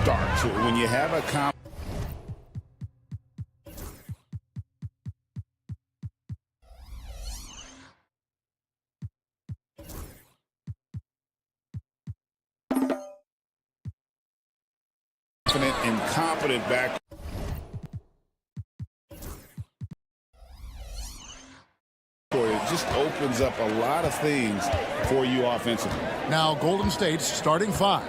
start to it. When you have a confident and competent back. It just opens up a lot of things for you offensively. Now Golden State's starting five.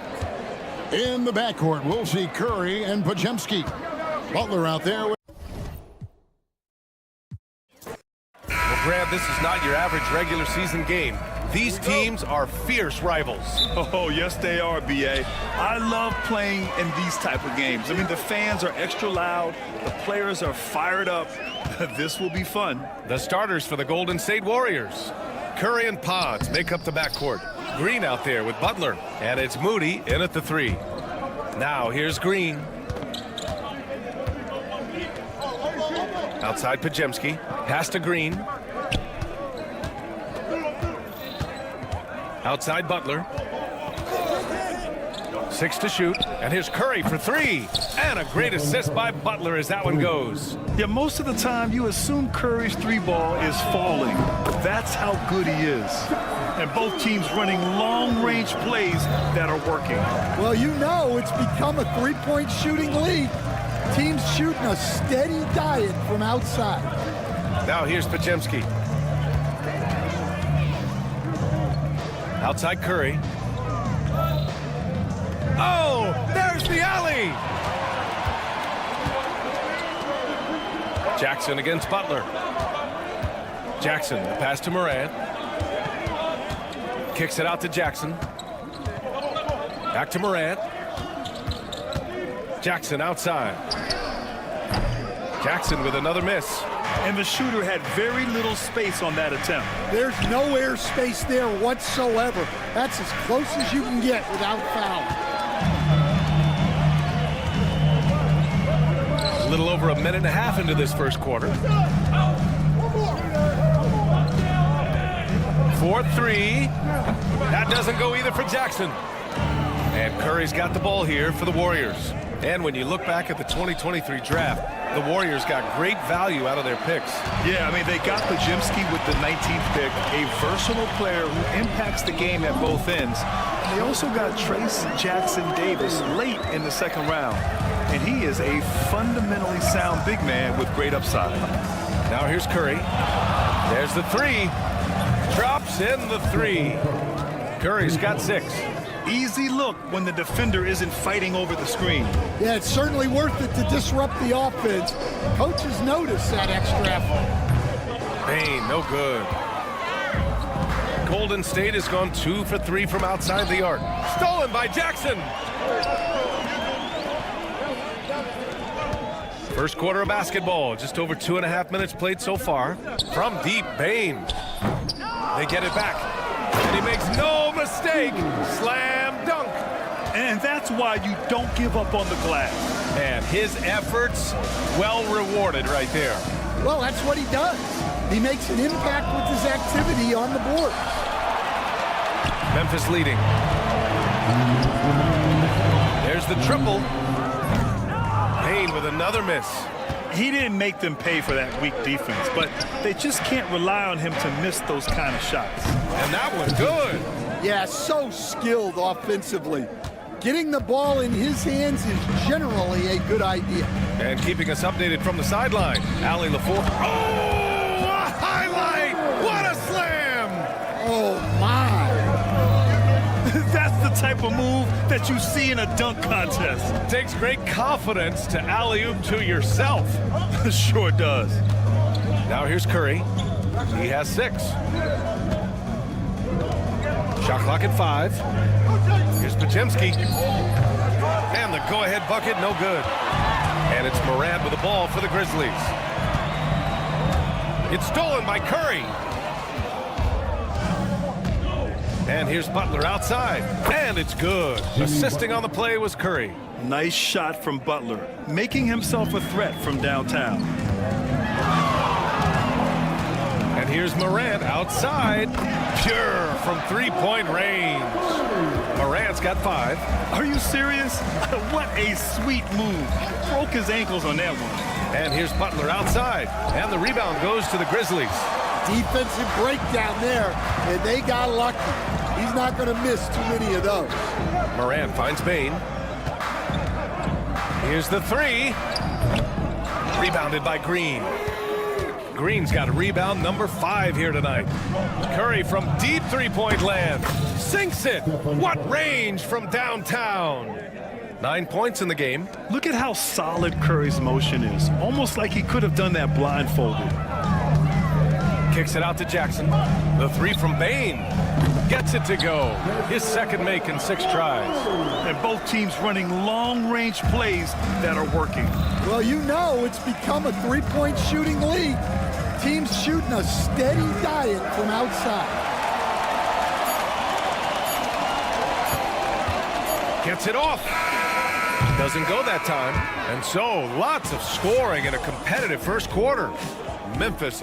In the backcourt, we'll see Curry and Podziemski. Butler out there. Well, Grant, this is not your average regular season game. These teams are fierce rivals. Oh, yes, they are, B.A. I love playing in these type of games. I mean, the fans are extra loud. The players are fired up. This will be fun. The starters for the Golden State Warriors. Curry and Pods make up the backcourt. Green out there with Butler. And it's Moody in at the three. Now here's Green. Outside Podziemski. Pass to Green. Outside Butler. 6 to shoot. And here's Curry for three. And a great assist by Butler as that one goes. Yeah, most of the time you assume Curry's three ball is falling. That's how good he is. And both teams running long-range plays that are working. Well, you know it's become a three-point shooting league. Teams shooting a steady diet from outside. Now here's Podziemski. Outside Curry. Oh, there's the alley! Jackson against Butler. Jackson, the pass to Morant. Kicks it out to Jackson. Back to Morant. Jackson outside. Jackson with another miss. And the shooter had very little space on that attempt. There's no air space there whatsoever. That's as close as you can get without foul. A little over a minute and a half into this first quarter. 4-3. That doesn't go either for Jackson. And Curry's got the ball here for the Warriors. And when you look back at the 2023 draft, the Warriors got great value out of their picks. Yeah, I mean, they got Podziemski with the 19th pick, a versatile player who impacts the game at both ends. They also got Trace Jackson-Davis late in the second round. And he is a fundamentally sound big man with great upside. Now here's Curry. There's the three. Drops in the three. Curry's got 6. Easy look when the defender isn't fighting over the screen. Yeah, it's certainly worth it to disrupt the offense. Coaches notice that extra effort. Bain, no good. Golden State has gone 2 for 3 from outside the arc. Stolen by Jackson. First quarter of basketball, just over 2.5 minutes played so far. From deep, Bain. They get it back. And he makes no mistake. Slam dunk. And that's why you don't give up on the glass. And his efforts well rewarded right there. Well, that's what he does. He makes an impact with his activity on the board. Memphis leading. There's the triple. Payne with another miss. He didn't make them pay for that weak defense, but they just can't rely on him to miss those kind of shots. And that was good. Yeah, so skilled offensively. Getting the ball in his hands is generally a good idea. And keeping us updated from the sideline, Ali LaFour. Oh, a highlight! What a slam! Oh, my. That's the type of move that you see in a dunk contest. Takes great confidence to alley-oop to yourself. Sure does. Now here's Curry. He has 6. Shot clock at 5. Here's Podziemski. And the go-ahead bucket, no good. And it's Morant with the ball for the Grizzlies. It's stolen by Curry. And here's Butler outside. And it's good. Assisting on the play was Curry. Nice shot from Butler, making himself a threat from downtown. And here's Morant outside. Pure from three-point range. Morant's got 5. Are you serious? What a sweet move. Broke his ankles on that one. And here's Butler outside. And the rebound goes to the Grizzlies. Defensive breakdown there, and they got lucky. He's not going to miss too many of those. Morant finds Bain. Here's the 3. Rebounded by Green. Green's got a rebound number 5 here tonight. Curry from deep three-point land. Sinks it. What range from downtown. 9 points in the game. Look at how solid Curry's motion is. Almost like he could have done that blindfolded. Kicks it out to Jackson. The 3 from Bain. Gets it to go. His second make in 6 tries. And both teams running long-range plays that are working. Well, you know it's become a three-point shooting league. Teams shooting a steady diet from outside. Gets it off. Doesn't go that time. And so, lots of scoring in a competitive first quarter. Memphis.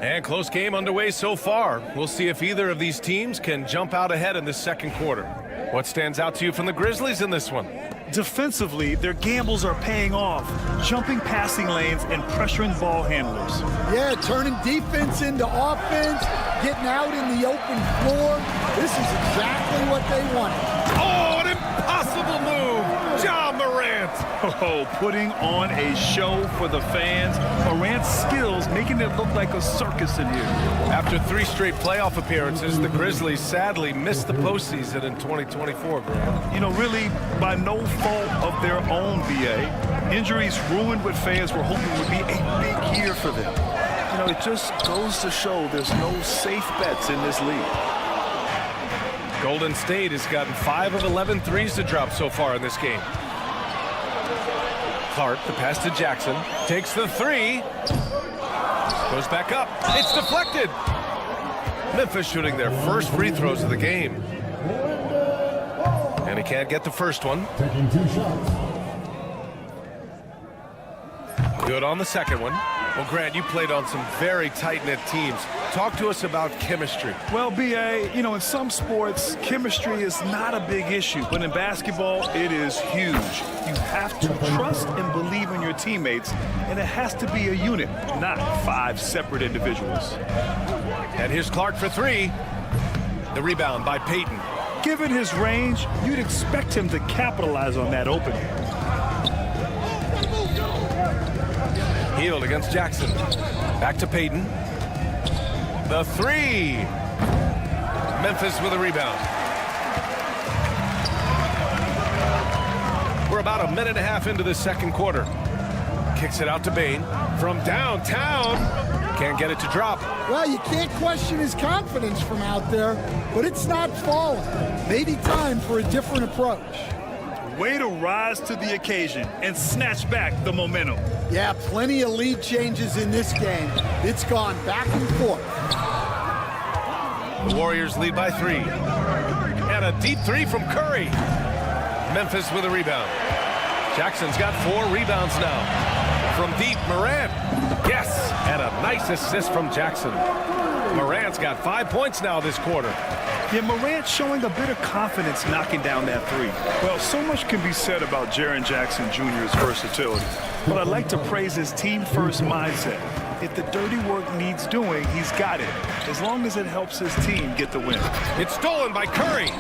And close game underway so far. We'll see if either of these teams can jump out ahead in this second quarter. What stands out to you from the Grizzlies in this one? Defensively, their gambles are paying off. Jumping passing lanes and pressuring ball handlers. Yeah, turning defense into offense, getting out in the open floor. This is exactly what they wanted. Oh, an impossible move! Ja Morant! Oh, putting on a show for the fans. Morant's skills making it look like a circus in here. After 3 straight playoff appearances, the Grizzlies sadly missed the postseason in 2024, Grant. You know, really, by no fault of their own, BA. Injuries ruined what fans were hoping would be a big year for them. You know, it just goes to show there's no safe bets in this league. Golden State has gotten 5 of 11 threes to drop so far in this game. Clark, the pass to Jackson, takes the 3. Goes back up. It's deflected. Memphis shooting their first free throws of the game. And he can't get the first one. Good on the second one. Well, Grant, you played on some very tight-knit teams. Talk to us about chemistry. Well, BA, you know, in some sports, chemistry is not a big issue. But in basketball, it is huge. You have to trust and believe in your teammates, and it has to be a unit, not 5 separate individuals. And here's Clark for 3. The rebound by Payton. Given his range, you'd expect him to capitalize on that opening. Healed against Jackson. Back to Payton. The 3. Memphis with a rebound. We're about a minute and a half into the second quarter. Kicks it out to Bain from downtown. Can't get it to drop. Well, you can't question his confidence from out there, but it's not falling. Maybe time for a different approach. Way to rise to the occasion and snatch back the momentum. Yeah, plenty of lead changes in this game. It's gone back and forth. The Warriors lead by 3. And a deep 3 from Curry. Memphis with a rebound. Jackson's got 4 rebounds now. From deep, Morant. Yes, and a nice assist from Jackson. Morant's got 5 points now this quarter. Yeah, Morant showing a bit of confidence knocking down that 3. Well, so much can be said about Jaren Jackson Jr.'s versatility. But I'd like to praise his team-first mindset. If the dirty work needs doing, he's got it, as long as it helps his team get the win. It's stolen by Curry.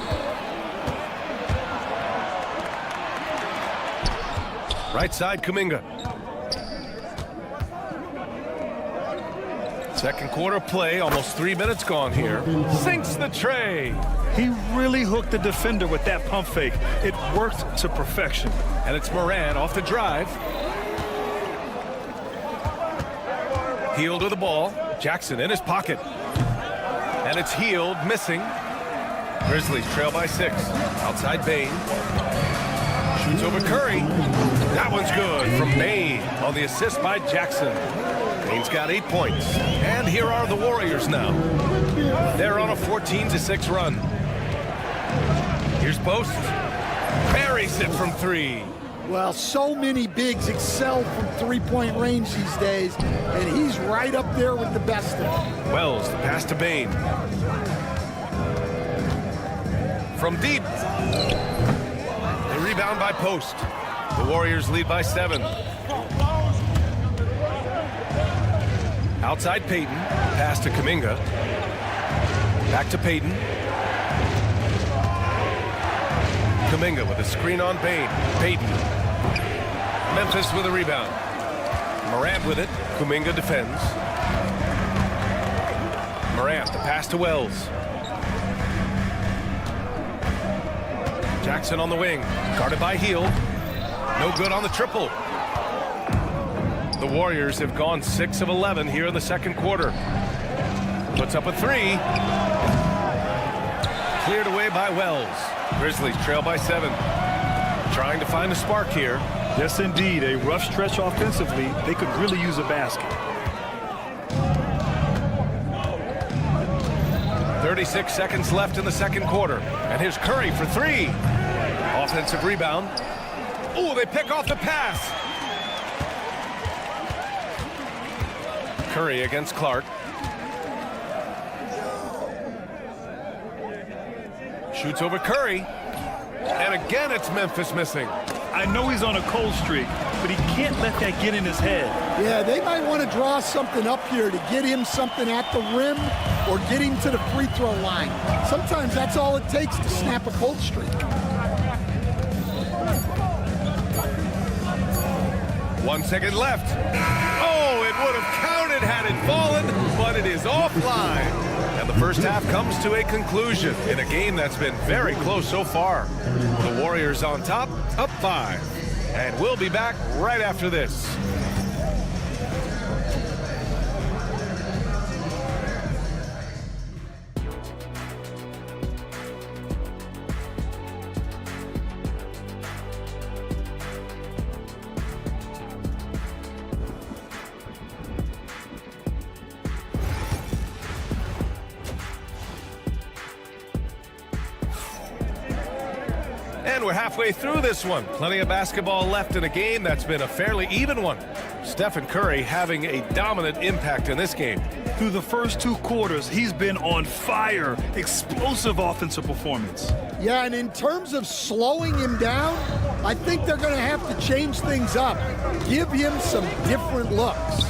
Right side, Kuminga. Second quarter play, almost 3 minutes gone here. Sinks the tray. He really hooked the defender with that pump fake. It worked to perfection. And it's Morant off the drive. Healed to the ball. Jackson in his pocket. And it's Healed, missing. Grizzlies trail by 6. Outside Bain. Shoots over Curry. That one's good from Bain on the assist by Jackson. Bain's got 8 points. And here are the Warriors now. They're on a 14-6 run. Here's Post. Buries it from 3. Well, so many bigs excel from three-point range these days, and he's right up there with the best of them. Wells, the pass to Bain. From deep. They rebound by post. The Warriors lead by 7. Outside Payton. Pass to Kuminga. Back to Payton. Kuminga with a screen on Bain. Payton. Memphis with a rebound. Morant with it. Kuminga defends. Morant, the pass to Wells. Jackson on the wing. Guarded by Heel. No good on the triple. The Warriors have gone 6 of 11 here in the second quarter. Puts up a 3. Cleared away by Wells. Grizzlies trail by 7. Trying to find a spark here. Yes, indeed. A rough stretch offensively. They could really use a basket. 36 seconds left in the second quarter. And here's Curry for 3. Offensive rebound. Oh, they pick off the pass. Curry against Clark. Shoots over Curry. And again, it's Memphis missing. I know he's on a cold streak, but he can't let that get in his head. Yeah, they might want to draw something up here to get him something at the rim or get him to the free throw line. Sometimes that's all it takes to snap a cold streak. 1 second left. Oh, it would have counted had it fallen, but it is offline. And the first half comes to a conclusion in a game that's been very close so far. The Warriors on top, up 5. And we'll be back right after this. And we're halfway through this one. Plenty of basketball left in a game that's been a fairly even one. Stephen Curry having a dominant impact in this game. Through the first 2 quarters, he's been on fire. Explosive offensive performance. Yeah, and in terms of slowing him down, I think they're going to have to change things up. Give him some different looks.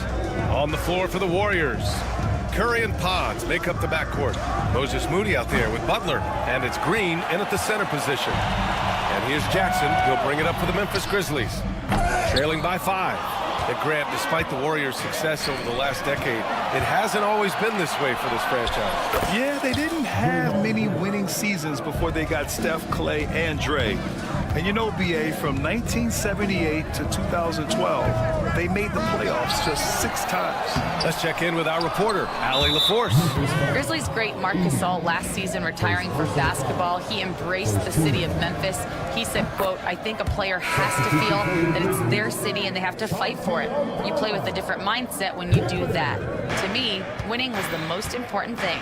On the floor for the Warriors. Curry and Pods make up the backcourt. Moses Moody out there with Butler. And it's Green in at the center position. And here's Jackson. He'll bring it up for the Memphis Grizzlies. Trailing by 5. And Grant, despite the Warriors' success over the last decade, it hasn't always been this way for this franchise. Yeah, they didn't have many winning seasons before they got Steph, Clay, and Dre. And you know, BA, from 1978 to 2012, they made the playoffs just 6 times. Let's check in with our reporter, Allie LaForce. Grizzlies great Marc Gasol last season retiring from basketball. He embraced the city of Memphis. He said, quote, "I think a player has to feel that it's their city and they have to fight for it. You play with a different mindset when you do that." To me, winning was the most important thing.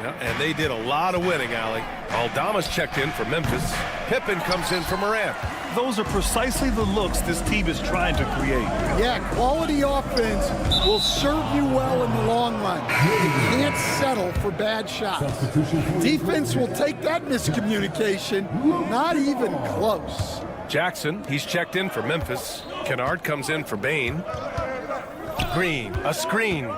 Yeah, and they did a lot of winning, Allie. Aldama's checked in for Memphis. Pippen comes in for Morant. Those are precisely the looks this team is trying to create. Yeah, quality offense will serve you well in the long run. You can't settle for bad shots. Defense will take that miscommunication, not even close. Jackson, he's checked in for Memphis. Kennard comes in for Bain. Green, a screen.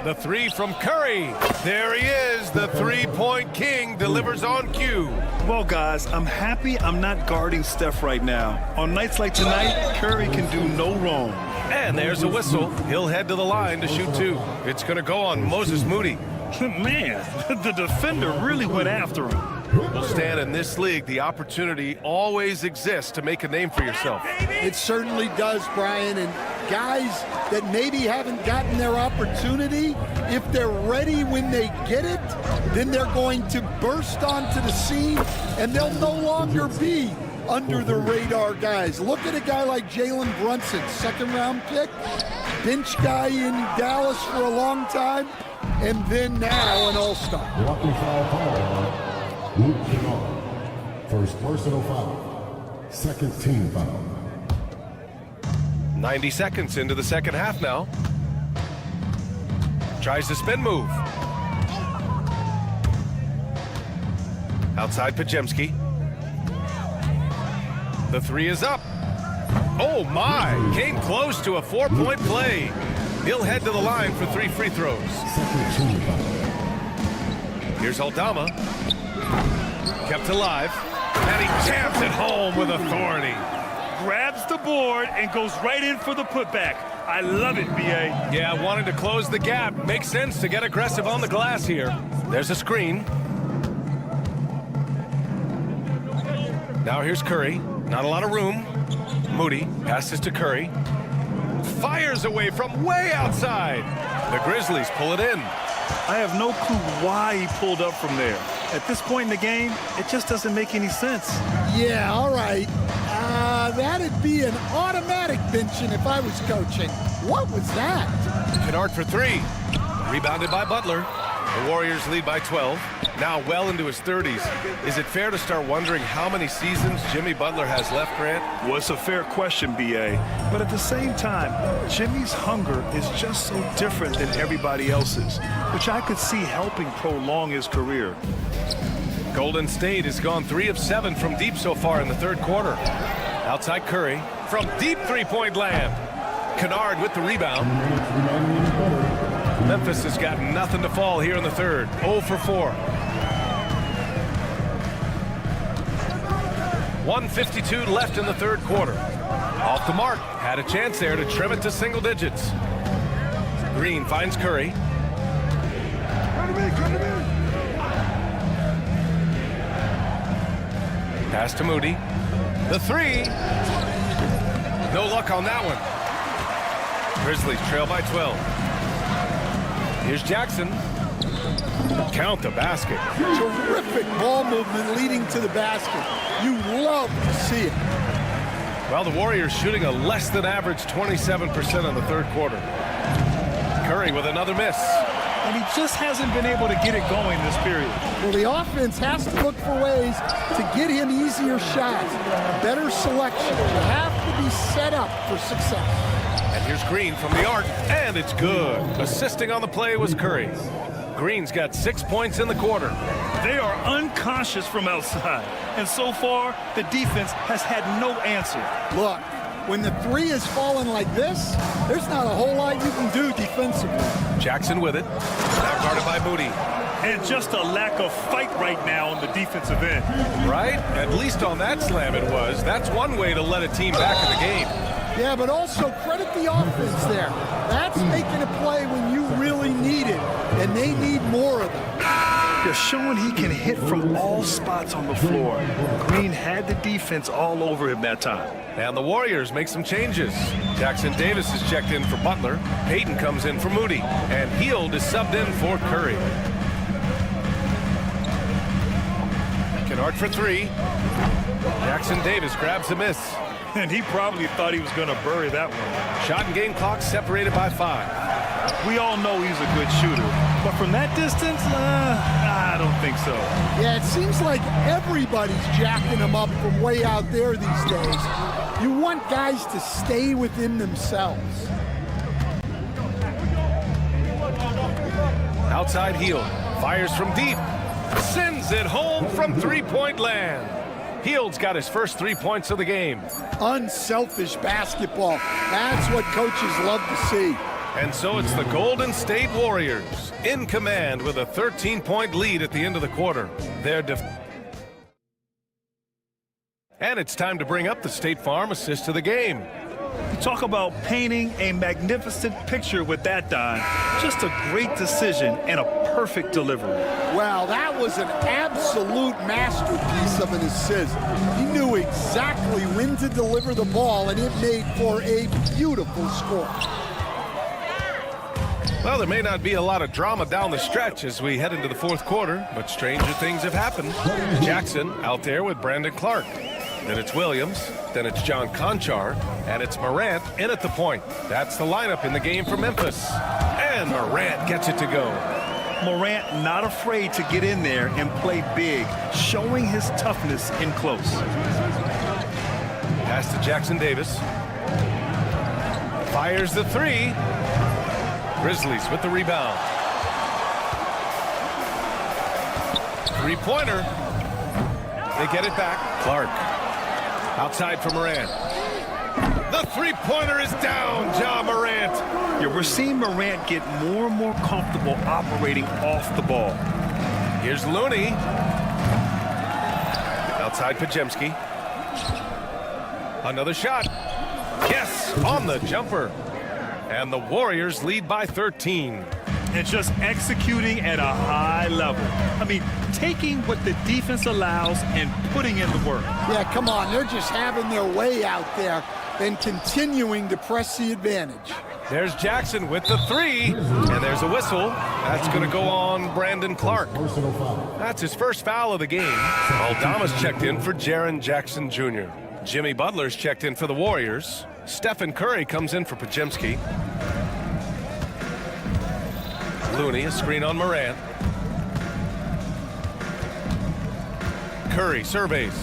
The 3 from Curry. There he is, the three-point king, delivers on cue. Well, guys, I'm happy I'm not guarding Steph right now. On nights like tonight, Curry can do no wrong. And there's a whistle. He'll head to the line to shoot 2. It's going to go on Moses Moody. Man, the defender really went after him. We'll stand in this league. The opportunity always exists to make a name for yourself. It certainly does, Brian. And guys that maybe haven't gotten their opportunity, if they're ready when they get it, then they're going to burst onto the scene, and they'll no longer be under the radar guys. Look at a guy like Jalen Brunson, second-round pick, bench guy in Dallas for a long time, and then now an all-star. Walking foul call. First personal foul. Second team foul. 90 seconds into the second half now. Tries the spin move. Outside Pajemski. The three is up. Oh my, came close to a 4-point play. He'll head to the line for 3 free throws. Second team foul. Here's Aldama. Kept alive. And he jams it home with authority. Grabs the board and goes right in for the putback. I love it, B.A. Yeah, wanting to close the gap. Makes sense to get aggressive on the glass here. There's a screen. Now here's Curry. Not a lot of room. Moody passes to Curry. Fires away from way outside. The Grizzlies pull it in. I have no clue why he pulled up from there. At this point in the game, it just doesn't make any sense. Yeah, all right. That'd be an automatic benching if I was coaching. What was that? Kennard for 3. Rebounded by Butler. The Warriors lead by 12. Now well into his 30s. Is it fair to start wondering how many seasons Jimmy Butler has left, Grant? Well, it's a fair question, B.A. But at the same time, Jimmy's hunger is just so different than everybody else's, which I could see helping prolong his career. Golden State has gone 3 of 7 from deep so far in the third quarter. Outside Curry from deep three-point land. Kennard with the rebound. Memphis has got nothing to fall here in the third. 0 for 4. 1:52 left in the third quarter. Off the mark. Had a chance there to trim it to single digits. Green finds Curry. Pass to Moody. The 3. No luck on that one. Grizzlies trail by 12. Here's Jackson. Count the basket. Terrific ball movement leading to the basket. You love to see it. Well, the Warriors shooting a less than average 27% in the third quarter. Curry with another miss. And he just hasn't been able to get it going this period. Well, the offense has to look for ways to get him easier shots, better selection. You have to be set up for success. And here's Green from the arc, and it's good. Assisting on the play was Curry. Green's got 6 points in the quarter. They are unconscious from outside, and so far, the defense has had no answer. Look, when the 3 is falling like this, there's not a whole lot you can do defensively. Jackson with it. Now guarded by Moody. And just a lack of fight right now on the defensive end. Right? At least on that slam it was. That's one way to let a team back in the game. Yeah, but also credit the offense there. That's making a play when you really need it, and they need more of them. They're showing he can hit from all spots on the floor. Green had the defense all over him that time. And the Warriors make some changes. Jackson Davis is checked in for Butler. Payton comes in for Moody. And Hield is subbed in for Curry. Kennard for 3. Jackson Davis grabs a miss. And he probably thought he was going to bury that one. Shot and game clock separated by 5. We all know he's a good shooter. But from that distance, I don't think so. Yeah, it seems like everybody's jacking him up from way out there these days. You want guys to stay within themselves. Outside Hield. Fires from deep. Sends it home from three-point land. Hield's got his first 3 points of the game. Unselfish basketball. That's what coaches love to see. And so it's the Golden State Warriors in command with a 13-point lead at the end of the quarter. And it's time to bring up the State Farm assist of the game. You talk about painting a magnificent picture with that dime. Just a great decision and a perfect delivery. Well, that was an absolute masterpiece of an assist. He knew exactly when to deliver the ball, and it made for a beautiful score. Well, there may not be a lot of drama down the stretch as we head into the fourth quarter, but stranger things have happened. Jackson out there with Brandon Clark. Then it's Williams, then it's John Conchar, and it's Morant in at the point. That's the lineup in the game for Memphis. And Morant gets it to go. Morant not afraid to get in there and play big, showing his toughness in close. Pass to Jackson Davis. Fires the three. Grizzlies with the rebound. Three-pointer. They get it back. Clark. Outside for Morant. The three-pointer is down, Ja Morant. Yeah, we're seeing Morant get more and more comfortable operating off the ball. Here's Looney. Outside Pajemski. Another shot. Yes, on the jumper. And the Warriors lead by 13. And just executing at a high level. I mean, taking what the defense allows and putting in the work. Yeah, come on. They're just having their way out there and continuing to press the advantage. There's Jackson with the three. And there's a whistle. That's going to go on Brandon Clark. That's his first foul of the game. Aldama's checked in for Jaren Jackson Jr. Jimmy Butler's checked in for the Warriors. Stephen Curry comes in for Pajemski. Looney, a screen on Morant. Curry surveys.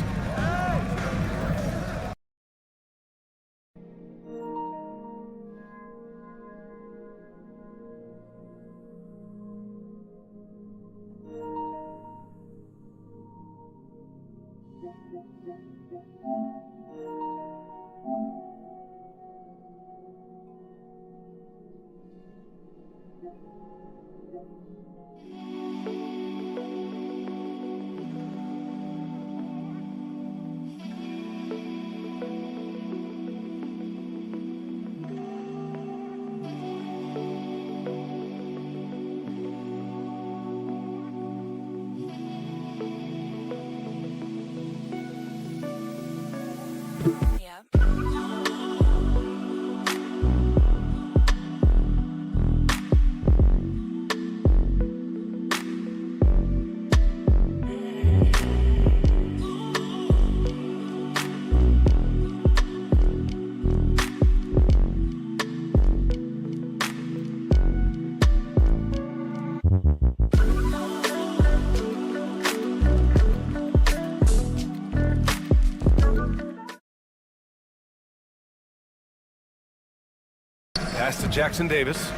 Pass to Jackson Davis.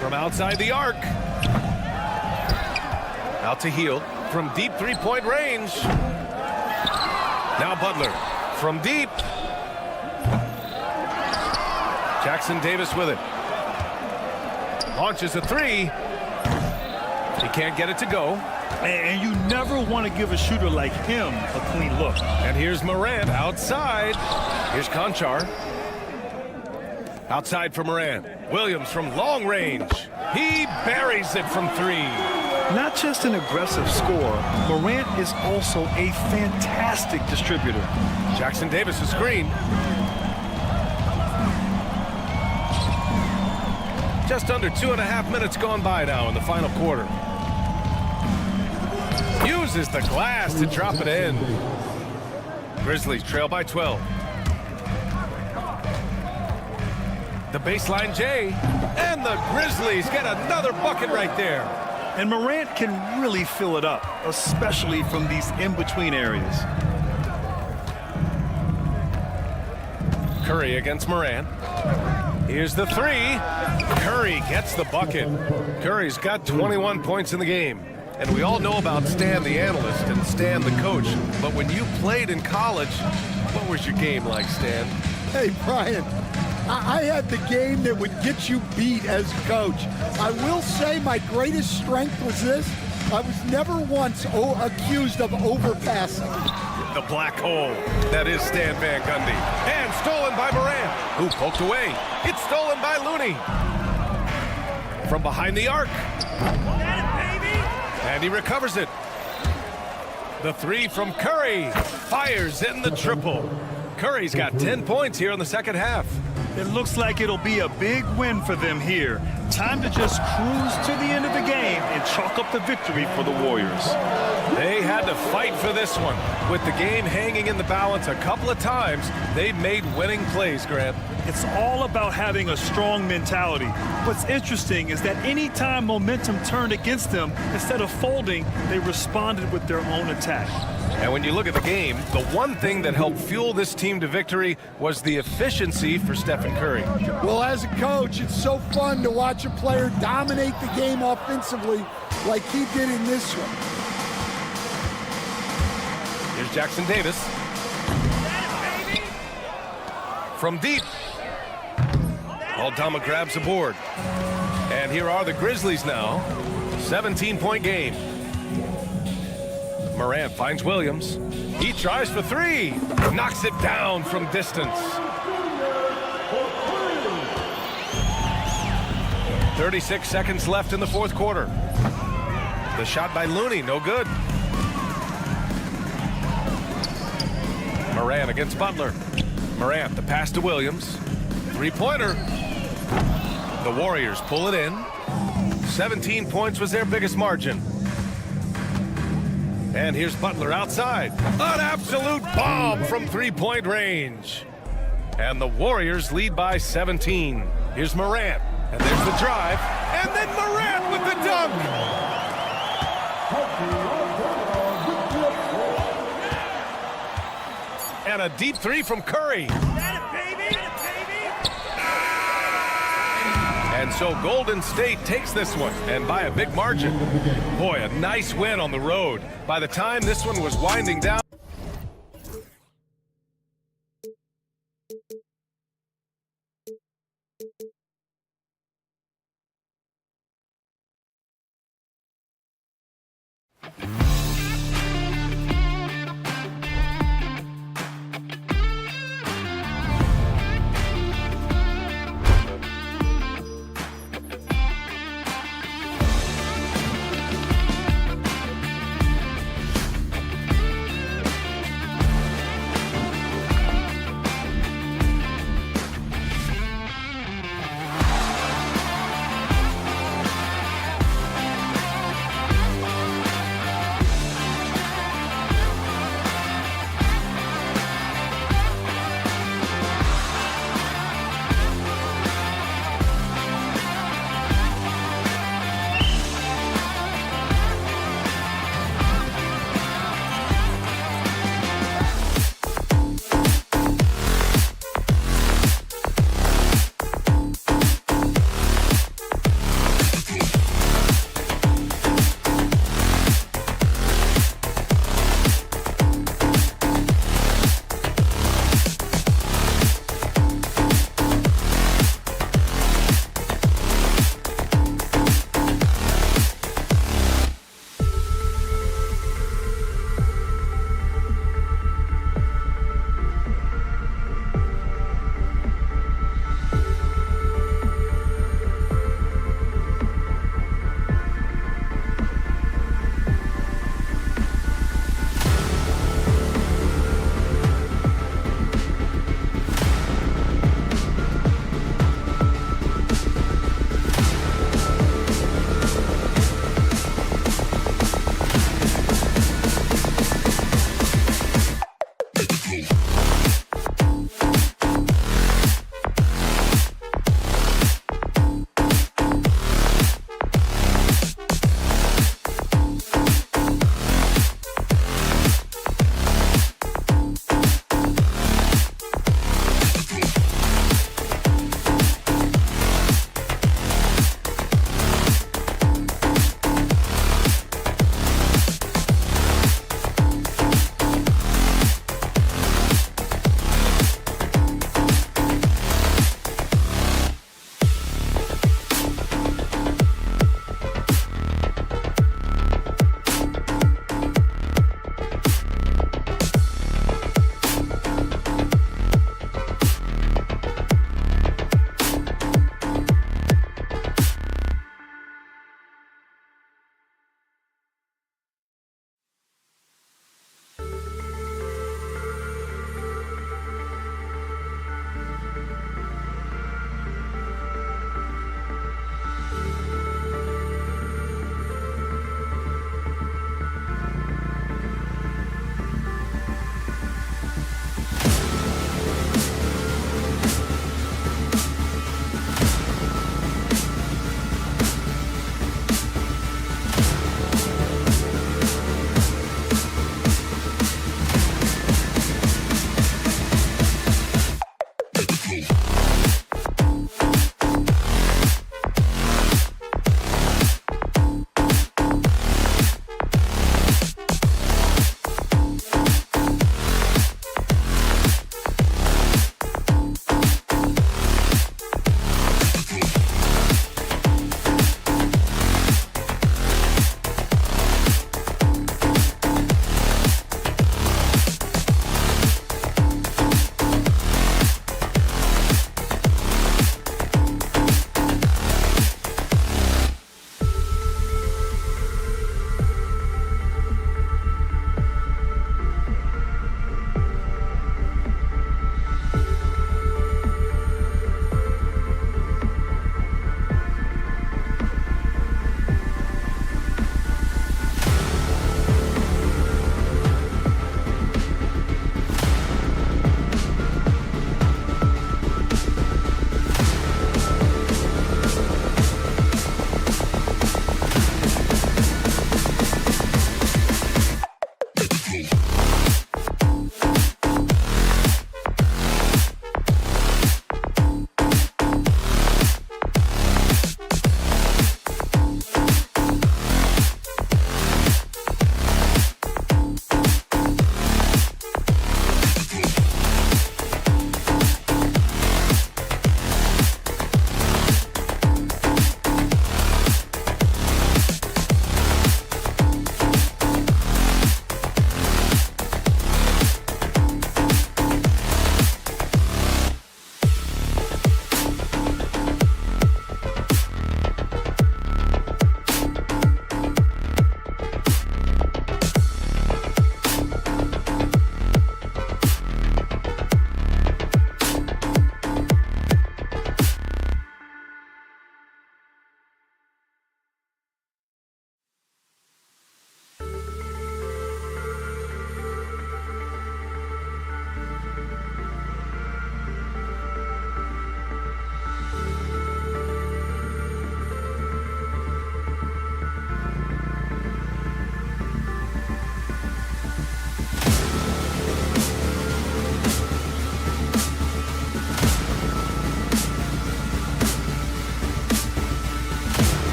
From outside the arc. Out to Hield. From deep three-point range. Now Butler. From deep. Jackson Davis with it. Launches a three. He can't get it to go. And you never want to give a shooter like him a clean look. And here's Morant outside. Here's Conchar. Outside for Morant. Williams from long range. He buries it from three. Not just an aggressive scorer, Morant is also a fantastic distributor. Jackson Davis, a screen. Just under 2.5 minutes gone by now in the final quarter. Uses the glass to drop it in. Grizzlies trail by 12. The baseline J, and the Grizzlies get another bucket right there. And Morant can really fill it up, especially from these in-between areas. Curry against Morant. Here's the three. Curry gets the bucket. Curry's got 21 points in the game. And we all know about Stan the analyst and Stan the coach. But when you played in college, what was your game like, Stan? Hey, Brian, I had the game that would get you beat as a coach. I will say my greatest strength was this. I was never once accused of overpassing. The black hole. That is Stan Van Gundy. And stolen by Morant, who poked away. It's stolen by Looney. From behind the arc. And he recovers it. The three from Curry. Fires in the triple. Curry's got 10 points here in the second half. It looks like it'll be a big win for them here. Time to just cruise to the end of the game and chalk up the victory for the Warriors. They had to fight for this one. With the game hanging in the balance a couple of times, they made winning plays, Grant. It's all about having a strong mentality. What's interesting is that anytime momentum turned against them, instead of folding, they responded with their own attack. And when you look at the game, the one thing that helped fuel this team to victory was the efficiency for Stephen Curry. Well, as a coach, it's so fun to watch a player dominate the game offensively like he did in this one. Here's Jackson Davis. From deep. Aldama grabs the board. And here are the Grizzlies now. 17-point game. Morant finds Williams. He tries for three. Knocks it down from distance. 36 seconds left in the fourth quarter. The shot by Looney, no good. Morant against Butler. Morant, the pass to Williams. Three-pointer. The Warriors pull it in. 17 points was their biggest margin. And here's Butler outside. An absolute bomb from three-point range. And the Warriors lead by 17. Here's Morant. And there's the drive. And then Morant with the dunk. And a deep three from Curry. And so Golden State takes this one, and by a big margin. Boy, a nice win on the road. By the time this one was winding down,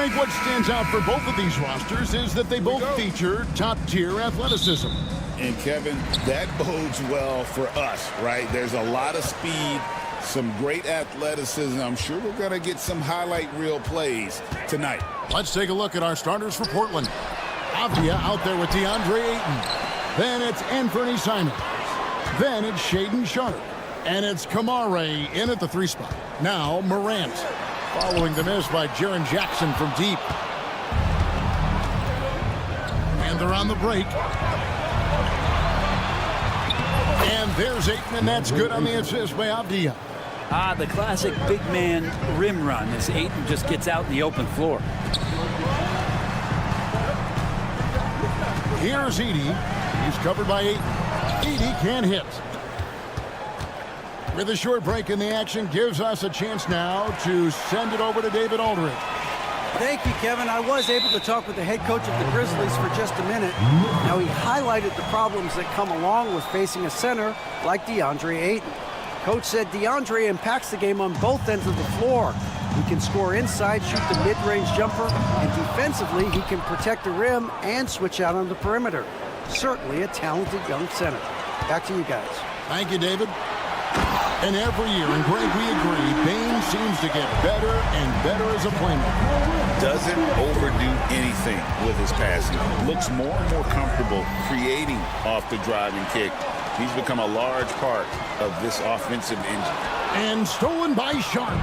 Frank, what stands out for both of these rosters is that they both feature top-tier athleticism. And Kevin, that bodes well for us, right? There's a lot of speed, some great athleticism. I'm sure we're going to get some highlight reel plays tonight. Let's take a look at our starters for Portland. Avdia out there with DeAndre Ayton. Then it's Anthony Simons. Then it's Shaedon Sharpe. And it's Kamare in at the 3 spot. Now Morant, following the miss by Jaren Jackson from deep. And they're on the break. And there's Ayton, and that's good on the assist by Avdia. The classic big man rim run as Ayton just gets out in the open floor. Here's Edey. He's covered by Ayton. Edey can't hit. With a short break in the action, gives us a chance now to send it over to David Aldridge. Thank you, Kevin. I was able to talk with the head coach of the Grizzlies for just a minute. Now, he highlighted the problems that come along with facing a center like DeAndre Ayton. Coach said DeAndre impacts the game on both ends of the floor. He can score inside, shoot the mid-range jumper, and defensively, he can protect the rim and switch out on the perimeter. Certainly a talented young center. Back to you guys. Thank you, David. And every year, and Greg, we agree, Bane seems to get better and better as a playmaker. Doesn't overdo anything with his passing. Looks more and more comfortable creating off the driving kick. He's become a large part of this offensive engine. And stolen by Sharpe.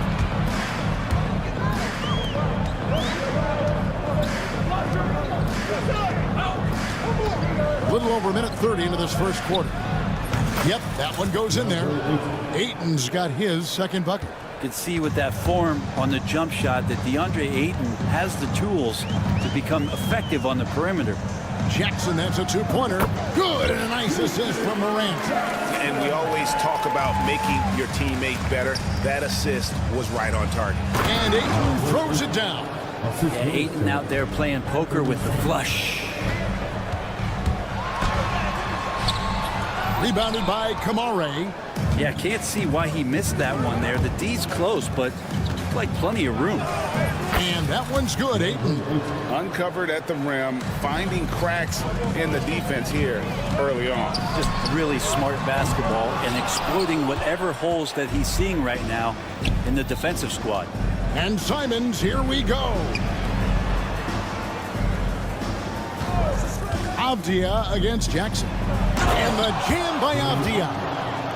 A little over a minute 30 into this first quarter. Yep, that one goes in there. Ayton's got his second bucket. You can see with that form on the jump shot that DeAndre Ayton has the tools to become effective on the perimeter. Jackson, that's a 2-pointer. Good, and a nice assist from Morant. And we always talk about making your teammate better. That assist was right on target. And Ayton throws it down. Yeah, Ayton out there playing poker with the flush. Rebounded by Kamare. Yeah, can't see why he missed that one there. The D's close, but like plenty of room. And that one's good, Ayton. Uncovered at the rim, finding cracks in the defense here early on. Just really smart basketball and exploiting whatever holes that he's seeing right now in the defensive squad. And Simons, here we go. Avdia against Jackson. And the jam by Avdia.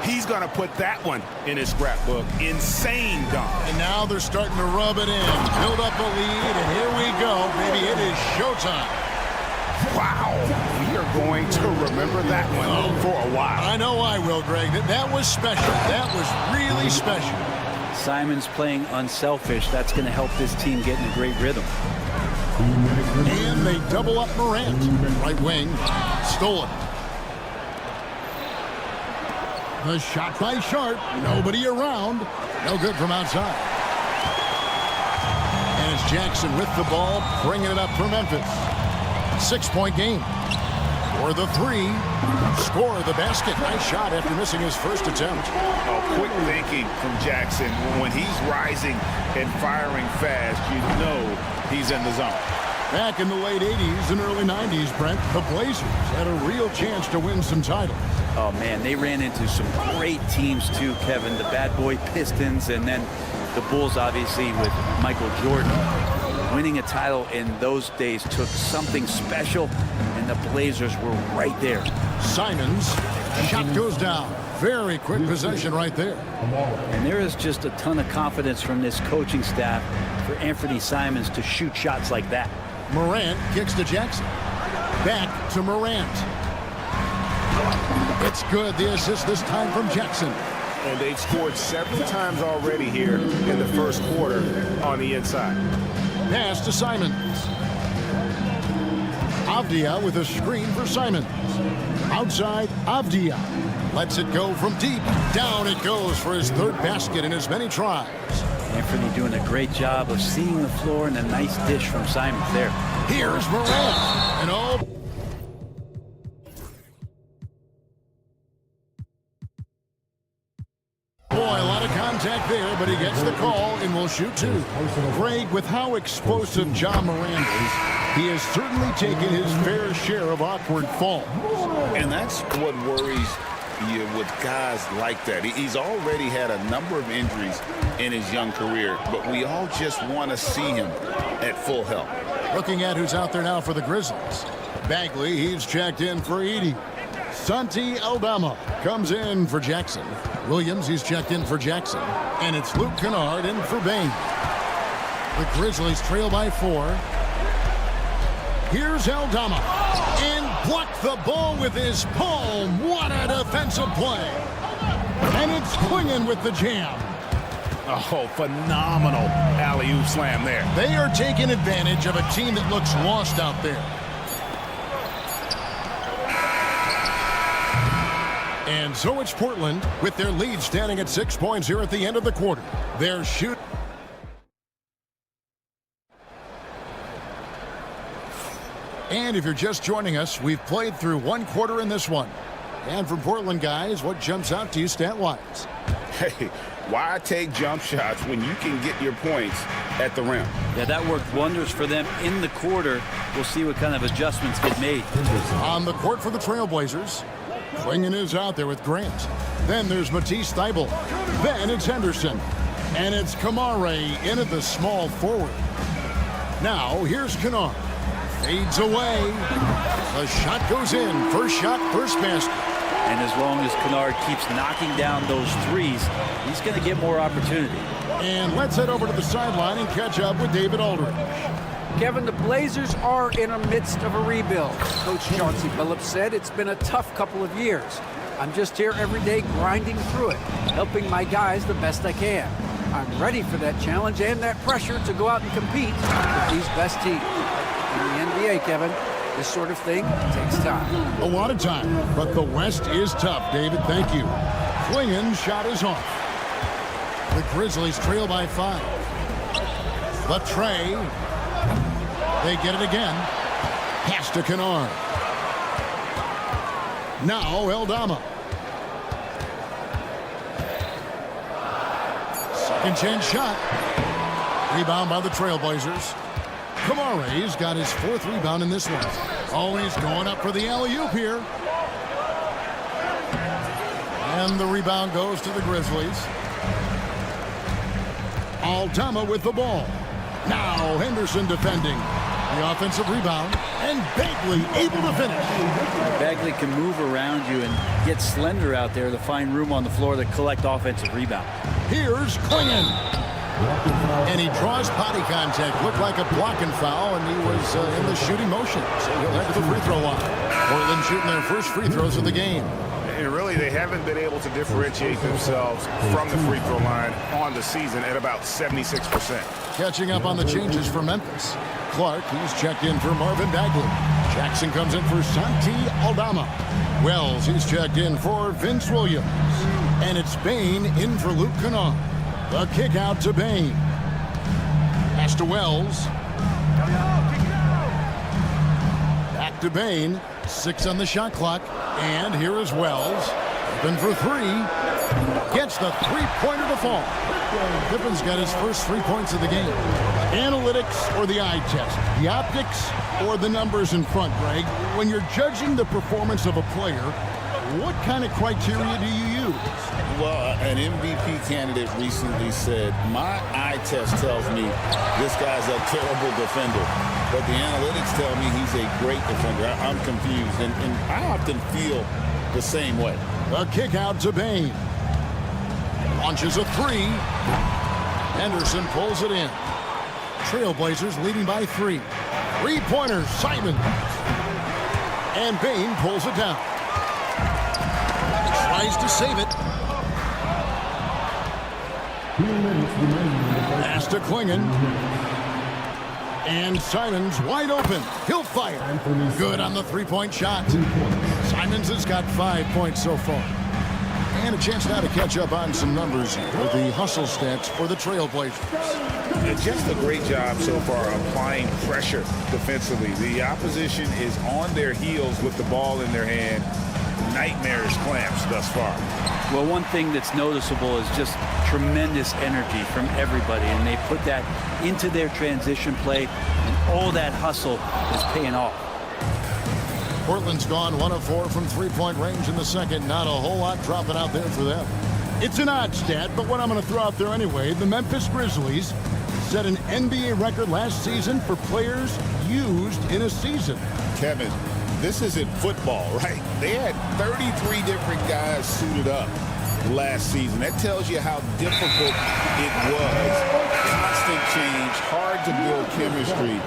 He's going to put that one in his scrapbook. Insane dunk. And now they're starting to rub it in. Build up a lead, and here we go, baby. It is showtime. Wow. We are going to remember that one for a while. I know I will, Greg. That was special. That was really special. Simons playing unselfish. That's going to help this team get in a great rhythm. And they double up Morant. Right wing. Stolen. The shot by Sharpe. Nobody around. No good from outside. And it's Jackson with the ball, bringing it up for Memphis. 6-point game. For the 3. Score the basket. Nice shot after missing his first attempt. Oh, quick thinking from Jackson. When he's rising and firing fast, you know he's in the zone. Back in the late 80s and early 90s, Brent, the Blazers had a real chance to win some titles. Oh, man, they ran into some great teams, too, Kevin. The bad boy Pistons and then the Bulls, obviously, with Michael Jordan. Winning a title in those days took something special, and the Blazers were right there. Simons, shot goes down. Very quick possession right there. And there is just a ton of confidence from this coaching staff for Anthony Simons to shoot shots like that. Morant kicks to Jackson. Back to Morant. It's good. The assist this time from Jackson. And they've scored several times already here in the first quarter on the inside. Pass to Simons. Avdia with a screen for Simons. Outside, Avdia. Lets it go from deep. Down it goes for his third basket in as many tries. Anthony doing a great job of seeing the floor and a nice dish from Simons there. Here's Morant. And oh, boy, a lot of contact. contact there, but he gets the call and will shoot two. Greg, with how explosive John Moran is, he has certainly taken his fair share of awkward falls. And that's what worries you with guys like that. He's already had a number of injuries in his young career, but we all just want to see him at full health. Looking at who's out there now for the Grizzlies. Bagley, he's checked in for Edey. Santi Aldama comes in for Jackson. Williams, he's checked in for Jackson. And it's Luke Kennard in for Bain. The Grizzlies trail by 4. Here's Aldama. And blocked the ball with his palm. What a defensive play. And it's Klingon with the jam. Oh, phenomenal alley-oop slam there. They are taking advantage of a team that looks lost out there. And so it's Portland with their lead standing at 6 points here at the end of the quarter. They're shooting. And if you're just joining us, we've played through 1 quarter in this one. And from Portland, guys, what jumps out to you stat-wise? Hey, why take jump shots when you can get your points at the rim? Yeah, that worked wonders for them in the quarter. We'll see what kind of adjustments get made. On the court for the Trailblazers, Klingon is out there with Grant. Then there's Matisse Thybulle. Then it's Henderson. And it's Kamare in at the small forward. Now, here's Kennard. Fades away. The shot goes in. First shot, first basket. And as long as Kennard keeps knocking down those threes, he's going to get more opportunity. And let's head over to the sideline and catch up with David Aldridge. Kevin, the Blazers are in the midst of a rebuild. Coach Chauncey Billups said it's been a tough couple of years. I'm just here every day grinding through it, helping my guys the best I can. I'm ready for that challenge and that pressure to go out and compete with these best teams. In the NBA, Kevin, this sort of thing takes time. A lot of time, but the West is tough, David. Thank you. Klingon's shot is off. The Grizzlies trail by 5. The tray. They get it again. Pass to Kennard. Now Aldama. Second chance shot. Rebound by the Trailblazers. Kamare's got his 4th rebound in this one. Always going up for the alley-oop here. And the rebound goes to the Grizzlies. Aldama with the ball. Now Henderson defending. The offensive rebound. And Bagley able to finish. Bagley can move around you and get slender out there to find room on the floor to collect offensive rebound. Here's Klingon. And he draws body contact. Looked like a blocking foul, and he was in the shooting motion. So he'll head to the free throw line. Portland shooting their first free throws of the game. And really, they haven't been able to differentiate themselves from the free throw line on the season at about 76%. Catching up on the changes for Memphis. Clark, he's checked in for Marvin Bagley. Jackson comes in for Santi Aldama. Wells, he's checked in for Vince Williams. And it's Bain in for Luke Kennard. The kick out to Bain. Pass to Wells. Back to Bain. 6 on the shot clock. And here is Wells. Open for 3. Gets the three-pointer to fall. Pippen's got his first 3 points of the game. Analytics or the eye test? The optics or the numbers in front, Greg? When you're judging the performance of a player, what kind of criteria do you use? Well, an MVP candidate recently said, my eye test tells me this guy's a terrible defender, but the analytics tell me he's a great defender. I'm confused, and I often feel the same way. A kick out to Bain. Launches a 3. Henderson pulls it in. Trailblazers leading by 3. 3-pointer, Simon. And Bain pulls it down. Tries to save it. Pass to Klingon. And Simon's wide open. He'll fire. Good on the 3-point shot. Simons has got 5 points so far. And a chance now to catch up on some numbers here. The hustle stats for the Trailblazers. Just a great job so far applying pressure defensively. The opposition is on their heels with the ball in their hand. Nightmarish clamps thus far. Well, one thing that's noticeable is just tremendous energy from everybody, and they put that into their transition play, and all that hustle is paying off. Portland's gone 1 of 4 from three-point range in the second. Not a whole lot dropping out there for them. It's an odd stat, but what I'm going to throw out there anyway, the Memphis Grizzlies set an NBA record last season for players used in a season. Kevin, this isn't football, right? They had 33 different guys suited up last season. That tells you how difficult it was. Constant change, hard to build chemistry,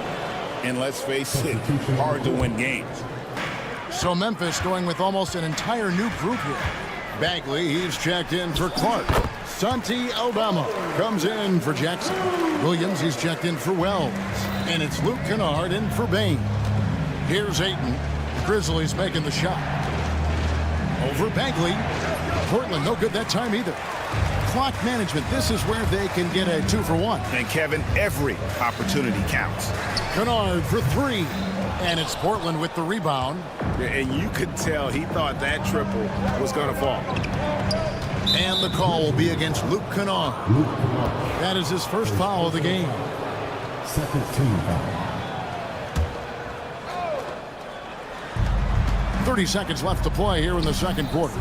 and let's face it, hard to win games. So Memphis going with almost an entire new group here. Bagley, he's checked in for Clark. Santi Aldama comes in for Jackson. Williams, he's checked in for Wells. And it's Luke Kennard in for Bain. Here's Ayton. Grizzlies making the shot. Over Bagley. Portland no good that time either. Clock management, this is where they can get a 2-for-1. And Kevin, every opportunity counts. Kennard for 3. And it's Portland with the rebound. And you could tell he thought that triple was going to fall. And the call will be against Luke Kennard. That is his first foul of the game. Second team foul. 30 seconds left to play here in the second quarter.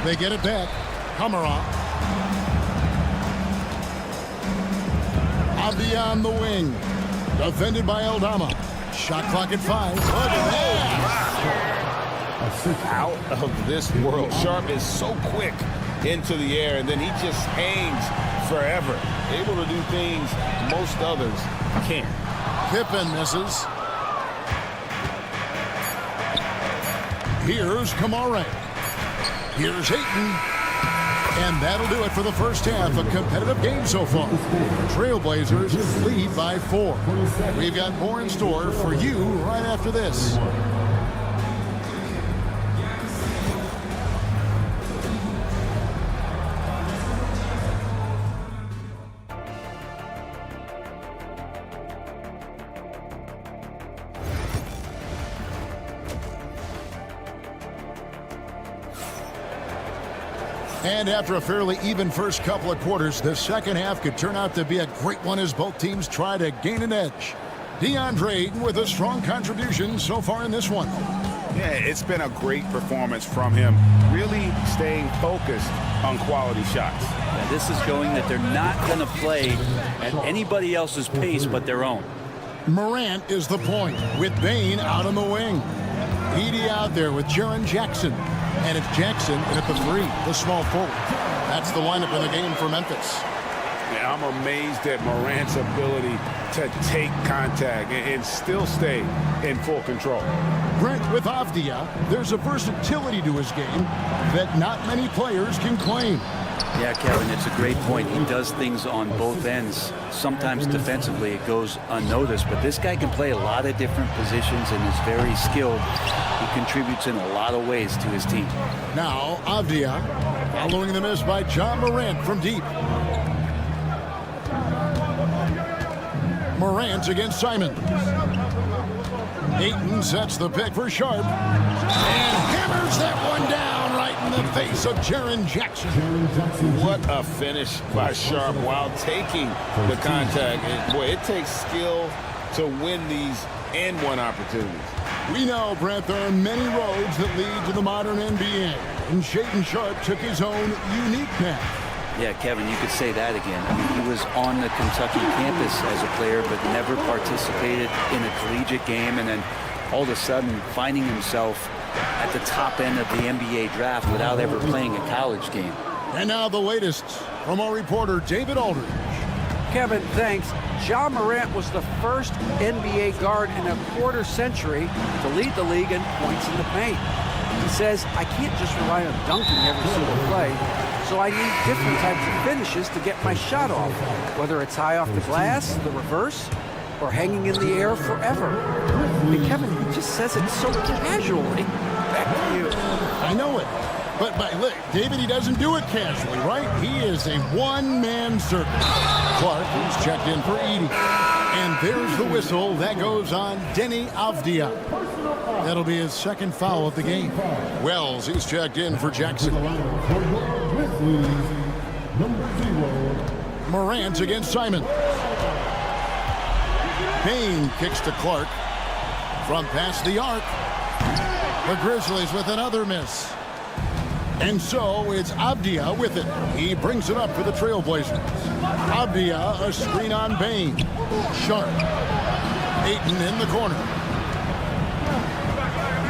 They get it back. Hamara. Avdia on the wing. Defended by Aldama. Shot clock at 5. Look at that. Out of this world. Sharp is so quick into the air, and then he just hangs forever. Able to do things most others can't. Pippen misses. Here's Kamare. Here's Ayton. And that'll do it for the first half. A competitive game so far. Trailblazers lead by 4. We've got more in store for you right after this. And after a fairly even first couple of quarters, the second half could turn out to be a great one as both teams try to gain an edge. DeAndre Ayton with a strong contribution so far in this one. Yeah, it's been a great performance from him, really staying focused on quality shots. Yeah, this is showing that they're not going to play at anybody else's pace but their own. Morant is the point with Bain out on the wing. Edey out there with Jaren Jackson. And it's Jackson at the 3, the small forward. That's the lineup in the game for Memphis. Yeah, I'm amazed at Morant's ability to take contact and still stay in full control. Brent, with Avdia, there's a versatility to his game that not many players can claim. Yeah, Kevin, it's a great point. He does things on both ends. Sometimes defensively it goes unnoticed, but this guy can play a lot of different positions and is very skilled. He contributes in a lot of ways to his team. Now, Avdia, following the miss by John Morant from deep. Morant against Simon. Ayton sets the pick for Sharp. And hammers that one down right in the face of Jaren Jackson. What a finish by Sharp while taking the contact. And boy, it takes skill to win these and one opportunities. We know, Brent, there are many roads that lead to the modern NBA. And Shaedon Sharp took his own unique path. Yeah, Kevin, you could say that again. I mean, he was on the Kentucky campus as a player, but never participated in a collegiate game, and then all of a sudden finding himself at the top end of the NBA draft without ever playing a college game. And now the latest from our reporter, David Aldridge. Kevin, thanks. Ja Morant was the first NBA guard in a quarter century to lead the league in points in the paint. He says, I can't just rely on dunking every single play, so I need different types of finishes to get my shot off, whether it's high off the glass, the reverse, or hanging in the air forever. And Kevin, he just says it so casually. Back to you. I know it. But look, David, he doesn't do it casually, right? He is a one-man circus. Clark, who's checked in for Edey. And there's the whistle. That goes on Denny Avdia. That'll be his second foul of the game. Wells, he's checked in for Jackson. Number 0. Morant against Simon. Payne kicks to Clark. From past the arc. The Grizzlies with another miss. And so it's Avdia with it. He brings it up for the Trailblazers. Avdia, a screen on Payne. Sharp. Ayton in the corner.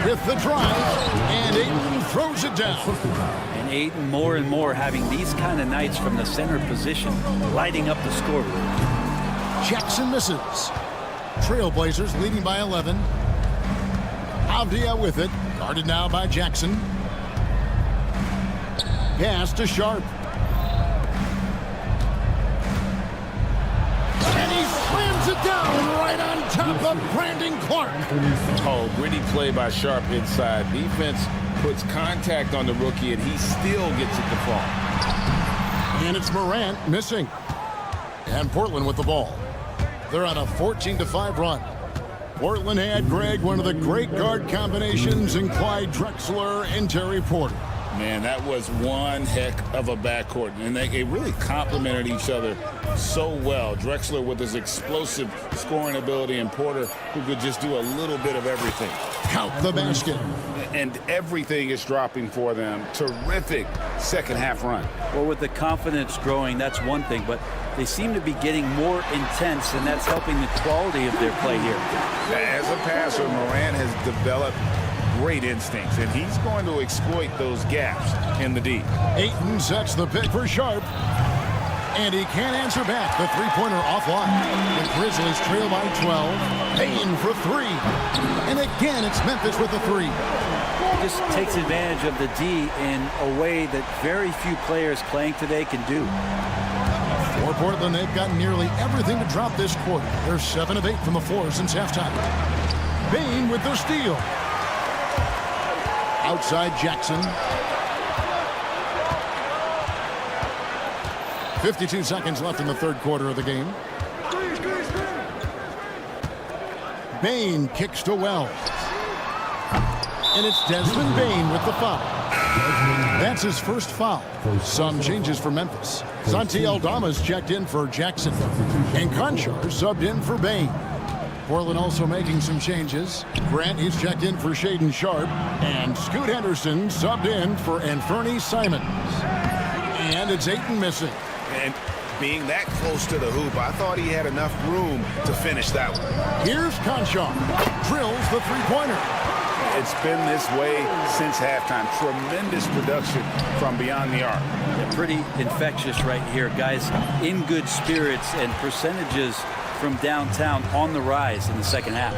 With the drive, and Ayton throws it down. And Ayton more and more having these kind of nights from the center position, lighting up the scoreboard. Jackson misses. Trailblazers leading by 11. Avdia with it. Guarded now by Jackson. Pass to Sharp. And he slams it down right on top of Brandon Clark. Oh, gritty play by Sharp inside. Defense puts contact on the rookie, and he still gets it to fall. And it's Morant missing. And Portland with the ball. They're on a 14-5 run. Portland had, Greg, one of the great guard combinations in Clyde Drexler and Terry Porter. Man, that was one heck of a backcourt, and they really complemented each other so well. Drexler with his explosive scoring ability, and Porter who could just do a little bit of everything. Count the basket. And everything is dropping for them. Terrific second half run. Well, with the confidence growing, that's one thing, but they seem to be getting more intense, and that's helping the quality of their play here. As a passer, Morant has developed great instincts, and he's going to exploit those gaps in the D. Ayton sets the pick for Sharp. And he can't answer back. The three-pointer offline. The Grizzlies trail by 12. Payne for three. And again, it's Memphis with the three. He just takes advantage of the D in a way that very few players playing today can do. For Portland, they've got nearly everything to drop this quarter. They're 7 of 8 from the floor since halftime. Payne with the steal. Outside Jackson. 52 seconds left in the third quarter of the game. Bain kicks to Wells. And it's Desmond Bain with the foul. That's his first foul. Some changes for Memphis. Santi Aldama's checked in for Jackson. And Conchar subbed in for Bain. Portland also making some changes. Grant is checked in for Shaedon Sharp. And Scoot Henderson subbed in for Anthony Simons. And it's Ayton missing. And being that close to the hoop, I thought he had enough room to finish that one. Here's Conchar. Drills the three-pointer. It's been this way since halftime. Tremendous production from beyond the arc. Yeah, pretty infectious right here, guys. In good spirits, and percentages from downtown on the rise in the second half.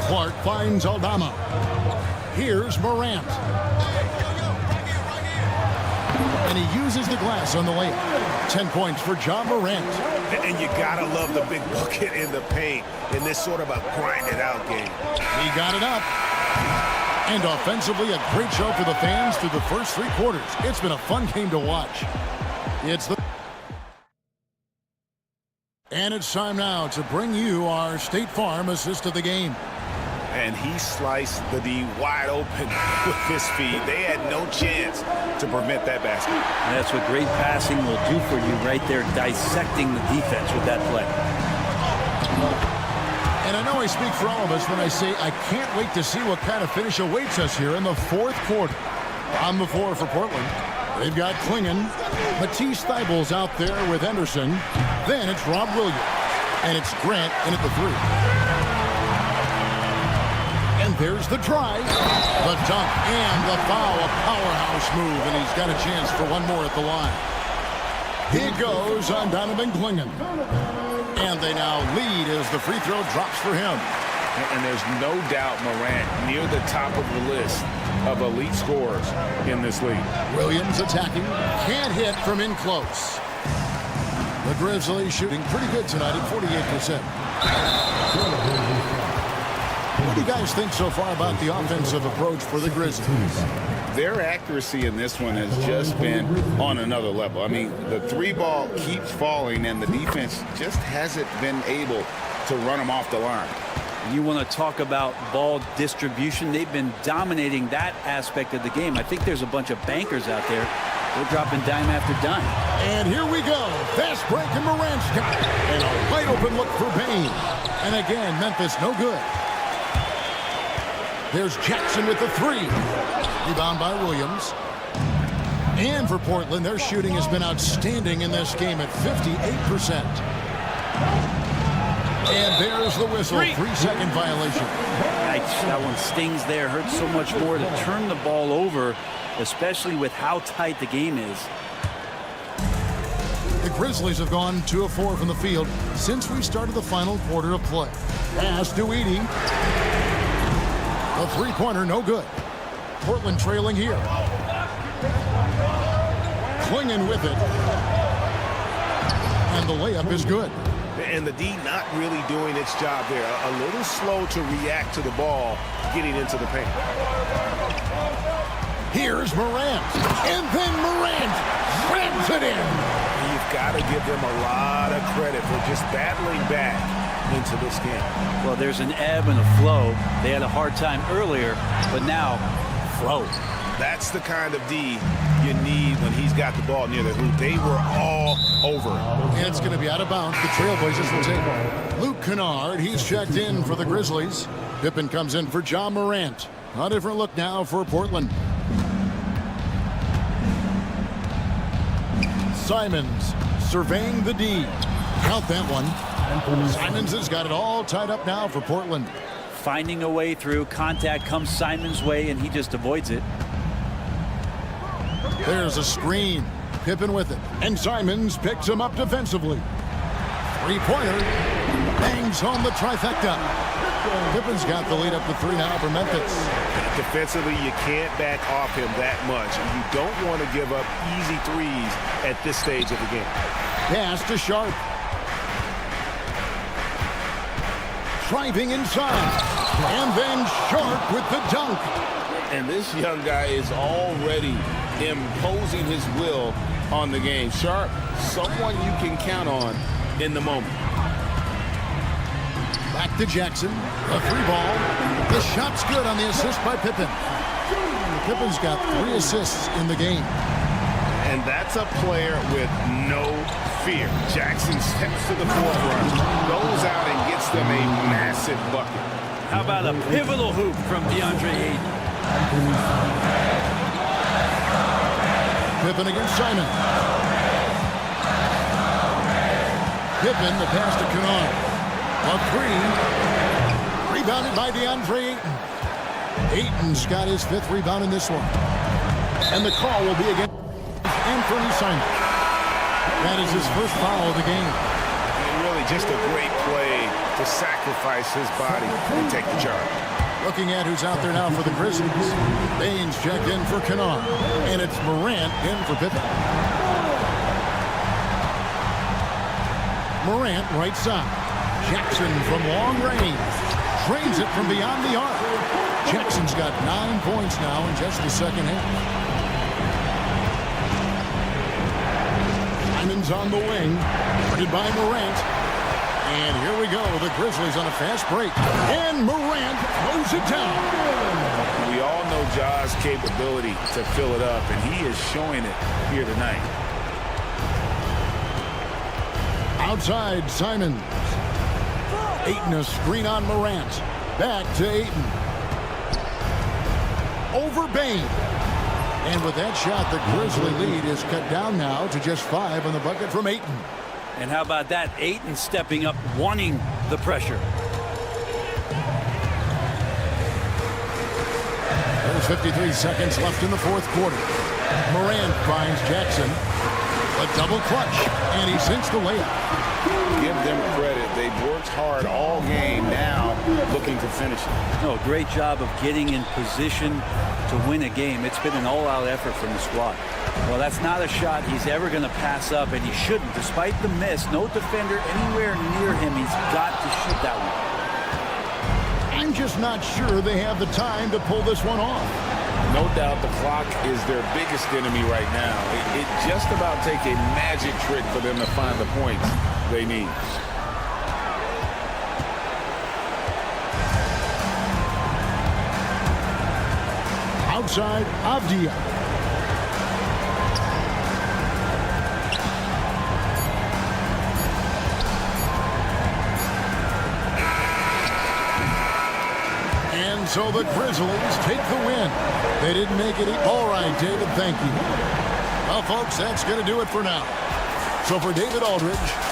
Clark finds Aldama. Here's Morant. And he uses the glass on the layup. 10 points for John Morant. And you gotta love the big bucket in the paint in this sort of a grinded-out game. He got it up. And offensively, a great show for the fans through the first three quarters. It's been a fun game to watch. And it's time now to bring you our State Farm assist of the game. And he sliced the D wide open with his feed. They had no chance to prevent that basket. And that's what great passing will do for you right there, dissecting the defense with that play. And I know I speak for all of us when I say I can't wait to see what kind of finish awaits us here in the fourth quarter. On the floor for Portland, they've got Klingon, Matisse Thybulle's out there with Henderson. Then it's Rob Williams. And it's Grant in at the three. And there's the drive, the dunk, and the foul. A powerhouse move, and he's got a chance for one more at the line. He goes on Donovan Klingon. And they now lead as the free throw drops for him. And there's no doubt Morant near the top of the list of elite scorers in this league. Williams attacking. Can't hit from in close. The Grizzlies shooting pretty good tonight at 48%. What do you guys think so far about the offensive approach for the Grizzlies? Their accuracy in this one has just been on another level. I mean, the three ball keeps falling, and the defense just hasn't been able to run them off the line. You want to talk about ball distribution. They've been dominating that aspect of the game. I think there's a bunch of bankers out there They're dropping dime after dime. And here we go. Fast break and Morant's got it. And a wide open look for Bain. And again, Memphis no good. There's Jackson with the three. Rebound by Williams. And for Portland, their shooting has been outstanding in this game at 58%. And there's the whistle. 3-second violation. Yikes, that one stings there. Hurts so much more to turn the ball over, especially with how tight the game is. The Grizzlies have gone 2 of 4 from the field since we started the final quarter of play. Pass to Edey. The three-pointer, no good. Portland trailing here. Clinging with it. And the layup is good. And the D not really doing its job there. A little slow to react to the ball getting into the paint. Here's Morant. And then Morant slams it in. You've got to give them a lot of credit for just battling back into this game. Well, there's an ebb and a flow. They had a hard time earlier, but now, flow. That's the kind of D you need when he's got the ball near the hoop. They were all over. And it's going to be out of bounds. The Trailblazers will take it. Luke Kennard, he's checked in for the Grizzlies. Pippen comes in for John Morant. A different look now for Portland. Simons surveying the D. Count that one. Simons has got it all tied up now for Portland. Finding a way through. Contact comes Simons' way, and he just avoids it. There's a screen. Pippen with it. And Simons picks him up defensively. Three-pointer. Bangs home the trifecta. Pippen's got the lead up to 3 now for Memphis. Defensively, you can't back off him that much. You don't want to give up easy threes at this stage of the game. Pass to Sharp. Driving inside. And then Sharp with the dunk. And this young guy is already imposing his will on the game. Sharp, someone you can count on in the moment. Back to Jackson. A three ball. The shot's good on the assist by Pippen. Pippen's got 3 assists in the game. And that's a player with no fear. Jackson steps to the forefront, goes out and gets them a massive bucket. How about a pivotal hoop from DeAndre Ayton? Pippen against Simon. Pippen, the pass to Kennard. A three. Rebounded by DeAndre Ayton. Ayton's got his 5th rebound in this one. And the call will be against Anthony Simon. That is his first foul of the game. And really just a great play to sacrifice his body and take the charge. Looking at who's out there now for the Grizzlies. Baines checked in for Kennard. And it's Morant in for Pippen. Morant right side. Jackson from long range. Drains it from beyond the arc. Jackson's got 9 points now in just the second half. Simon's on the wing. Guarded by Morant. And here we go. The Grizzlies on a fast break. And Morant throws it down. We all know Ja's capability to fill it up, and he is showing it here tonight. Outside, Simons. Ayton a screen on Morant. Back to Ayton. Over Bain. And with that shot, the Grizzly lead is cut down now to just 5 on the bucket from Ayton. And how about that? Ayton stepping up, wanting the pressure. There's 53 seconds left in the 4th quarter. Morant finds Jackson. A double clutch. And he sinks the layup. Give them credit. They've worked hard all game, now looking to finish it. No, great job of getting in position to win a game. It's been an all-out effort from the squad. Well, that's not a shot he's ever going to pass up, and he shouldn't. Despite the miss, no defender anywhere near him. He's got to shoot that one. I'm just not sure they have the time to pull this one off. No doubt the clock is their biggest enemy right now. It just about take a magic trick for them to find the points they need. Outside, Avdia. so the Grizzlies take the win. They didn't make it. All right, David, thank you. Well, folks, that's going to do it for now. So for David Aldridge.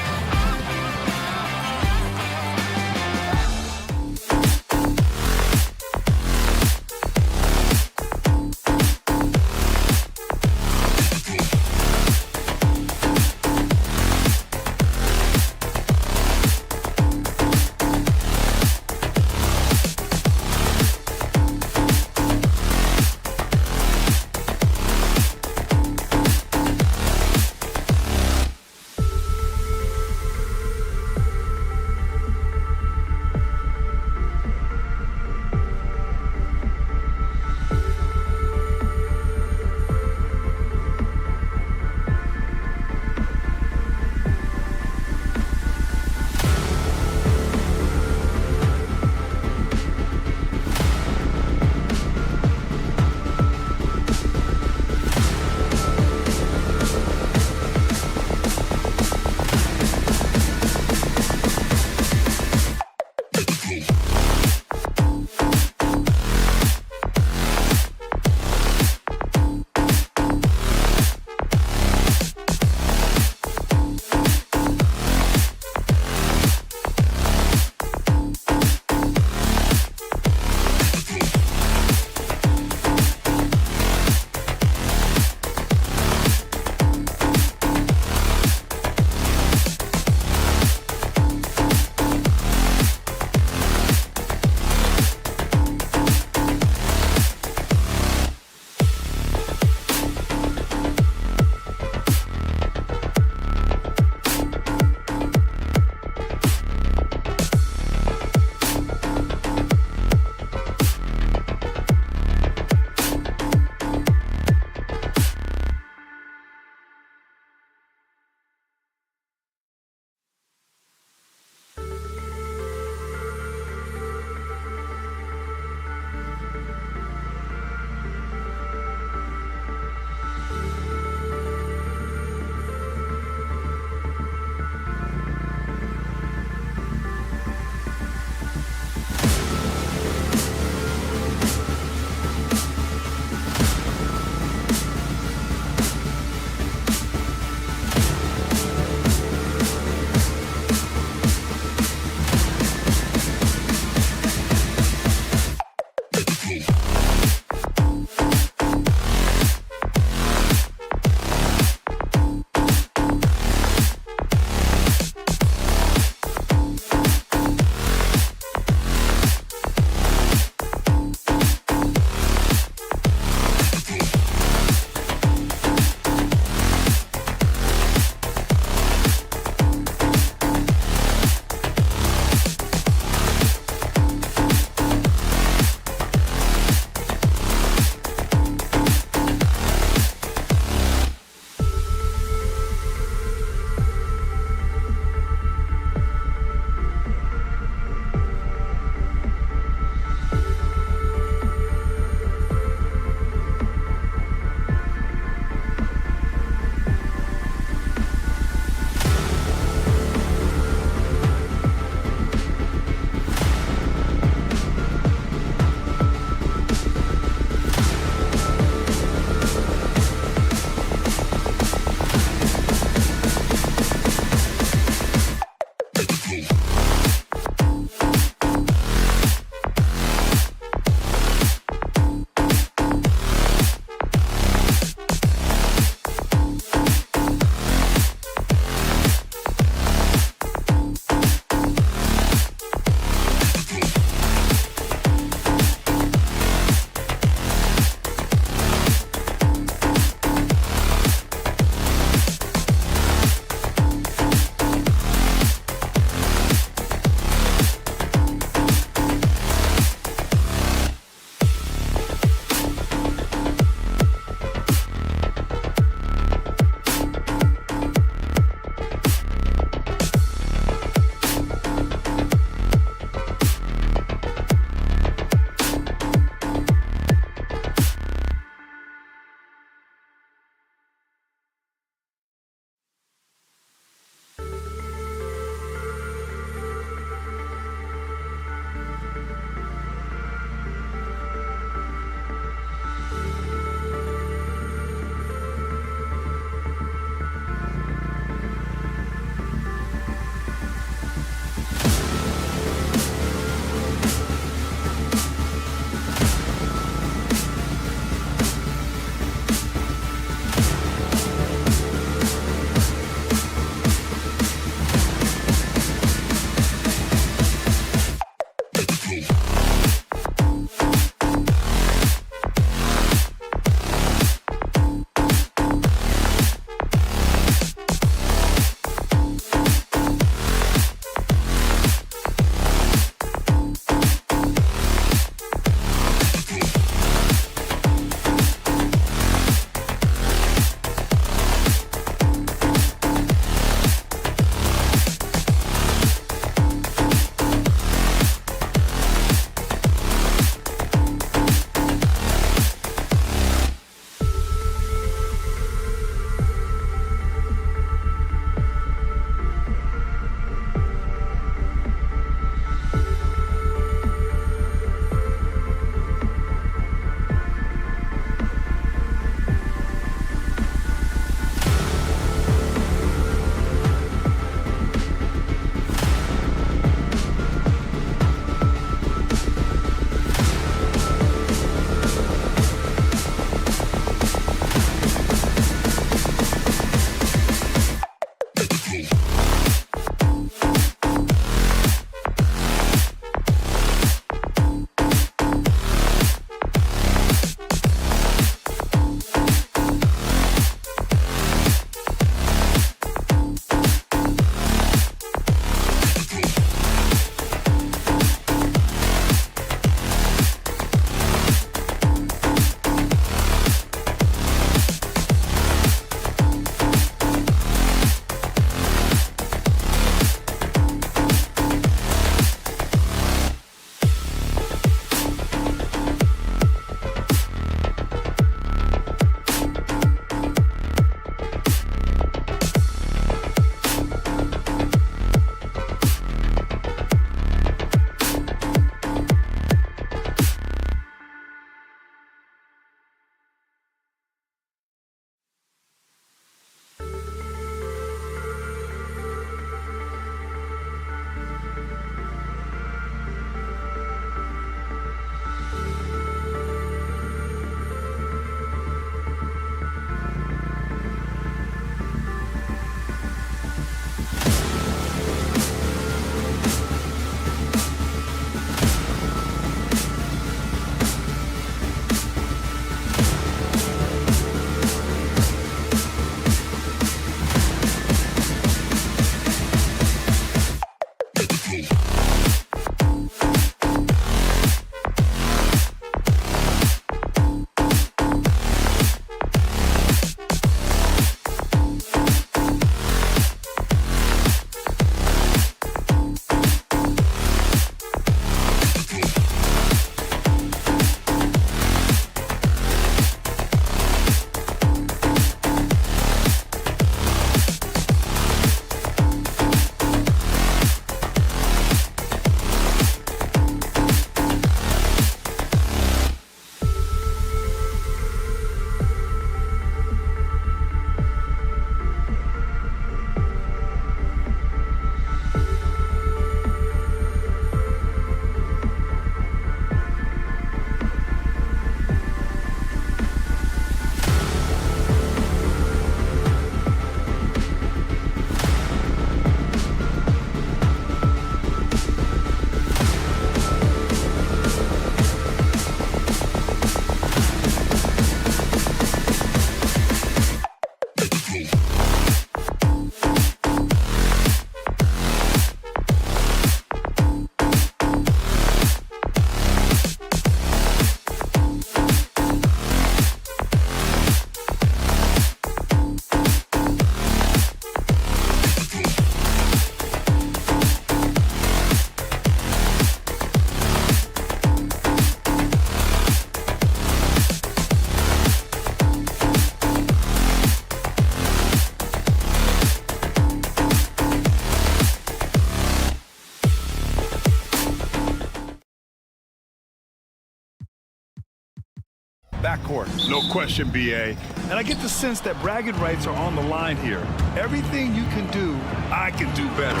backcourt. No question, B.A. And I get the sense that bragging rights are on the line here. Everything you can do, I can do better.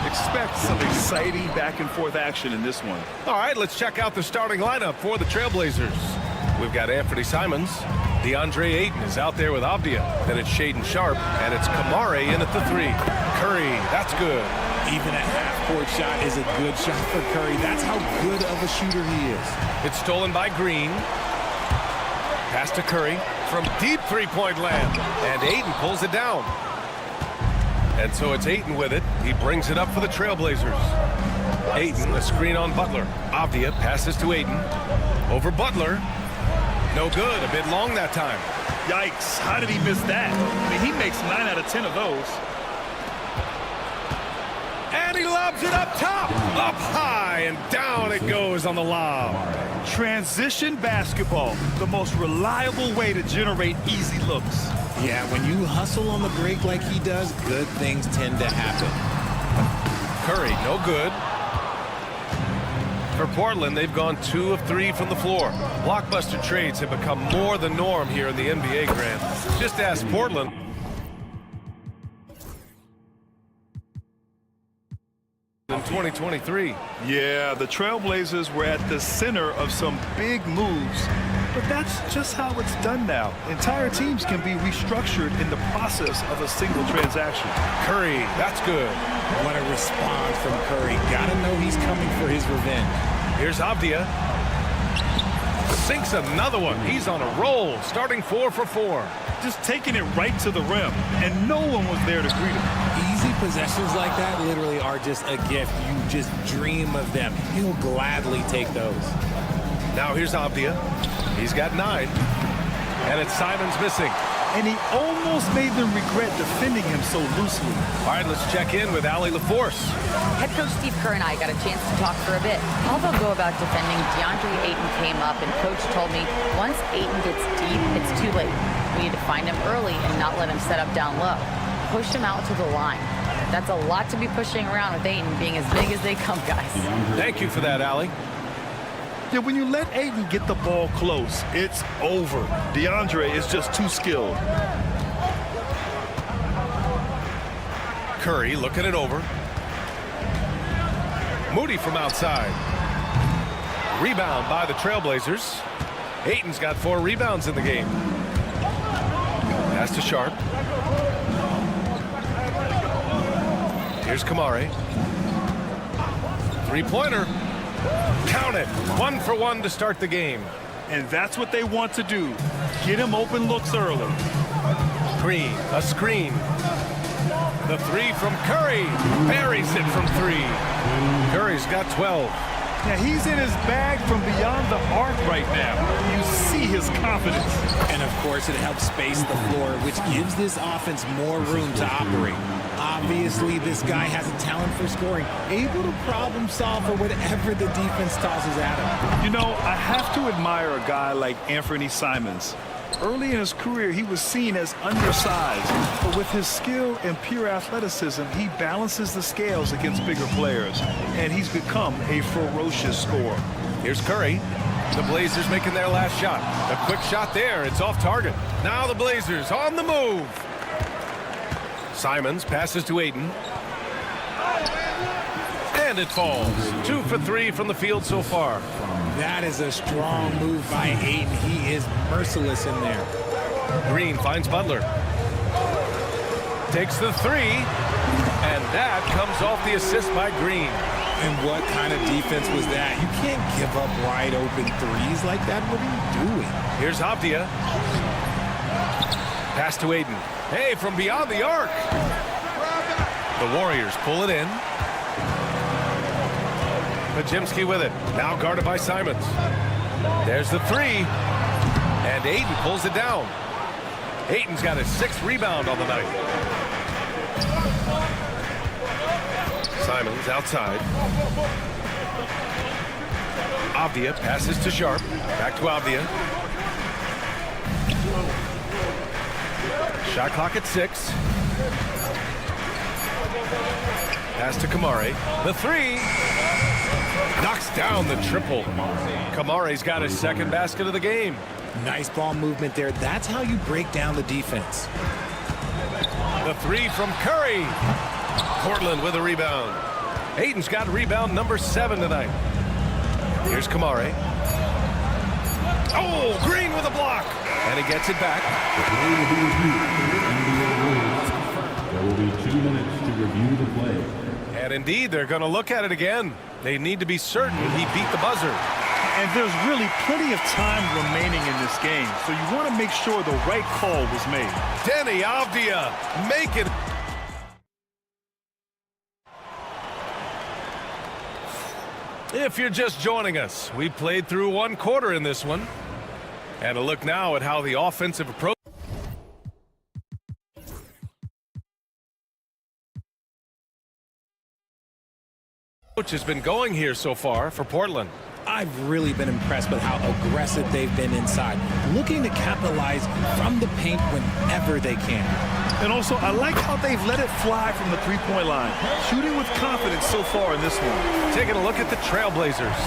Expect some exciting back-and-forth action in this one. All right, let's check out the starting lineup for the Trailblazers. We've got Anthony Simons. DeAndre Ayton is out there with Avdia. Then it's Shaedon Sharpe, and it's Kamare in at the 3. Curry, that's good. Even a half-court shot is a good shot for Curry. That's how good of a shooter he is. It's stolen by Green. Pass to Curry from deep three-point land. And Ayton pulls it down. And so it's Ayton with it. He brings it up for the Trailblazers. Ayton, a screen on Butler. Avdia passes to Ayton. Over Butler. No good. A bit long that time. Yikes. How did he miss that? I mean, he makes 9 out of 10 of those. And he lobs it up top. Up high, and down it goes on the lob. Transition basketball, the most reliable way to generate easy looks. Yeah, when you hustle on the break like he does, good things tend to happen. Curry, no good. For Portland, they've gone 2 of 3 from the floor. Blockbuster trades have become more the norm here in the NBA, Grant. Just ask Portland. In 2023. Yeah, the Trailblazers were at the center of some big moves, but that's just how it's done now. Entire teams can be restructured in the process of a single transaction. Curry, that's good. What a response from Curry. Gotta know he's coming for his revenge. Here's Avdia. Sinks another one. He's on a roll, starting 4 for 4. Just taking it right to the rim, and no one was there to greet him. Easy possessions like that literally are just a gift. You just dream of them. He'll gladly take those. Now here's Avdia. He's got 9. And it's Simons missing. And he almost made them regret defending him so loosely. All right, let's check in with Allie LaForce. Head coach Steve Kerr and I got a chance to talk for a bit. How they'll go about defending DeAndre Ayton came up, and coach told me once Ayton gets deep, it's too late. We need to find him early and not let him set up down low. Push him out to the line. That's a lot to be pushing around with Ayton being as big as they come, guys. Thank you for that, Allie. Yeah, when you let Ayton get the ball close, it's over. DeAndre is just too skilled. Curry looking it over. Moody from outside. Rebound by the Trailblazers. Ayton's got 4 rebounds in the game. Pass to Sharpe. Here's Kamare. 3-pointer. Count it. 1 for 1 to start the game. And that's what they want to do. Get him open looks early. Green, a screen. The 3 from Curry. Buries it from 3. Curry's got 12. Now he's in his bag from beyond the arc right now. You see his confidence. And of course it helps space the floor, which gives this offense more room to operate. Obviously this guy has a talent for scoring, able to problem solve for whatever the defense tosses at him. You know, I have to admire a guy like Anthony Simons. Early in his career, he was seen as undersized, but with his skill and pure athleticism, he balances the scales against bigger players, and he's become a ferocious scorer. Here's Curry. The Blazers making their last shot. A quick shot there. It's off target. Now the Blazers on the move. Simons passes to Ayton. And it falls. 2 for 3 from the field so far. That is a strong move by Ayton. He is merciless in there. Green finds Butler. Takes the 3. And that comes off the assist by Green. And what kind of defense was that? You can't give up wide open threes like that. What are you doing? Here's Avdia. Pass to Ayton. Hey, from beyond the arc. The Warriors pull it in. Pajimski with it. Now guarded by Simons. There's the 3. And Ayton pulls it down. Ayton's got his 6th rebound on the night. Simons outside. Avdia passes to Sharpe. Back to Avdia. Shot clock at 6. Pass to Kamare. The 3. Knocks down the triple. Kamare's got his second basket of the game. Nice ball movement there. That's how you break down the defense. The three from Curry. Portland with a rebound. Ayton's got rebound number 7 tonight. Here's Kamare. Oh, Green with a block. And he gets it back. There will be 2 minutes to review the play. And indeed, they're going to look at it again. They need to be certain he beat the buzzer. And there's really plenty of time remaining in this game, so you want to make sure the right call was made. Denny Avdia make it. If you're just joining us, we played through 1 quarter in this one. And a look now at how the offensive approach has been going here so far for Portland. I've really been impressed with how aggressive they've been inside, looking to capitalize from the paint whenever they can. And also, I like how they've let it fly from the three-point line, shooting with confidence so far in this one. Taking a look at the Trailblazers.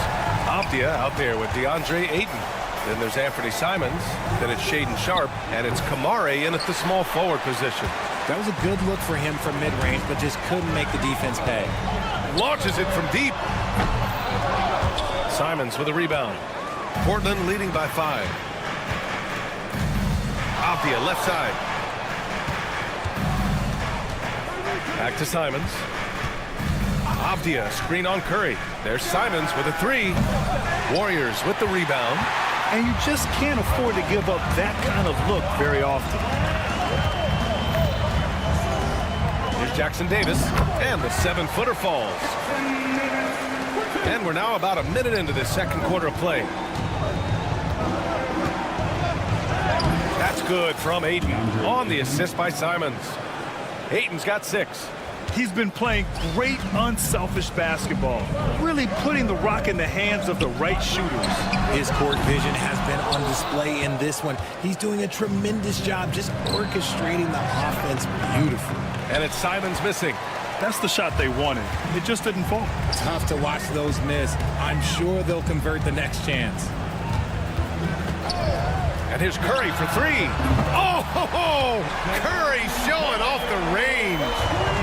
Avdia out there with DeAndre Ayton. Then there's Anthony Simons. Then it's Shaedon Sharpe. And it's Kamare in at the small forward position. That was a good look for him from mid-range, but just couldn't make the defense pay. Launches it from deep. Simons with a rebound. Portland leading by 5. Avdia left side. Back to Simons. Avdia screen on Curry. There's Simons with a 3. Warriors with the rebound. And you just can't afford to give up that kind of look very often. Here's Jackson Davis, and the 7-footer falls. And we're now about a minute into this second quarter of play. That's good from Ayton on the assist by Simons. Ayton's got 6. He's been playing great unselfish basketball, really putting the rock in the hands of the right shooters. His court vision has been on display in this one. He's doing a tremendous job just orchestrating the offense beautifully. And it's Simons missing. That's the shot they wanted. It just didn't fall. Tough to watch those miss. I'm sure they'll convert the next chance. And here's Curry for 3. Oh, ho, ho! Curry showing off the range.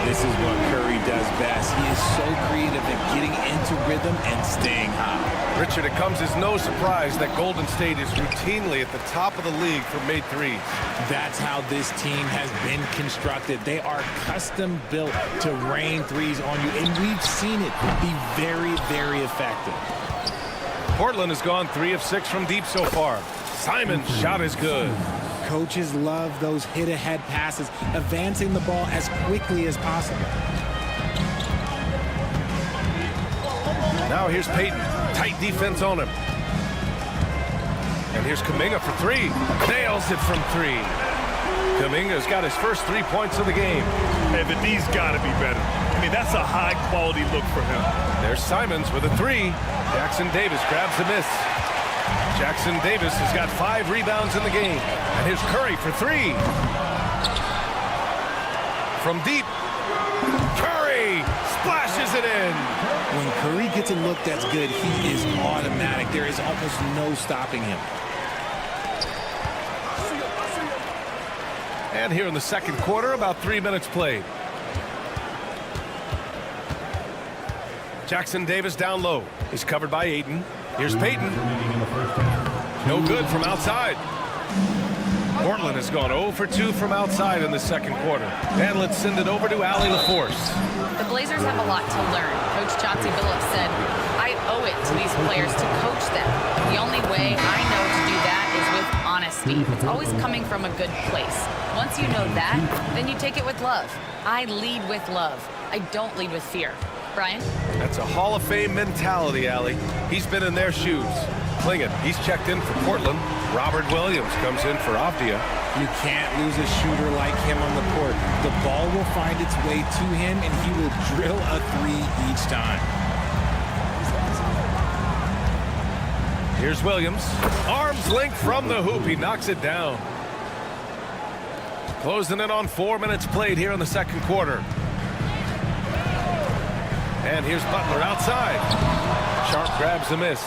This is what Curry does best. He is so creative at getting into rhythm and staying hot. Richard, it comes as no surprise that Golden State is routinely at the top of the league for made threes. That's how this team has been constructed. They are custom built to rain threes on you, and we've seen it be very, very effective. Portland has gone 3 of 6 from deep so far. Simon's shot is good. Coaches love those hit-ahead passes, advancing the ball as quickly as possible. Now here's Payton. Tight defense on him. And here's Kuminga for 3. Nails it from 3. Kuminga's got his first 3 points of the game. Hey, but these got to be better. I mean, that's a high-quality look for him. There's Simons with a 3. Jackson Davis grabs the miss. Jackson Davis has got 5 rebounds in the game. And here's Curry for 3. From deep. Curry splashes it in. When Curry gets a look that's good, he is automatic. There is almost no stopping him. And here in the second quarter, about 3 minutes played. Jackson Davis down low. He's covered by Ayton. Here's Payton. No good from outside. Portland has gone 0 for 2 from outside in the second quarter. And let's send it over to Allie LaForce. The Blazers have a lot to learn. Coach Chauncey Billups said, I owe it to these players to coach them. The only way I know to do that is with honesty. It's always coming from a good place. Once you know that, then you take it with love. I lead with love. I don't lead with fear. Brian? That's a Hall of Fame mentality, Allie. He's been in their shoes. Klingin, he's checked in for Portland. Robert Williams comes in for Avdia. You can't lose a shooter like him on the court. The ball will find its way to him, and he will drill a 3 each time. Here's Williams. Arms length from the hoop. He knocks it down. Closing in on 4 minutes played here in the second quarter. And here's Butler outside. Sharp grabs a miss.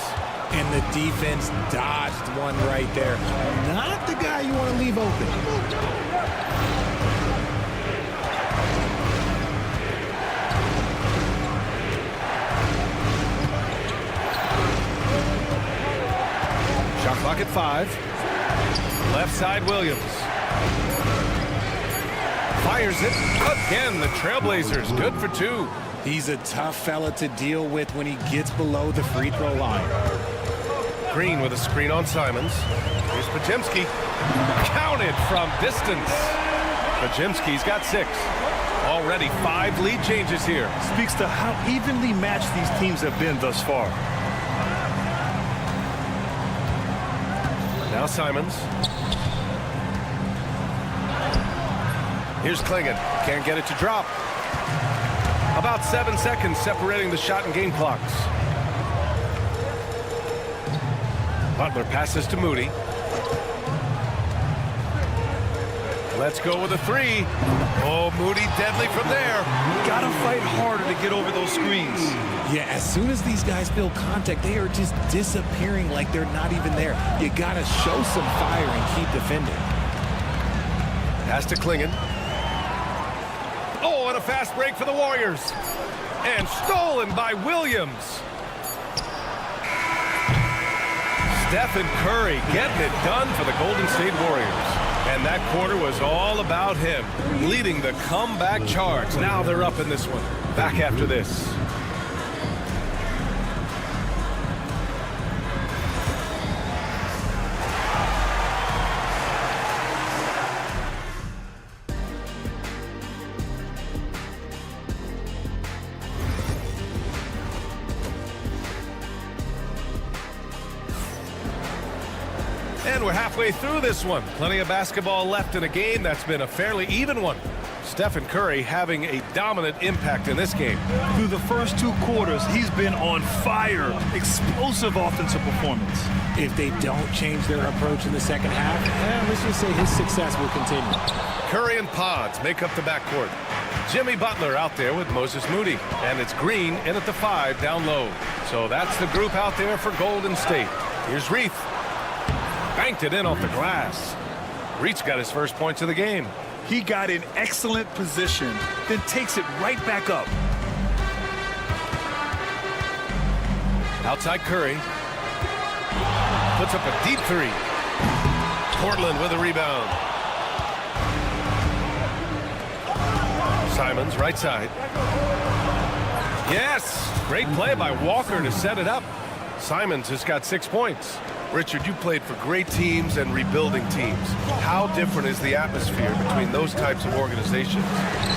And the defense dodged one right there. Not the guy you want to leave open. Shot clock at 5. Left side, Williams. Fires it. Again, the Trailblazers good for 2. He's a tough fella to deal with when he gets below the free throw line. Green with a screen on Simons. Here's Podziemski. Counted from distance. Podziemski's got 6. Already 5 lead changes here. Speaks to how evenly matched these teams have been thus far. Now Simons. Here's Klingon. Can't get it to drop. About 7 seconds separating the shot and game clocks. Butler passes to Moody. Let's go with a 3. Oh, Moody deadly from there. Gotta fight harder to get over those screens. Yeah, as soon as these guys feel contact, they are just disappearing like they're not even there. You gotta show some fire and keep defending. Pass to Klingon. Oh, and a fast break for the Warriors. And stolen by Williams. Stephen Curry getting it done for the Golden State Warriors. And that quarter was all about him, leading the comeback charge. Now they're up in this one. Back after this. And we're halfway through this one. Plenty of basketball left in a game that's been a fairly even one. Stephen Curry having a dominant impact in this game. Through the first 2 quarters, he's been on fire. Explosive offensive performance. If they don't change their approach in the second half, let's just say his success will continue. Curry and Pods make up the backcourt. Jimmy Butler out there with Moses Moody. And it's Green in at the 5 down low. So that's the group out there for Golden State. Here's Reith. Banked it in off the glass. Reith's got his first points of the game. He got in excellent position, then takes it right back up. Outside Curry. Puts up a deep 3. Portland with a rebound. Simons, right side. Yes! Great play by Walker to set it up. Simons has got 6 points. Richard, you played for great teams and rebuilding teams. How different is the atmosphere between those types of organizations?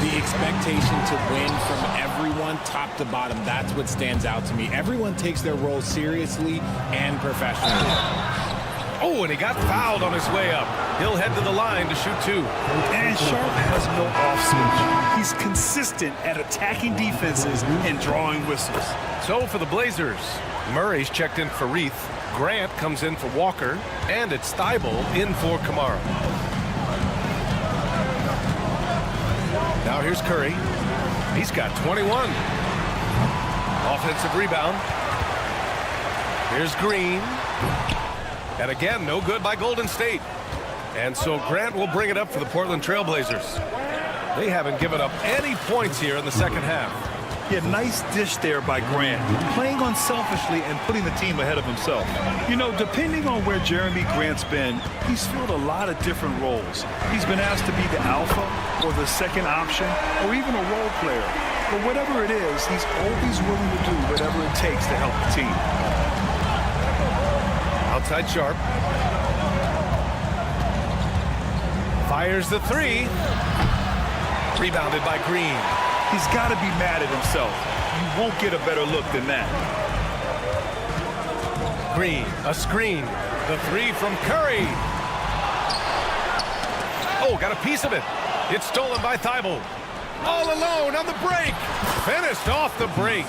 The expectation to win from everyone, top to bottom, that's what stands out to me. Everyone takes their role seriously and professionally. Oh, and he got fouled on his way up. He'll head to the line to shoot 2. And Sharp has no off switch. He's consistent at attacking defenses and drawing whistles. So for the Blazers, Murray's checked in for Reith. Grant comes in for Walker, and it's Thibault in for Kamara. Now here's Curry. He's got 21. Offensive rebound. Here's Green. And again, no good by Golden State. And so Grant will bring it up for the Portland Trailblazers. They haven't given up any points here in the second half. Yeah, nice dish there by Grant, playing unselfishly and putting the team ahead of himself. You know, depending on where Jeremy Grant's been, he's filled a lot of different roles. He's been asked to be the alpha or the second option or even a role player. But whatever it is, he's always willing to do whatever it takes to help the team. Outside Sharp. Fires the 3. Rebounded by Green. He's got to be mad at himself. You won't get a better look than that. Green, a screen. The 3 from Curry. Oh, got a piece of it. It's stolen by Thibault. All alone on the break. Finished off the break.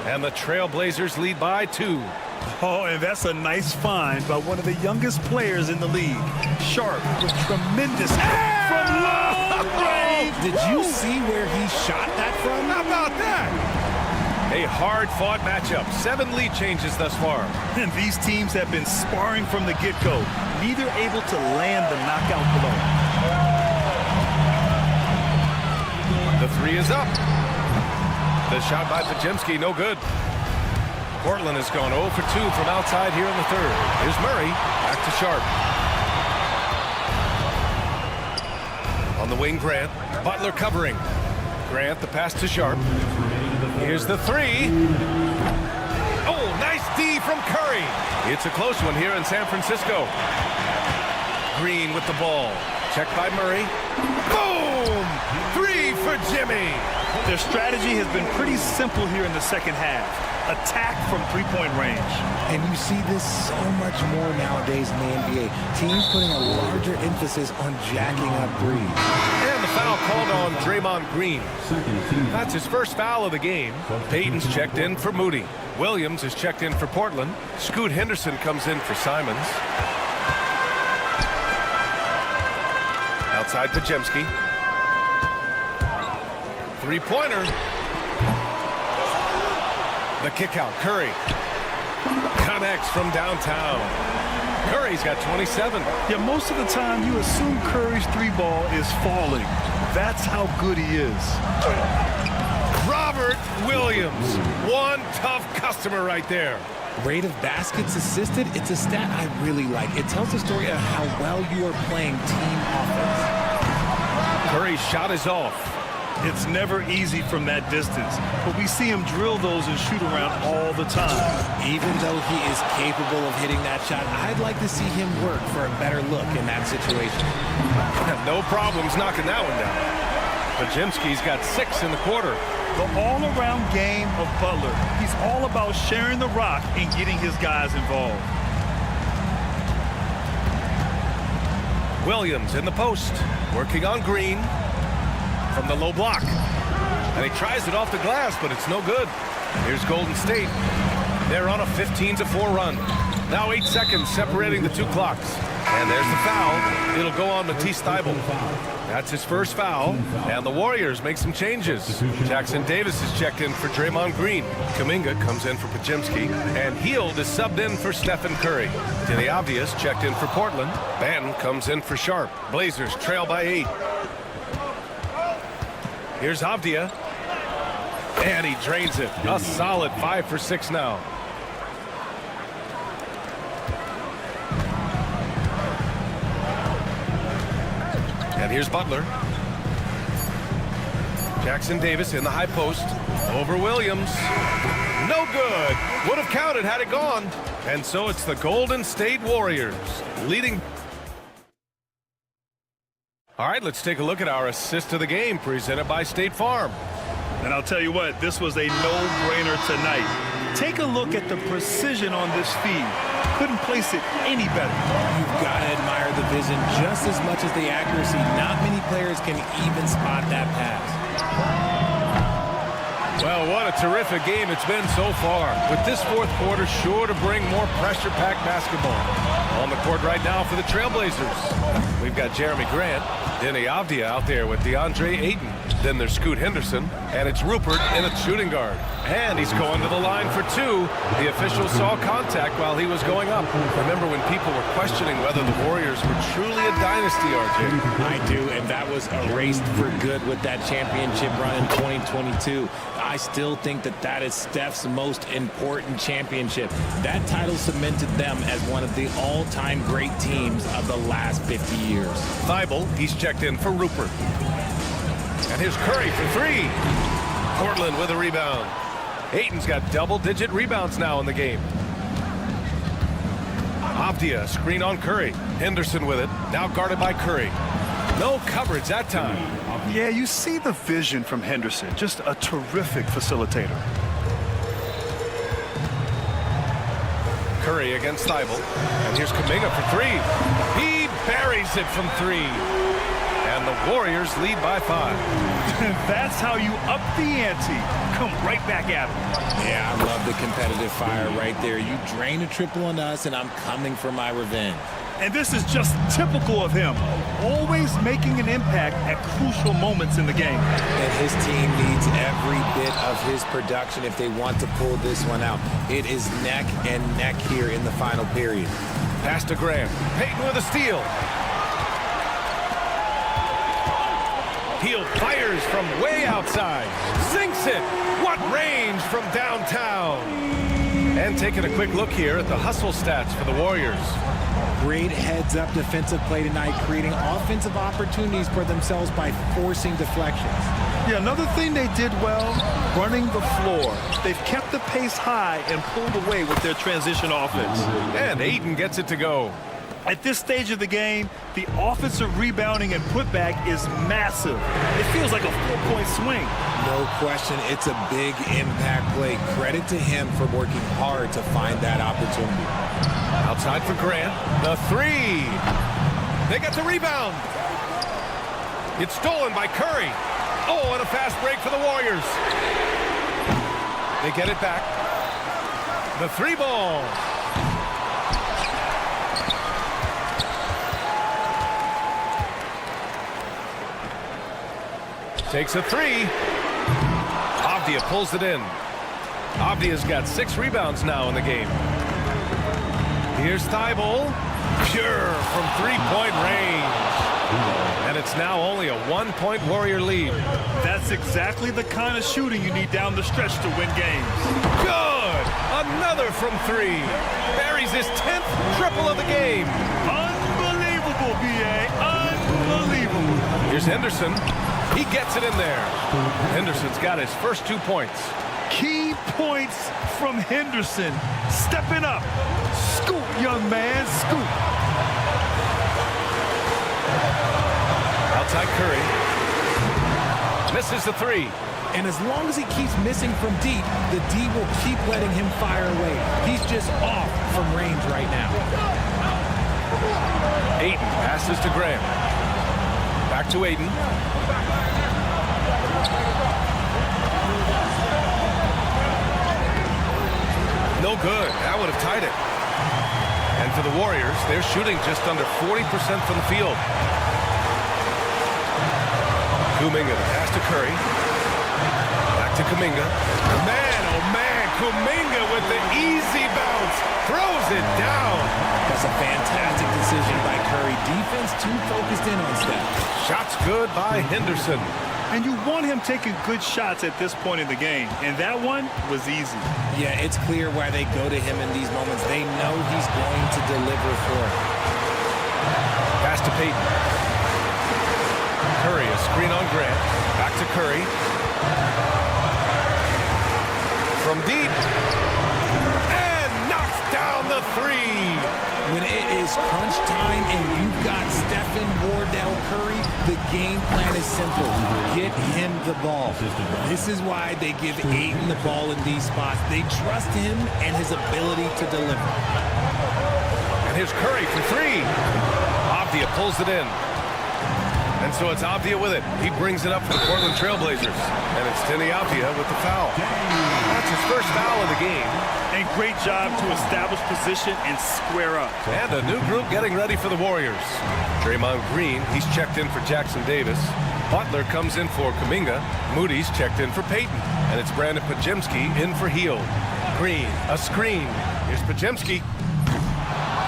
And the Trailblazers lead by 2. Oh, and that's a nice find by one of the youngest players in the league. Sharp with tremendous from long range. Did you see where he shot that from? How about that? A hard-fought matchup. 7 lead changes thus far. And these teams have been sparring from the get-go. Neither able to land the knockout blow. The 3 is up. The shot by Pajemski, no good. Portland has gone 0 for 2 from outside here in the 3rd. Here's Murray, back to Sharp. On the wing, Grant. Butler covering. Grant, the pass to Sharp. Here's the 3. Oh, nice D from Curry. It's a close one here in San Francisco. Green with the ball. Checked by Murray. Boom! 3 for Jimmy. Their strategy has been pretty simple here in the second half. Attack from three-point range. And you see this so much more nowadays in the NBA. Teams putting a larger emphasis on jacking up threes. And the foul called on Draymond Green. That's his first foul of the game. Payton's checked in for Moody. Williams is checked in for Portland. Scoot Henderson comes in for Simons. Outside Pajemski. Three-pointer. The kick out. Curry connects from downtown. Curry's got 27. Yeah, most of the time you assume Curry's 3-ball is falling. That's how good he is. Robert Williams. One tough customer right there. Rate of baskets assisted, it's a stat I really like. It tells the story of how well you are playing team offense. Curry's shot is off. It's never easy from that distance, but we see him drill those and shoot around all the time. Even though he is capable of hitting that shot, I'd like to see him work for a better look in that situation. No problems knocking that one down. Pajemski's got 6 in the quarter. The all-around game of Butler. He's all about sharing the rock and getting his guys involved. Williams in the post, working on Green. From the low block. And he tries it off the glass, but it's no good. Here's Golden State. They're on a 15-4 run. Now 8 seconds separating the 2 clocks. And there's the foul. It'll go on Matisse Thybulle. That's his first foul. And the Warriors make some changes. Jackson Davis is checked in for Draymond Green. Kuminga comes in for Pajemski. And Hield is subbed in for Stephen Curry. Denny Obvious checked in for Portland. Banton comes in for Sharp. Blazers trail by 8. Here's Avdia. And he drains it. A solid 5 for 6 now. And here's Butler. Jackson Davis in the high post. Over Williams. No good. Would have counted had it gone. And so it's the Golden State Warriors leading. All right, let's take a look at our assist of the game presented by State Farm. And I'll tell you what, this was a no-brainer tonight. Take a look at the precision on this feed. Couldn't place it any better. You've got to admire the vision just as much as the accuracy. Not many players can even spot that pass. Well, what a terrific game it's been so far. With this 4th quarter sure to bring more pressure-packed basketball. On the court right now for the Trailblazers, we've got Jeremy Grant, Denny Avdia out there with DeAndre Ayton. Then there's Scoot Henderson, and it's Rupert in a shooting guard. And he's going to the line for 2. The official saw contact while he was going up. Remember when people were questioning whether the Warriors were truly a dynasty, RJ? I do, and that was erased for good with that championship run in 2022. I still think that that is Steph's most important championship. That title cemented them as one of the all-time great teams of the last 50 years. Thybulle, he's checked in for Rupert. And here's Curry for 3. Portland with a rebound. Ayton's got double-digit rebounds now in the game. Avdia, screen on Curry. Henderson with it, now guarded by Curry. No coverage that time. Yeah, you see the vision from Henderson. Just a terrific facilitator. Curry against Thybulle. And here's Kuminga for 3. He buries it from 3. And the Warriors lead by 5. That's how you up the ante. Come right back at them. Yeah, I love the competitive fire right there. You drain a triple on us, and I'm coming for my revenge. And this is just typical of him, always making an impact at crucial moments in the game. And his team needs every bit of his production if they want to pull this one out. It is neck and neck here in the final period. Pass to Graham. Payton with a steal. Hield fires from way outside. Sinks it. What range from downtown. And taking a quick look here at the hustle stats for the Warriors. Great heads-up defensive play tonight, creating offensive opportunities for themselves by forcing deflections. Yeah, another thing they did well, running the floor. They've kept the pace high and pulled away with their transition offense. And Ayton gets it to go. At this stage of the game, the offensive rebounding and putback is massive. It feels like a 4-point swing. No question, it's a big impact play. Credit to him for working hard to find that opportunity. Outside for Grant. The three. They get the rebound. It's stolen by Curry. Oh, and a fast break for the Warriors. They get it back. The three ball. Takes a three. Avdia pulls it in. Avdia's got 6 rebounds now in the game. Here's Thibault. Pure from three-point range. And it's now only a 1-point Warrior lead. That's exactly the kind of shooting you need down the stretch to win games. Good! Another from 3. Buries his 10th triple of the game. Unbelievable, B.A. Unbelievable. Here's Henderson. He gets it in there. Henderson's got his first 2 points. Key points from Henderson. Stepping up. Scoop, young man, scoop. Outside Curry. Misses the 3. And as long as he keeps missing from deep, the D will keep letting him fire away. He's just off from range right now. Ayton passes to Graham. Back to Ayton. No good. That would have tied it. And for the Warriors, they're shooting just under 40% from the field. Kuminga, the pass to Curry. Back to Kuminga. Man, oh man, Kuminga with the easy bounce. Throws it down. That's a fantastic decision by Curry. Defense too focused in on Steph. Shots good by Henderson. And you want him taking good shots at this point in the game. And that one was easy. Yeah, it's clear why they go to him in these moments. They know he's going to deliver for it. Pass to Payton. Curry, a screen on Grant. Back to Curry. From deep. And knocks down the 3. When it is crunch time and you've got Stephen Wardell Curry, the game plan is simple. Get him the ball. This is why they give Ayton the ball in these spots. They trust him and his ability to deliver. And here's Curry for 3. Avdia pulls it in. And so it's Avdia with it. He brings it up for the Portland Trailblazers. And it's Deni Avdia with the foul. That's his first foul of the game. And great job to establish position and square up. And a new group getting ready for the Warriors. Draymond Green, he's checked in for Jackson Davis. Butler comes in for Kuminga. Moody's checked in for Payton. And it's Brandon Podziemski in for Hield. Green, a screen. Here's Podziemski.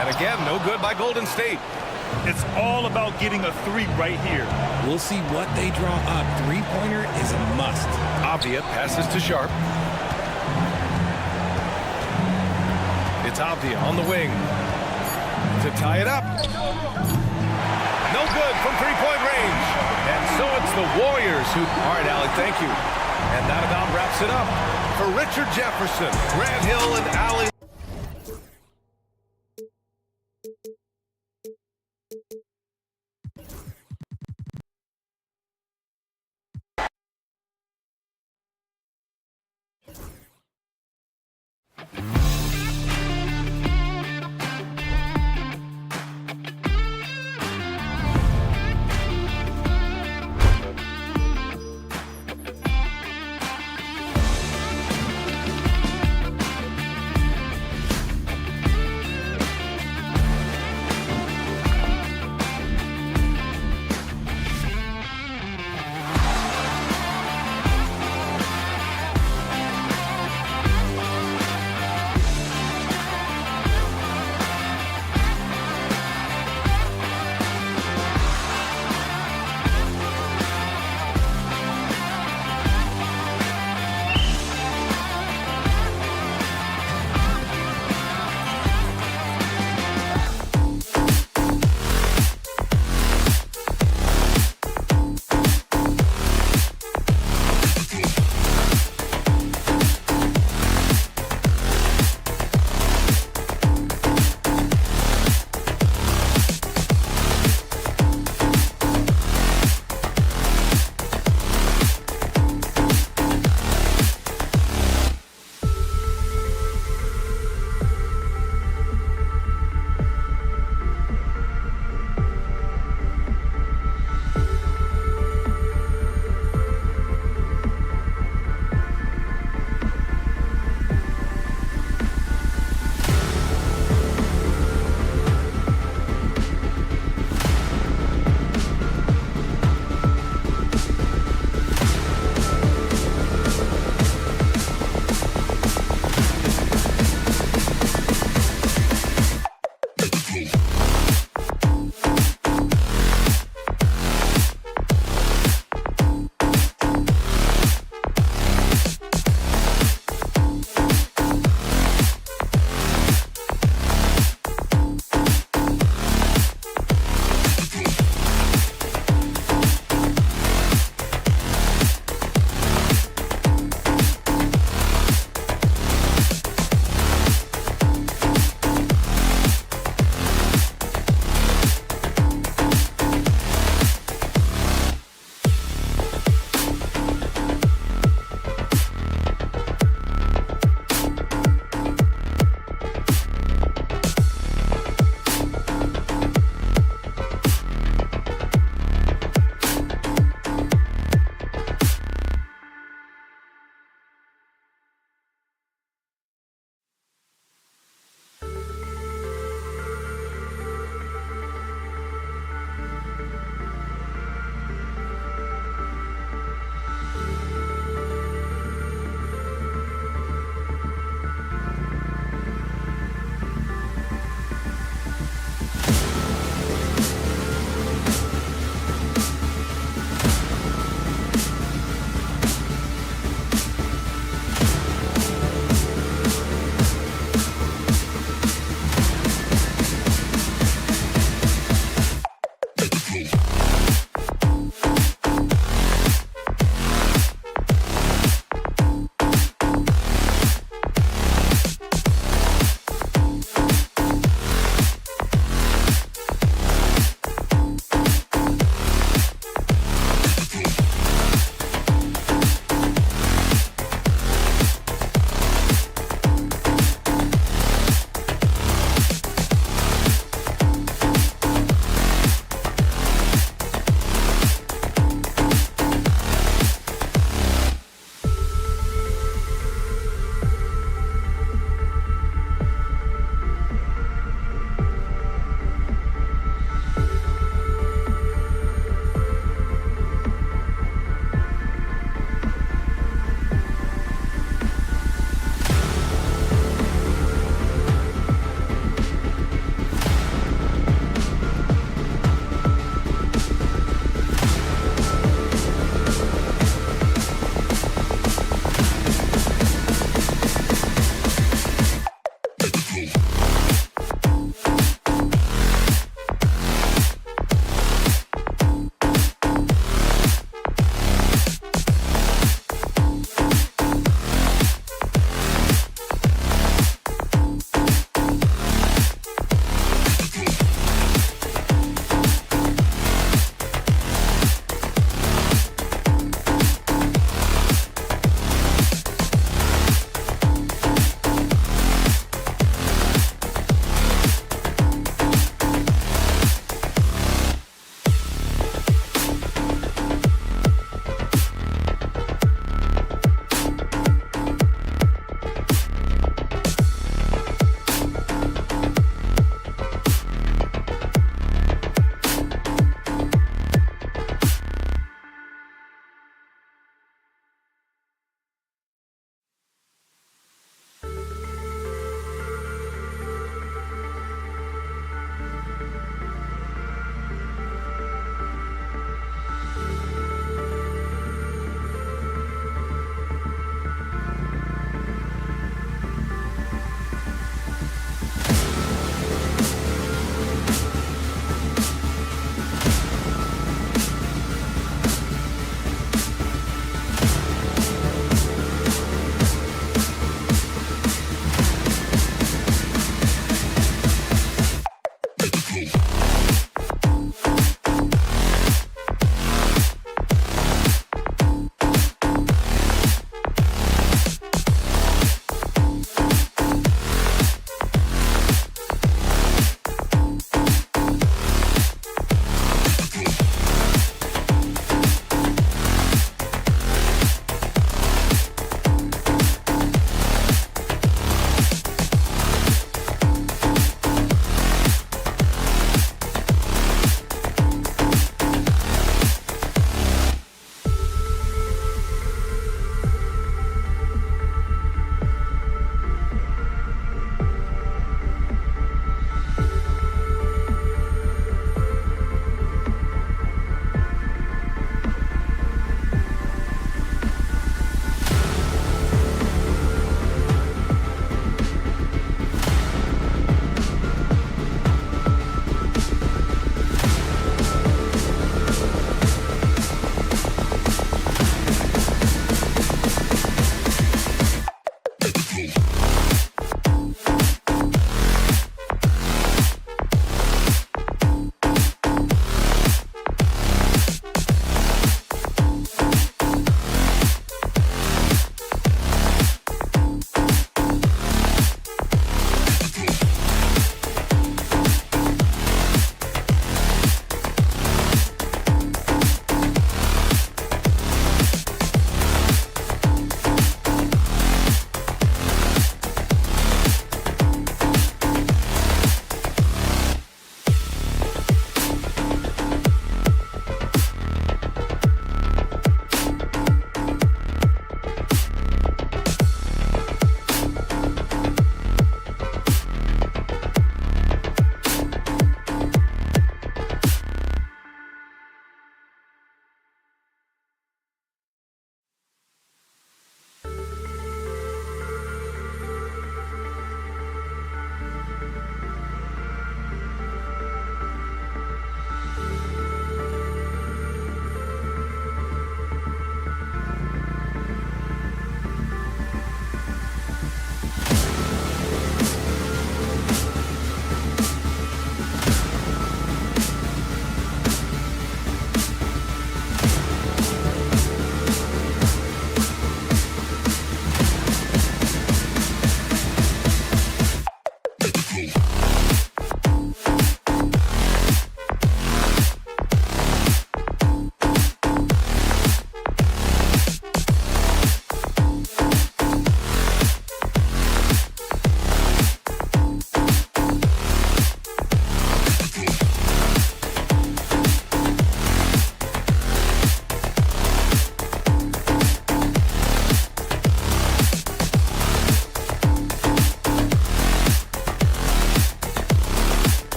And again, no good by Golden State. It's all about getting a 3 right here. We'll see what they draw up. Three-pointer is a must. Avdia passes to Sharp. It's Avdia on the wing to tie it up. No good from three-point range. And so it's the Warriors who... All right, Allie, thank you. And that about wraps it up. For Richard Jefferson, Grant Hill, and Allie...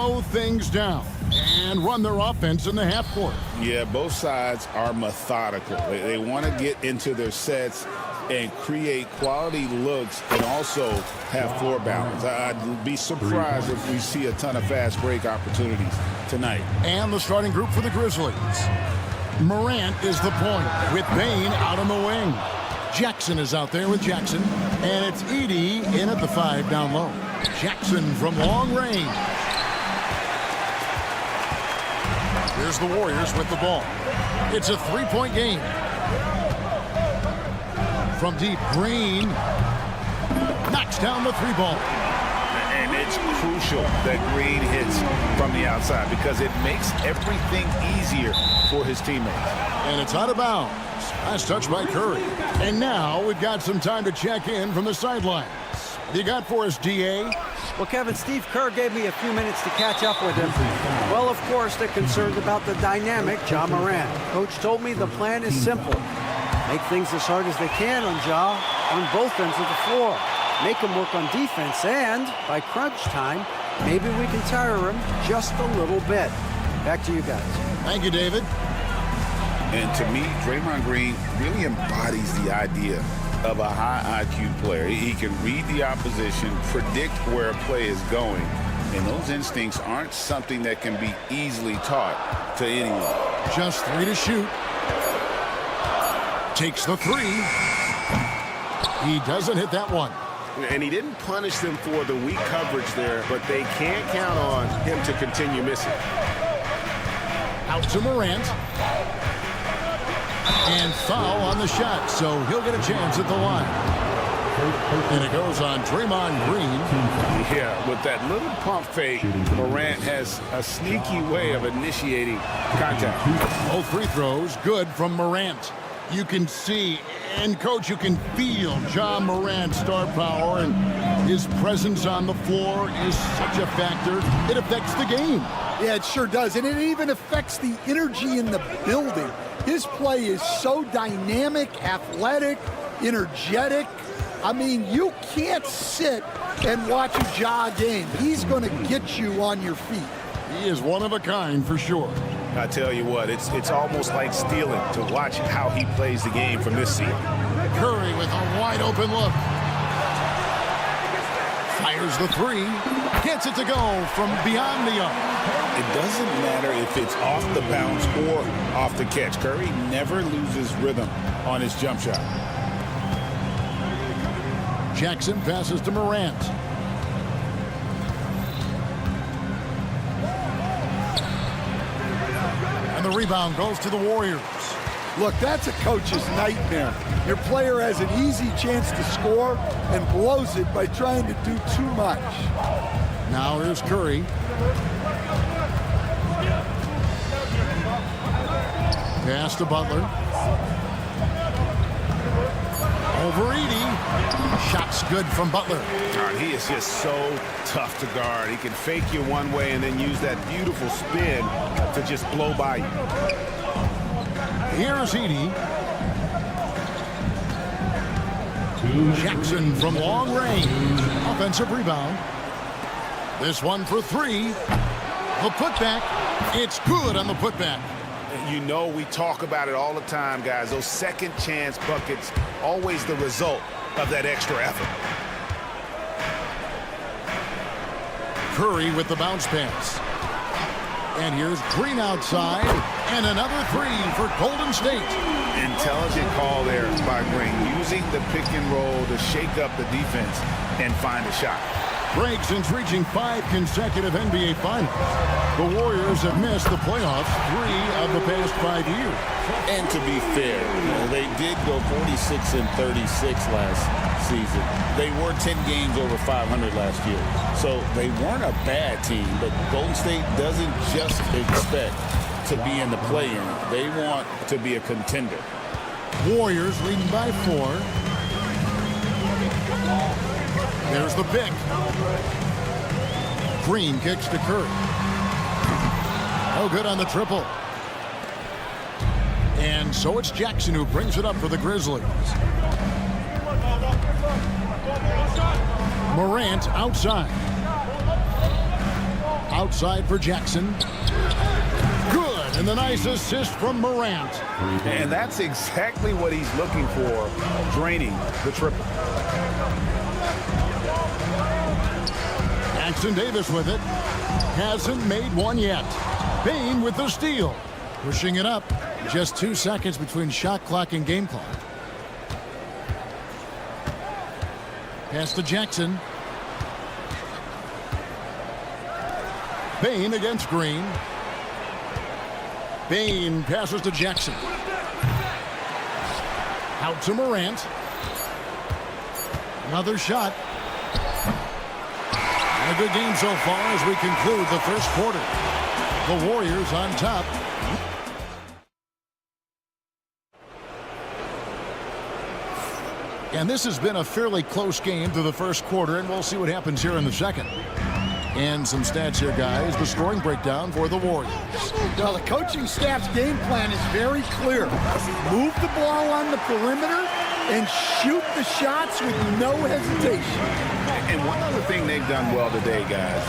slow things down and run their offense in the half court. Yeah, both sides are methodical. They want to get into their sets and create quality looks and also have floor balance. I'd be surprised if we see a ton of fast break opportunities tonight. And the starting group for the Grizzlies. Morant is the point with Bain out on the wing. Jackson is out there with Jackson. And it's Edey in at the 5 down low. Jackson from long range. Here's the Warriors with the ball. It's a 3-point game. From deep, Green knocks down the 3-ball. And it's crucial that Green hits from the outside because it makes everything easier for his teammates. And it's out of bounds. Last touch by Curry. And now we've got some time to check in from the sidelines. What do you got for us, D.A.? Well, Kevin, Steve Kerr gave me a few minutes to catch up with him. Well, of course, they're concerned about the dynamic Ja Morant. Coach told me the plan is simple. Make things as hard as they can on Ja on both ends of the floor. Make him work on defense, and by crunch time, maybe we can tire him just a little bit. Back to you guys. Thank you, David. And to me, Draymond Green really embodies the idea of a high IQ player. He can read the opposition, predict where a play is going, and those instincts aren't something that can be easily taught to anyone. Just 3 to shoot. Takes the 3. He doesn't hit that one. And he didn't punish them for the weak coverage there, but they can't count on him to continue missing. Out to Morant. And foul on the shot, so he'll get a chance at the line. And it goes on Draymond Green. Yeah, with that little pump fake, Morant has a sneaky way of initiating contact. Both free throws good from Morant. You can see, and Coach, you can feel Ja Morant's star power, and his presence on the floor is such a factor. It affects the game. Yeah, it sure does, and it even affects the energy in the building. His play is so dynamic, athletic, energetic. I mean, you can't sit and watch a Ja game. He's going to get you on your feet. He is one of a kind for sure. I tell you what, it's almost like stealing to watch how he plays the game from this seat. Curry with a wide open look. Fires the 3. Gets it to go from beyond the arc. It doesn't matter if it's off the bounce or off the catch. Curry never loses rhythm on his jump shot. Jackson passes to Morant. And the rebound goes to the Warriors. Look, that's a coach's nightmare. Your player has an easy chance to score and blows it by trying to do too much. Now here's Curry. Pass to Butler. Over Edey. Shots good from Butler. He is just so tough to guard. He can fake you one way and then use that beautiful spin to just blow by you. Here's Edey. Jackson from long range. Offensive rebound. This one for 3. The putback. It's good on the putback. You know, we talk about it all the time, guys. Those second chance buckets, always the result of that extra effort. Curry with the bounce pass. And here's Green outside. And another 3 for Golden State. Intelligent call there by Green, using the pick and roll to shake up the defense and find a shot. Break since reaching 5 consecutive NBA Finals. The Warriors have missed the playoffs 3 of the past 5 years. And to be fair, they did go 46-36 last season. They were 10 games over 500 last year. So they weren't a bad team, but Golden State doesn't just expect to be in the play-in. They want to be a contender. Warriors leading by 4. There's the pick. Green kicks to Curry. No good on the triple. And so it's Jackson who brings it up for the Grizzlies. Morant outside. outside for Jackson. Good, and the nice assist from Morant. And that's exactly what he's looking for, draining the triple. Jackson Davis with it. Hasn't made one yet. Bane with the steal. Pushing it up. Just 2 seconds between shot clock and game clock. Pass to Jackson. Bane against Green. Bane passes to Jackson. Out to Morant. Another shot. And a good game so far as we conclude the first quarter. The Warriors on top. And this has been a fairly close game through the first quarter, and we'll see what happens here in the second. And some stats here, guys. The scoring breakdown for the Warriors. Well, the coaching staff's game plan is very clear. Move the ball on the perimeter and shoot the shots with no hesitation. And one other thing they've done well today, guys,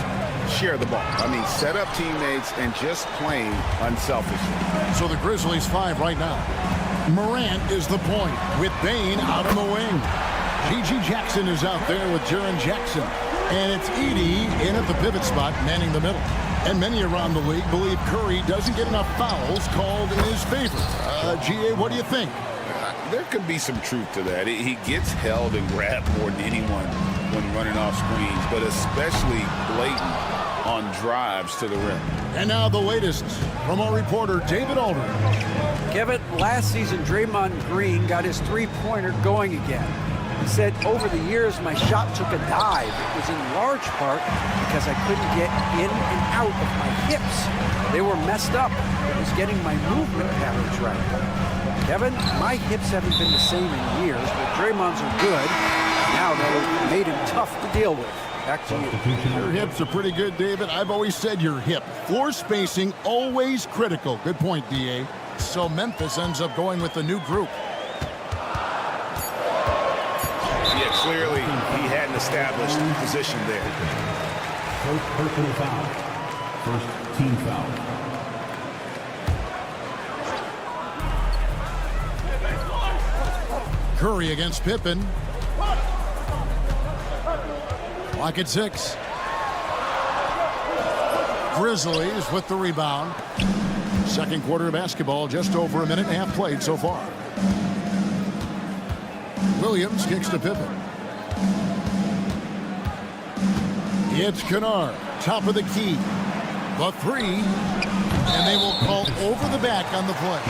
share the ball. I mean, set up teammates and just playing unselfishly. So the Grizzlies 5 right now. Morant is the point with Bane out on the wing. G.G. Jackson is out there with Jaren Jackson. And it's Edey in at the pivot spot, manning the middle. And many around the league believe Curry doesn't get enough fouls called in his favor. G.A., what do you think? There could be some truth to that. He gets held and grabbed more than anyone when running off screens, but especially blatant on drives to the rim. And now the latest from our reporter, David Aldridge. Kevin, last season, Draymond Green got his three-pointer going again. He said, over the years, my shot took a dive. It was in large part because I couldn't get in and out of my hips. They were messed up. It was getting my movement patterns right. Kevin, my hips haven't been the same in years, but Draymond's are good. Now that made him tough to deal with. Back to you. Your hips are pretty good, David. I've always said your hip. Floor spacing, always critical. Good point, D.A. So Memphis ends up going with the new group. Yeah, clearly he hadn't established position there. First personal foul. First team foul. Curry against Pippen. Clock at 6. Grizzlies with the rebound. Second quarter of basketball, just over a minute and a half played so far. Williams kicks to Pippen. It's Kennard, top of the key. The three, and they will call over the back on the play.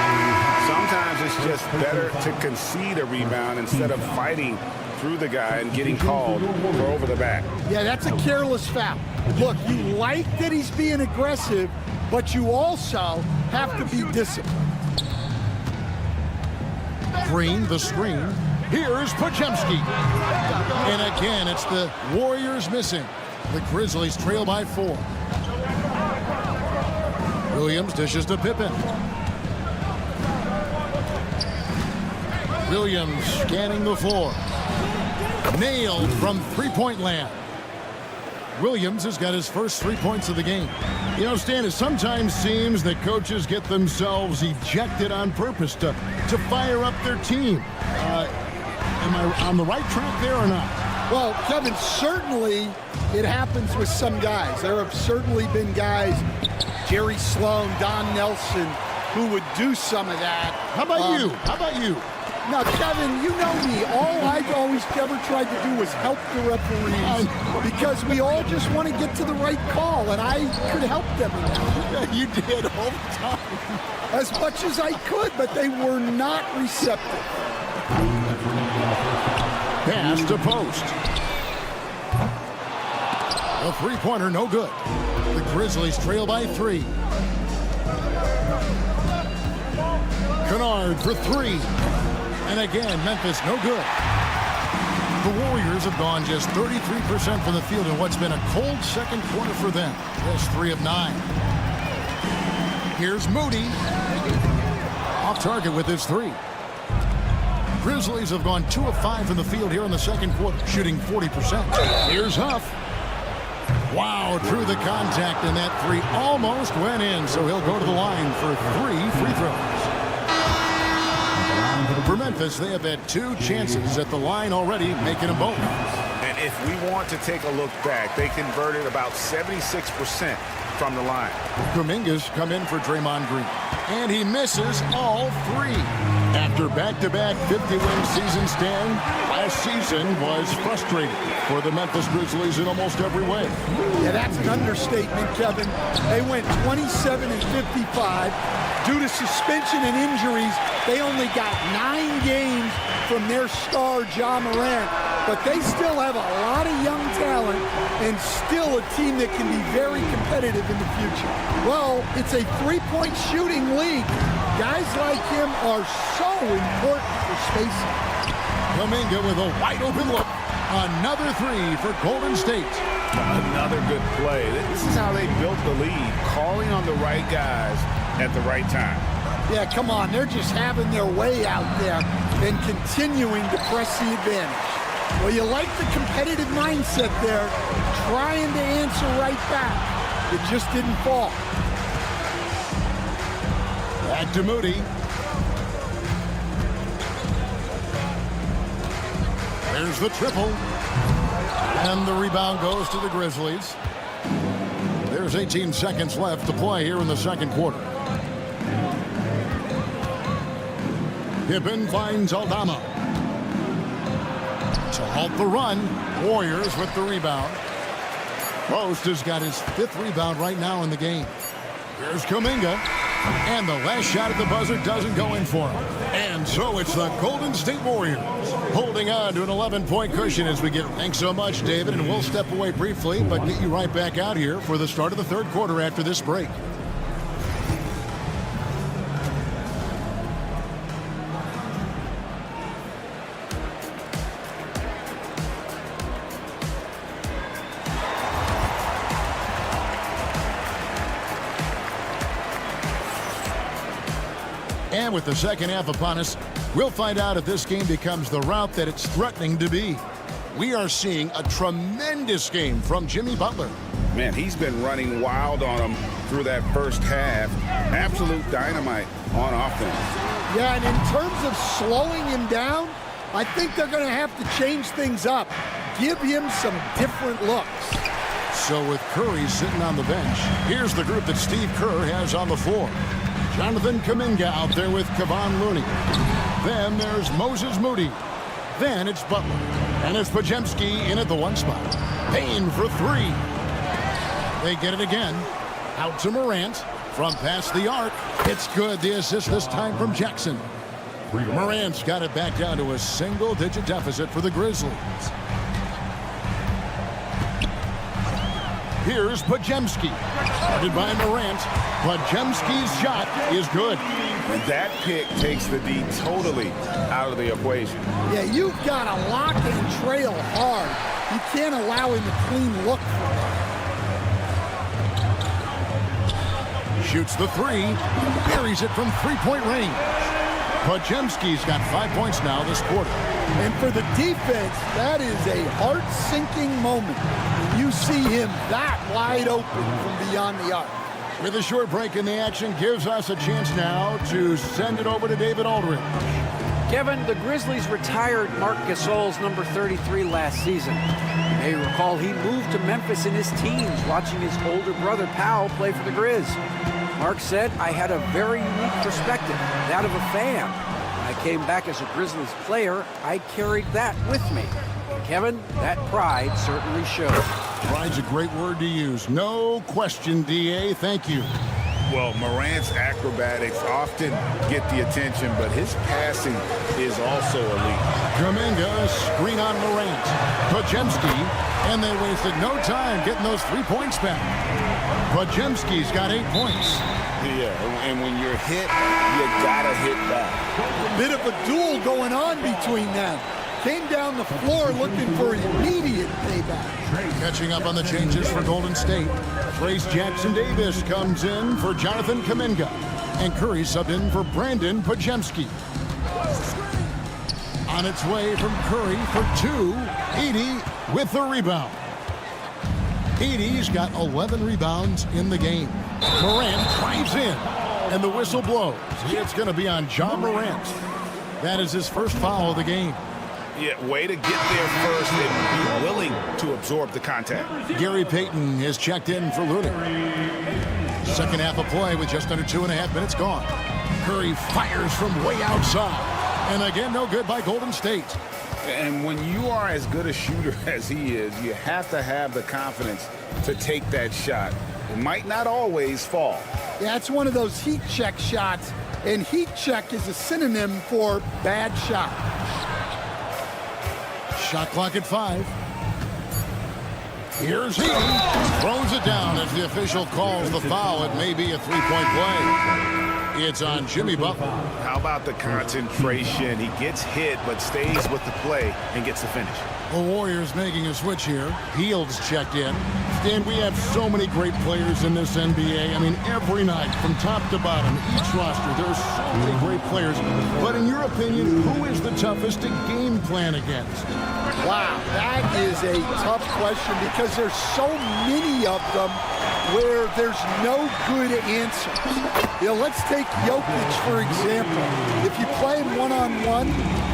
Sometimes it's just better to concede a rebound instead of fighting through the guy and getting called for over the back. Yeah, that's a careless foul. Look, you like that he's being aggressive, but you also have to be disciplined. Green, the screen. Here's Podziemski. And again, it's the Warriors missing. The Grizzlies trail by 4. Williams dishes to Pippen. Williams scanning the floor. Nailed from three-point land. Williams has got his first 3 points of the game. You know, Stan, it sometimes seems that coaches get themselves ejected on purpose to fire up their team. Am I on the right track there or not? Well, Kevin, certainly it happens with some guys. There have certainly been guys, Jerry Sloan, Don Nelson, who would do some of that. How about you? How about you? Now, Kevin, you know me. All I've always ever tried to do was help the referees because we all just want to get to the right call, and I could help them in that. You did all the time. As much as I could, but they were not receptive. Pass to post. A three-pointer, no good. The Grizzlies trail by 3. Kennard for 3. And again, Memphis, no good. The Warriors have gone just 33% from the field in what's been a cold second quarter for them. Just 3 of 9. Here's Moody. Off target with his 3. Grizzlies have gone 2 of 5 from the field here in the second quarter, shooting 40%. Here's Huff. Wow, through the contact, and that three almost went in, so he'll go to the line for 3 free throws. For Memphis, they have had 2 chances at the line already, making them both. And if we want to take a look back, they converted about 76% from the line. Kuminga's come in for Draymond Green, and he misses all 3. After back-to-back 50-win seasons, Stan, last season was frustrating for the Memphis Grizzlies in almost every way. Yeah, that's an understatement, Kevin. They went 27 and 55. Due to suspension and injuries, they only got 9 games from their star, Ja Morant. But they still have a lot of young talent and still a team that can be very competitive in the future. Well, it's a three-point shooting league. Guys like him are so important for spacing. Kuminga with a wide-open look. Another 3 for Golden State. Another good play. This is how they built the lead, calling on the right guys at the right time. Yeah, come on. They're just having their way out there and continuing to press the advantage. Well, you like the competitive mindset there, trying to answer right back. It just didn't fall. Back to Moody. There's the triple. And the rebound goes to the Grizzlies. There's 18 seconds left to play here in the second quarter. Pippen finds Aldama. To halt the run, Warriors with the rebound. Most has got his 5th rebound right now in the game. Here's Kuminga. And the last shot at the buzzer doesn't go in for him. And so it's the Golden State Warriors holding on to an 11-point cushion as we get. Thanks so much, David. And we'll step away briefly, but get you right back out here for the start of the third quarter after this break. And with the second half upon us, we'll find out if this game becomes the route that it's threatening to be. We are seeing a tremendous game from Jimmy Butler. Man, he's been running wild on them through that first half. Absolute dynamite on offense. Yeah, and in terms of slowing him down, I think they're going to have to change things up. Give him some different looks. So with Curry sitting on the bench, here's the group that Steve Kerr has on the floor. Jonathan Kuminga out there with Kevon Looney. Then there's Moses Moody. Then it's Butler. And it's Podziemski in at the 1 spot. Payne for 3. They get it again. Out to Morant. From past the arc. It's good. The assist this time from Jackson. Morant's got it back down to a single-digit deficit for the Grizzlies. Here's Podziemski. Started by Morant. Podziemski's shot is good. And that pick takes the D totally out of the equation. Yeah, you've got to lock and trail hard. You can't allow him a clean look for it. Shoots the 3. Buries it from 3-point range. Podziemski's got 5 points now this quarter. And for the defense, that is a heart-sinking moment when you see him that wide open from beyond the arc. With a short break in the action, gives us a chance now to send it over to David Aldridge. Kevin, the Grizzlies retired Marc Gasol's number 33 last season. You may recall he moved to Memphis in his teens, watching his older brother Powell play for the Grizz. Marc said, "I had a very unique perspective, that of a fan. When I came back as a Grizzlies player, I carried that with me." Kevin, that pride certainly shows. Pride's a great word to use. No question, D.A. Thank you. Well, Morant's acrobatics often get the attention, but his passing is also elite. Kuminga, screen on Morant. Podziemski, and they wasted no time getting those 3 points back. Podziemski's got 8 points. Yeah, and when you're hit, you gotta hit back. Bit of a duel going on between them. Came down the floor looking for immediate payback. Catching up on the changes for Golden State. Trace Jackson-Davis comes in for Jonathan Kuminga. And Curry subbed in for Brandon Podziemski. On its way from Curry for 2. Edey with the rebound. Edie's got 11 rebounds in the game. Morant drives in, and the whistle blows. It's going to be on John Morant. That is his first foul of the game. Yeah, way to get there first and be willing to absorb the contact. Gary Payton has checked in for Looney. Second half of play with just under 2.5 minutes gone. Curry fires from way outside. And again, no good by Golden State. And when you are as good a shooter as he is, you have to have the confidence to take that shot. It might not always fall. Yeah, it's one of those heat check shots, and heat check is a synonym for bad shot. Shot clock at 5. Here's he. Throws it down as the official calls the foul. It may be a three-point play. It's on Jimmy Butler. How about the concentration? He gets hit, but stays with the play and gets the finish. The Warriors making a switch here. Fields checked in. Stan, we have so many great players in this NBA. I mean, every night, from top to bottom, each roster, there are so many great players. But in your opinion, who is the toughest to game plan against? Wow, that is a tough question because there's so many of them where there's no good answers. You know, let's take Jokic, for example. If you play him one-on-one,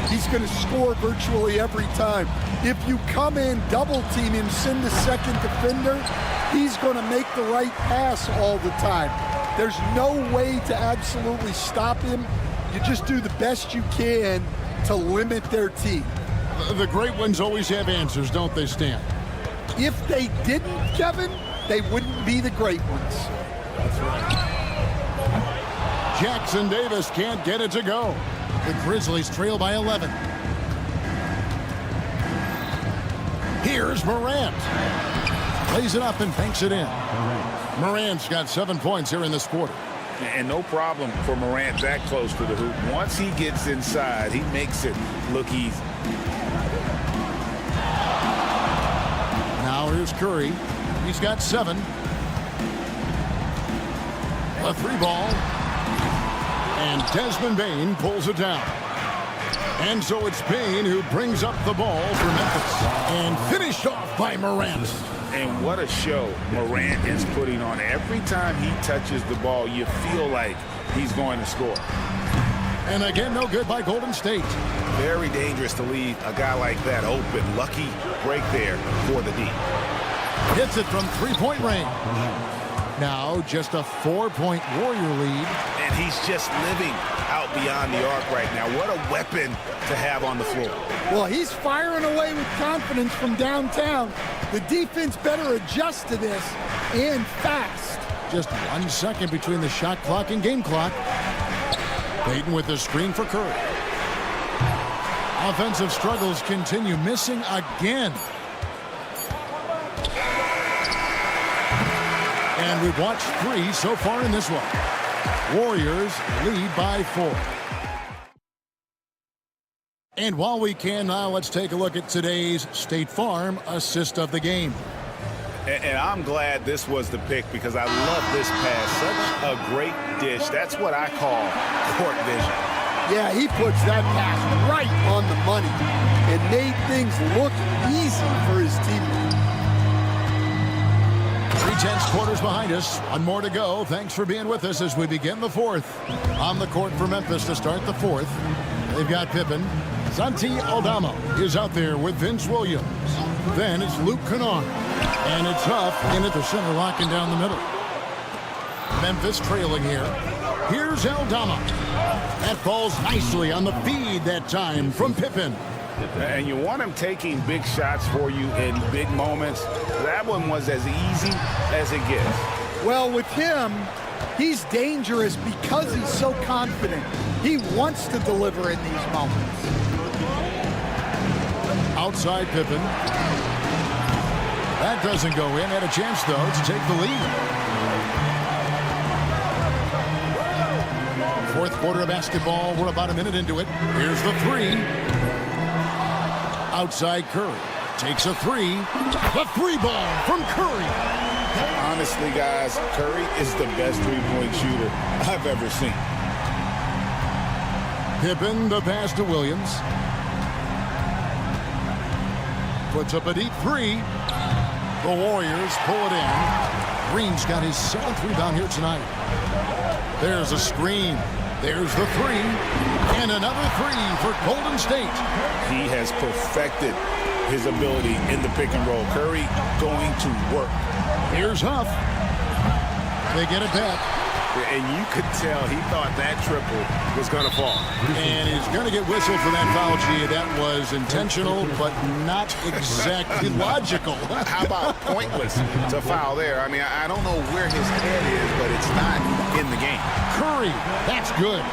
he's going to score virtually every time. If you come in, double team him, send the second defender, he's going to make the right pass all the time. There's no way to absolutely stop him. You just do the best you can to limit their team. The great ones always have answers, don't they, Stan? If they didn't, Kevin, they wouldn't be the great ones. That's right. Jackson Davis can't get it to go. The Grizzlies trail by 11. Here's Morant. Lays it up and banks it in. Morant's got 7 points here in this quarter. And no problem for Morant that close to the hoop. Once he gets inside, he makes it look easy. Now here's Curry. He's got 7. A 3 ball. And Desmond Bane pulls it down. And so it's Bane who brings up the ball for Memphis. And finished off by Morant. And what a show Morant is putting on. Every time he touches the ball, you feel like he's going to score. And again, no good by Golden State. Very dangerous to leave a guy like that open. Lucky break there for the D. Hits it from 3-point range. Now just a 4-point Warrior lead. And he's just living out beyond the arc right now. What a weapon to have on the floor. Well, he's firing away with confidence from downtown. The defense better adjust to this, and fast. Just 1 second between the shot clock and game clock. Payton with the screen for Curry. Offensive struggles continue, missing again. And we've watched 3 so far in this one. Warriors lead by 4. And while we can now, let's take a look at today's State Farm assist of the game. And I'm glad this was the pick because I love this pass. Such a great dish. That's what I call court vision. Yeah, he puts that pass right on the money and made things look easy for his teammates. 3/10 quarters behind us. 1 more to go. Thanks for being with us as we begin the 4th. On the court for Memphis to start the 4th. They've got Pippen. Santi Aldama is out there with Vince Williams. Then it's Luke Kennard. And it's Huff in at the center, locking down the middle. Memphis trailing here. Here's Aldama. That falls nicely on the feed that time from Pippen. And you want him taking big shots for you in big moments. That one was as easy as it gets. Well, with him, he's dangerous because he's so confident. He wants to deliver in these moments. Outside Pippen. That doesn't go in. Had a chance, though, to take the lead. 4th quarter of basketball. We're about a minute into it. Here's the 3. Outside Curry. Takes a 3. The 3 ball from Curry. Honestly, guys, Curry is the best three-point shooter I've ever seen. Pippen, the pass to Williams. Puts up a deep 3. The Warriors pull it in. Green's got his 7th rebound here tonight. There's a screen. There's the 3. And another 3 for Golden State. He has perfected his ability in the pick and roll. Curry going to work. Here's Huff. They get it back. And you could tell he thought that triple was going to fall. And he's going to get whistled for that foul, G. That was intentional, but not exactly logical. How about pointless to foul there? I mean, I don't know where his head is, but it's not in the game. Curry, that's good.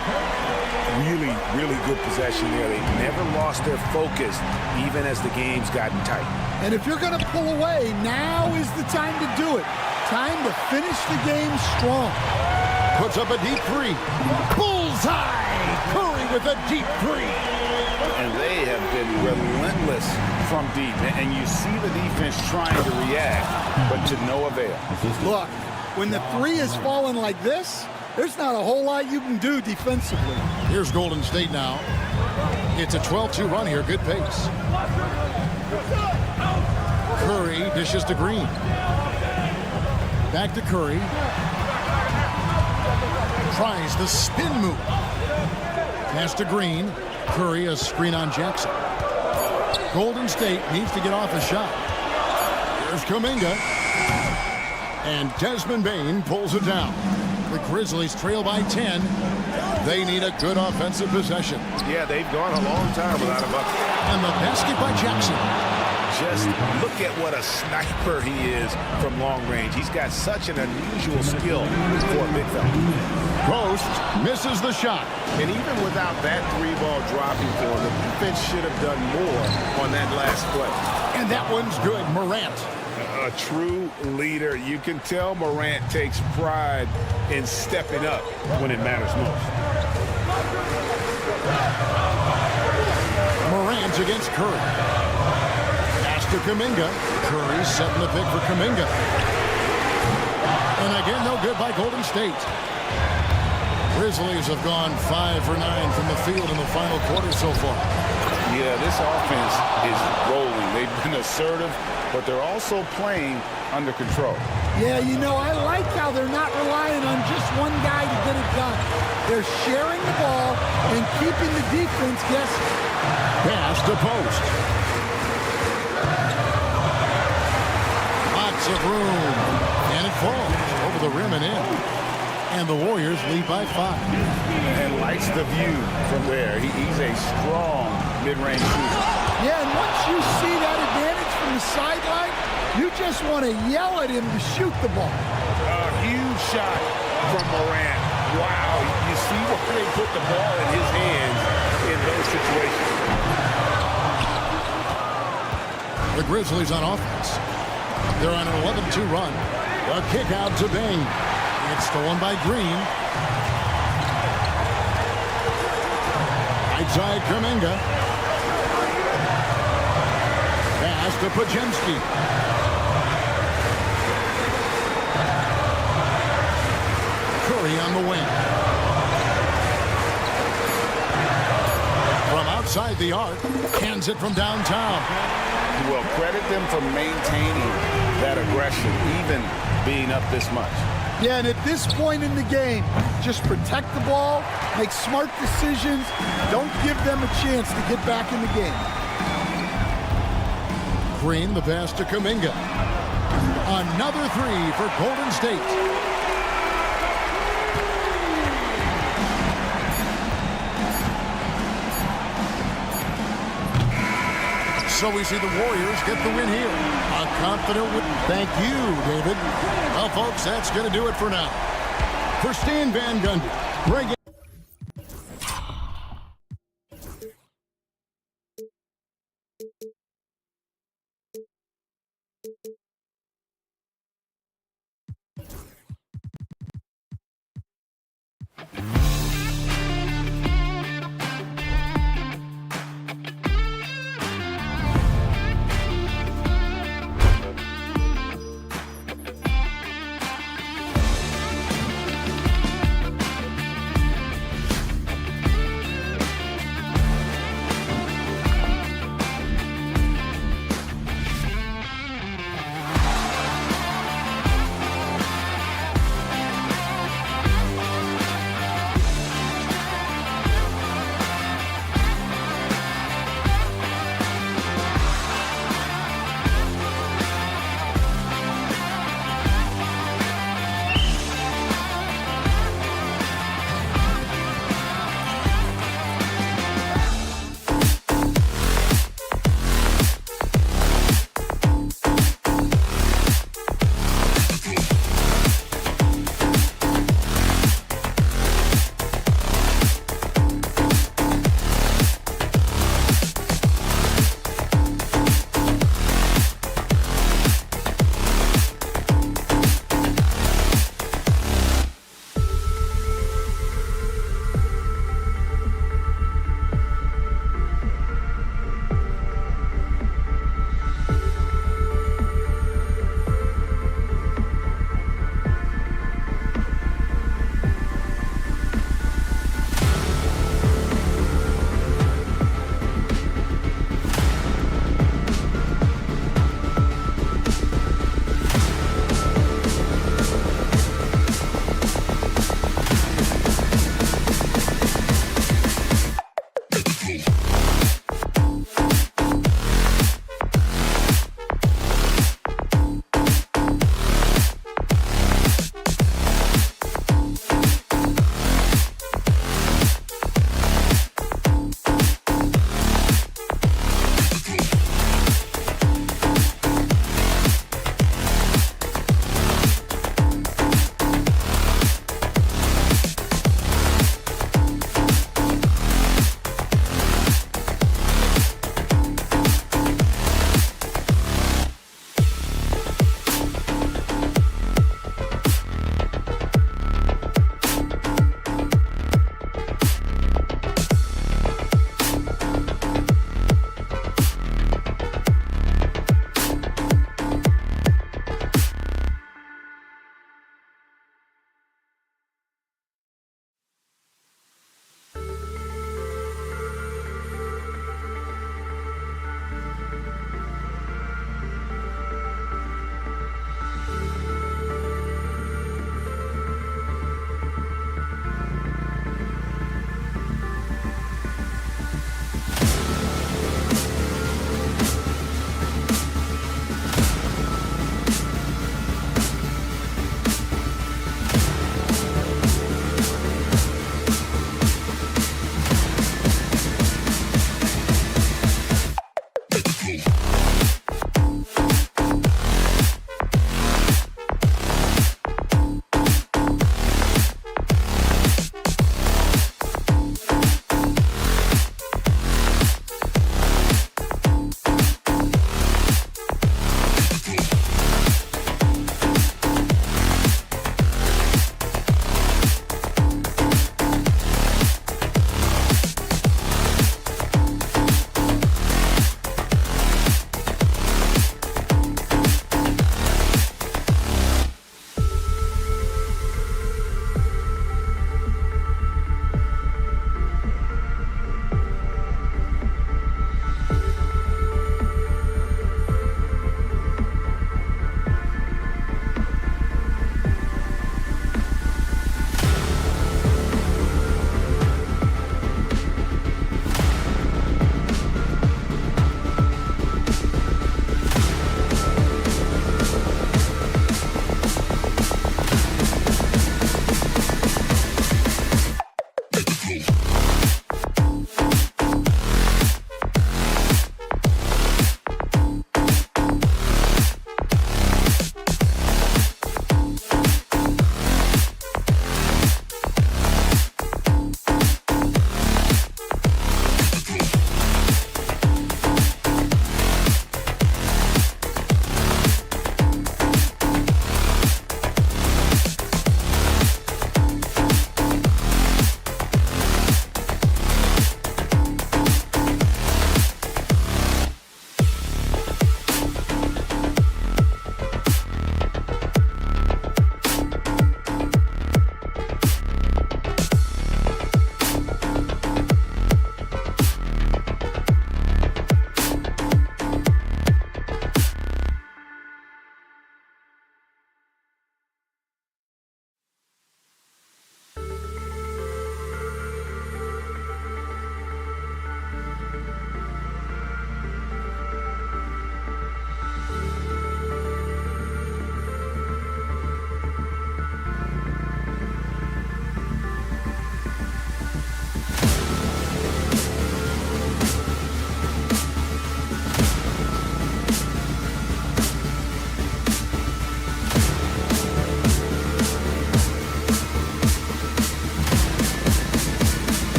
Really, really good possession there. They never lost their focus, even as the game's gotten tight. And if you're going to pull away, now is the time to do it. Time to finish the game strong. Puts up a deep 3. Bullseye! Curry with a deep 3. And they have been relentless from deep. And you see the defense trying to react, but to no avail. Look, when the 3 is falling like this, there's not a whole lot you can do defensively. Here's Golden State now. It's a 12-2 run here. Good pace. Curry dishes to Green. Back to Curry. Tries the spin move. Pass to Green. Curry, a screen on Jackson. Golden State needs to get off a shot. Here's Kuminga. And Desmond Bane pulls it down. The Grizzlies trail by 10. They need a good offensive possession. Yeah, they've gone a long time without a bucket. And the basket by Jackson. Just look at what a sniper he is from long range. He's got such an unusual skill for a big fella. Post misses the shot. And even without that 3-ball dropping for him, the defense should have done more on that last play. And that one's good. Morant. A true leader. You can tell Morant takes pride in stepping up when it matters most. Morant against Curry. Pass to Kuminga. Curry setting the pick for Kuminga. And again, no good by Golden State. Grizzlies have gone 5 for 9 from the field in the final quarter so far. Yeah, this offense is rolling. They've been assertive, but they're also playing under control. Yeah, you know, I like how they're not relying on just one guy to get it done. They're sharing the ball and keeping the defense guessing. Pass to post. Lots of room. And it falls over the rim and in. And the Warriors lead by 5. And likes the view from there. He's a strong mid-range shooter. Yeah, and once you see that advantage from the sideline, you just want to yell at him to shoot the ball. A huge shot from Morant. Wow, you see where they put the ball in his hands in those situations. The Grizzlies on offense. They're on an 11-2 run. A kick out to Bane. It's stolen by Green. Right side Kuminga. Pass to Pajemski. Curry on the wing. From outside the arc, hands it from downtown. Well, credit them for maintaining that aggression, even being up this much. Yeah, and at this point in the game, just protect the ball, make smart decisions, don't give them a chance to get back in the game. Green, the pass to Kuminga. Another 3 for Golden State. So we see the Warriors get the win here. A confident win. Thank you, David. Well, folks, that's going to do it for now. For Stan Van Gundy, Greg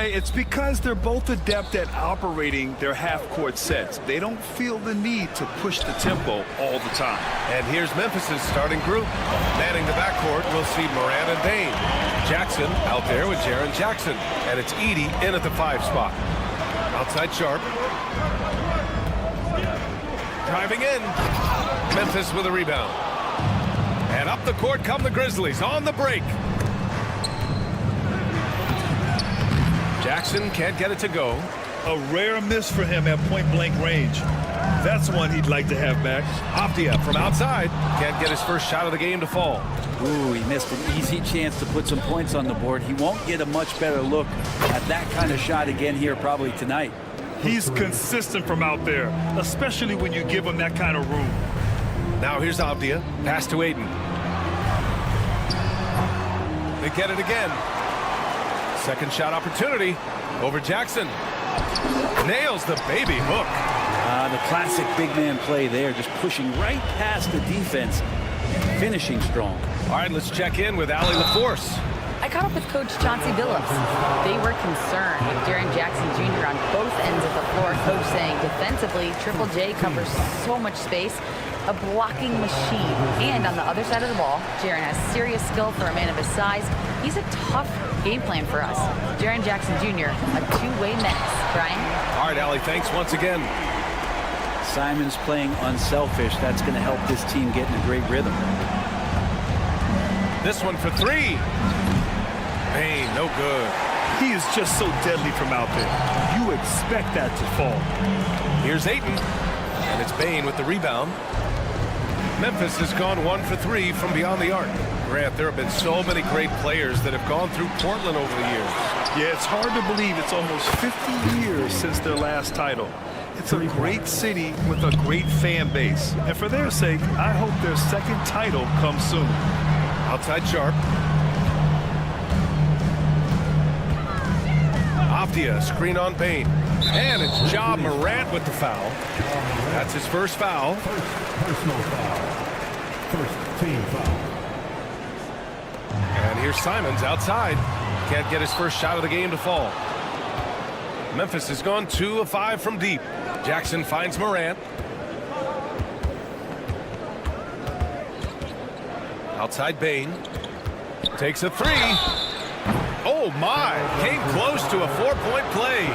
Jay, it's because they're both adept at operating their half-court sets. They don't feel the need to push the tempo all the time. And here's Memphis's starting group. Manning the backcourt, we'll see Morant and Bain. Jackson out there with Jaren Jackson. And it's Edey in at the 5 spot. Outside Sharp. Driving in. Memphis with a rebound. And up the court come the Grizzlies on the break. Jackson can't get it to go. A rare miss for him at point-blank range. That's one he'd like to have back. Avdia from outside. Can't get his first shot of the game to fall. Ooh, he missed an easy chance to put some points on the board. He won't get a much better look at that kind of shot again here probably tonight. He's consistent from out there, especially when you give him that kind of room. Now here's Avdia. Pass to Ayton. They get it again. Second shot opportunity over Jackson. Nails the baby hook. The classic big man play there, just pushing right past the defense, finishing strong. All right, let's check in with Allie LaForce. I caught up with Coach Chauncey Billups. They were concerned with Jaren Jackson Jr. on both ends of the floor. Coach saying defensively, Triple J covers so much space, a blocking machine. And on the other side of the ball, Jaren has serious skill for a man of his size. He's a tough game plan for us. Jaren Jackson Jr., a two-way menace. Brian? All right, Allie, thanks once again. Simon's playing unselfish. That's going to help this team get in a great rhythm. This one for 3. Bain, no good. He is just so deadly from out there. You expect that to fall. Here's Ayton. And it's Bain with the rebound. Memphis has gone 1 for 3 from beyond the arc. Grant, there have been so many great players that have gone through Portland over the years. Yeah, it's hard to believe it's almost 50 years since their last title. It's a great city with a great fan base. And for their sake, I hope their second title comes soon. Outside Sharp. Avdia, screen on Bain. And it's Ja Morant with the foul. That's his first foul. Personal foul. First team foul. And here's Simons outside. Can't get his first shot of the game to fall. Memphis has gone 2 of 5 from deep. Jackson finds Morant. Outside Bain. Takes a 3. Oh my! Came close to a 4-point play.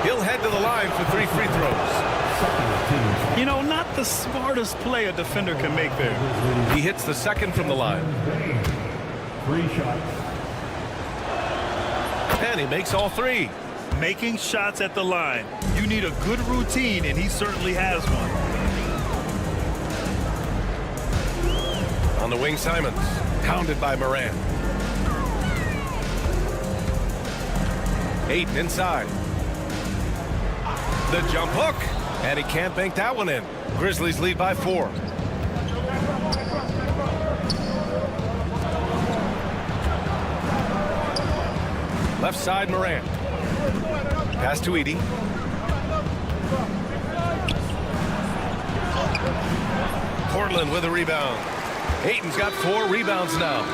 He'll head to the line for 3 free throws. You know, not the smartest play a defender can make there. He hits the second from the line. 3 shots. And he makes all 3. Making shots at the line. You need a good routine, and he certainly has one. On the wing, Simons. Pounded by Morant. Ayton inside. The jump hook. And he can't bank that one in. Grizzlies lead by 4. Left side, Morant. Pass to Edey. Portland with a rebound. Ayton's got 4 rebounds now.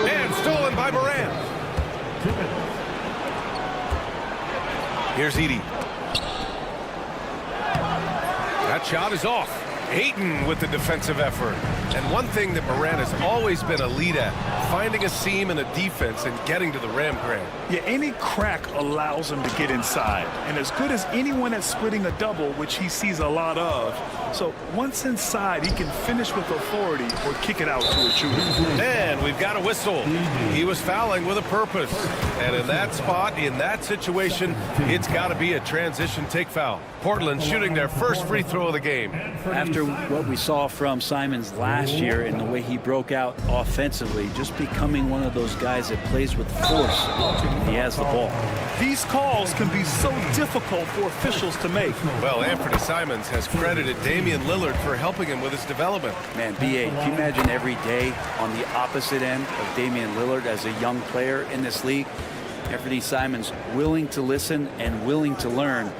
And stolen by Morant. Here's Edey. That shot is off. Ayton with the defensive effort. And one thing that Morant has always been a lead at, finding a seam in a defense and getting to the rim, Grant. Yeah, any crack allows him to get inside. And as good as anyone at splitting a double, which he sees a lot of. So once inside, he can finish with authority or kick it out to a shooter. And we've got a whistle. He was fouling with a purpose. And in that spot, in that situation, it's got to be a transition take foul. Portland shooting their first free throw of the game. After what we saw from Simons last year and the way he broke out offensively, just becoming one of those guys that plays with force when he has the ball. These calls can be so difficult for officials to make. Well, Anthony Simons has credited Damian Lillard for helping him with his development. Man, B.A., can you imagine every day on the opposite end of Damian Lillard as a young player in this league? Anthony Simons willing to listen and willing to learn.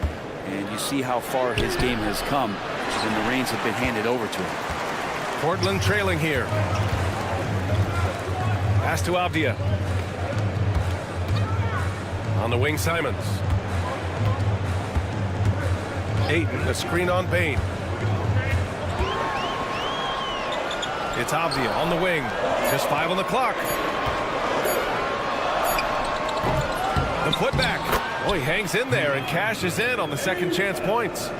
And you see how far his game has come when the reins have been handed over to him. Portland trailing here. Pass to Avdia. On the wing, Simons. Ayton, a screen on Payne. It's Avdia on the wing. Just 5 on the clock. The putback. Oh, he hangs in there and cashes in on the second chance points.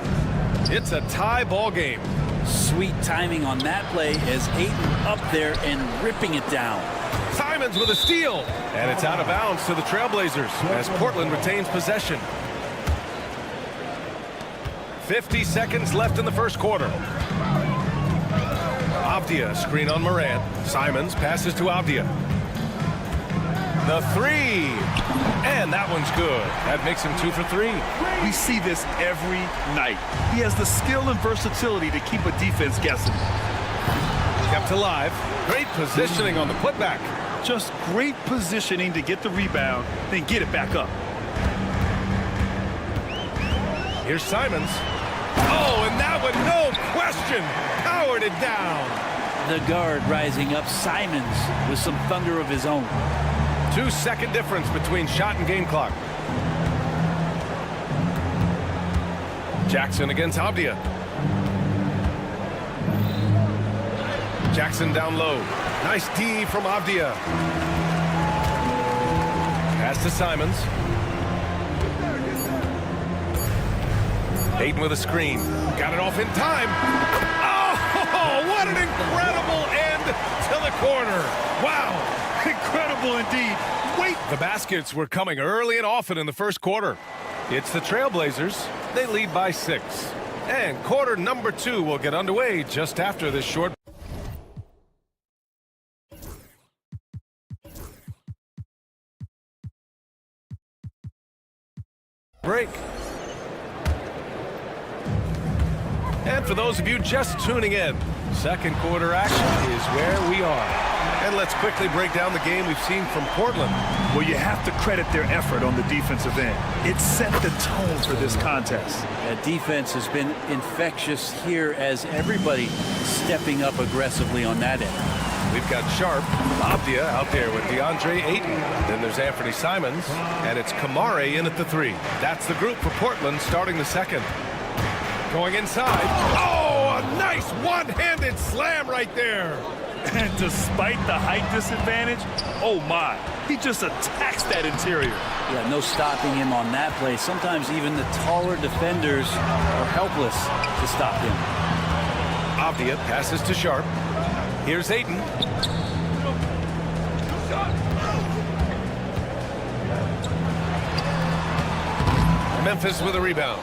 It's a tie ball game. Sweet timing on that play as Ayton up there and ripping it down. Simons with a steal. And it's out of bounds to the Trailblazers as Portland retains possession. 50 seconds left in the first quarter. Avdia, screen on Morant. Simons passes to Avdia. The three. And that one's good. That makes him 2 for 3. We see this every night. He has the skill and versatility to keep a defense guessing. Kept alive. Great positioning on the putback. Just great positioning to get the rebound, then get it back up. Here's Simons. Oh, and that one, no question, powered it down. The guard rising up. Simons with some thunder of his own. 2-second difference between shot and game clock. Jackson against Avdia. Jackson down low. Nice D from Avdia. Pass to Simons. Ayton with a screen. Got it off in time. Oh, what an incredible end to the quarter. Wow. Incredible indeed. Wait. The baskets were coming early and often in the first quarter. It's the Trailblazers. They lead by 6. And quarter number 2 will get underway just after this short break. And for those of you just tuning in, second quarter action is where we are. And let's quickly break down the game we've seen from Portland. Well, you have to credit their effort on the defensive end. It set the tone for this contest. That defense has been infectious here as everybody stepping up aggressively on that end. We've got Sharp, Avdia out there with DeAndre Ayton. Then there's Anthony Simons, and it's Kamare in at the 3. That's the group for Portland starting the second. Going inside. Oh, a nice one-handed slam right there. And despite the height disadvantage, oh my, he just attacks that interior. Yeah, no stopping him on that play. Sometimes even the taller defenders are helpless to stop him. Avdia passes to Sharp. Here's Ayton. Memphis with a rebound.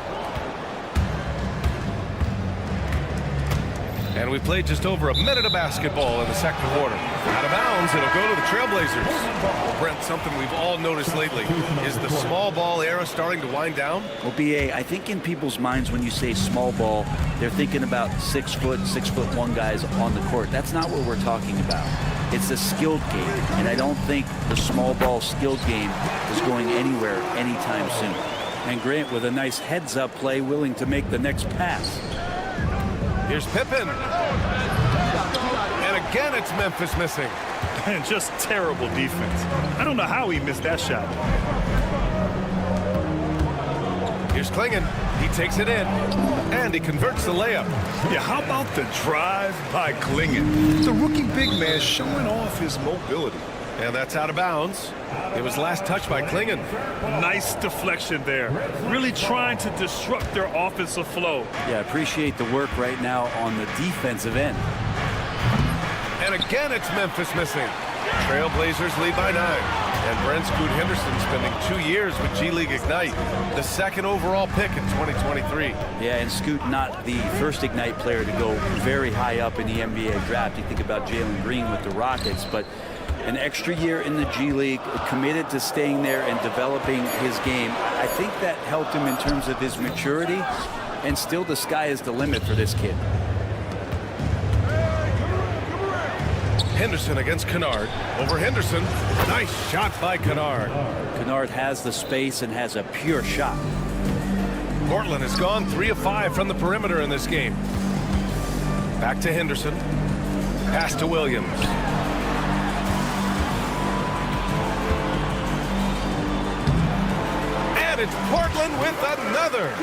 And we played just over a minute of basketball in the second quarter. Out of bounds, it'll go to the Trailblazers. Well, Brent, something we've all noticed lately. Is the small ball era starting to wind down? Well, B.A., I think in people's minds when you say small ball, they're thinking about 6'1" guys on the court. That's not what we're talking about. It's a skilled game, and I don't think the small ball skilled game is going anywhere anytime soon. And Grant with a nice heads-up play, willing to make the next pass. Here's Pippen. And again, it's Memphis missing. And just terrible defense. I don't know how he missed that shot. Here's Klingon. He takes it in. And he converts the layup. Yeah, how about the drive by Klingon? The rookie big man showing off his mobility. And that's out of bounds. It was last touched by Klingon. Nice deflection there. Really trying to disrupt their offensive flow. Yeah, appreciate the work right now on the defensive end. And again, it's Memphis missing. Trailblazers lead by 9. And Brent Scoot Henderson spending 2 years with G League Ignite, the second overall pick in 2023. Yeah, and Scoot not the first Ignite player to go very high up in the NBA draft. You think about Jalen Green with the Rockets, but an extra year in the G League, committed to staying there and developing his game. I think that helped him in terms of his maturity, and still the sky is the limit for this kid. Henderson against Kennard. Over Henderson. Nice shot by Kennard. Kennard has the space and has a pure shot. Portland has gone 3 of 5 from the perimeter in this game. Back to Henderson. Pass to Williams. And it's Portland with another.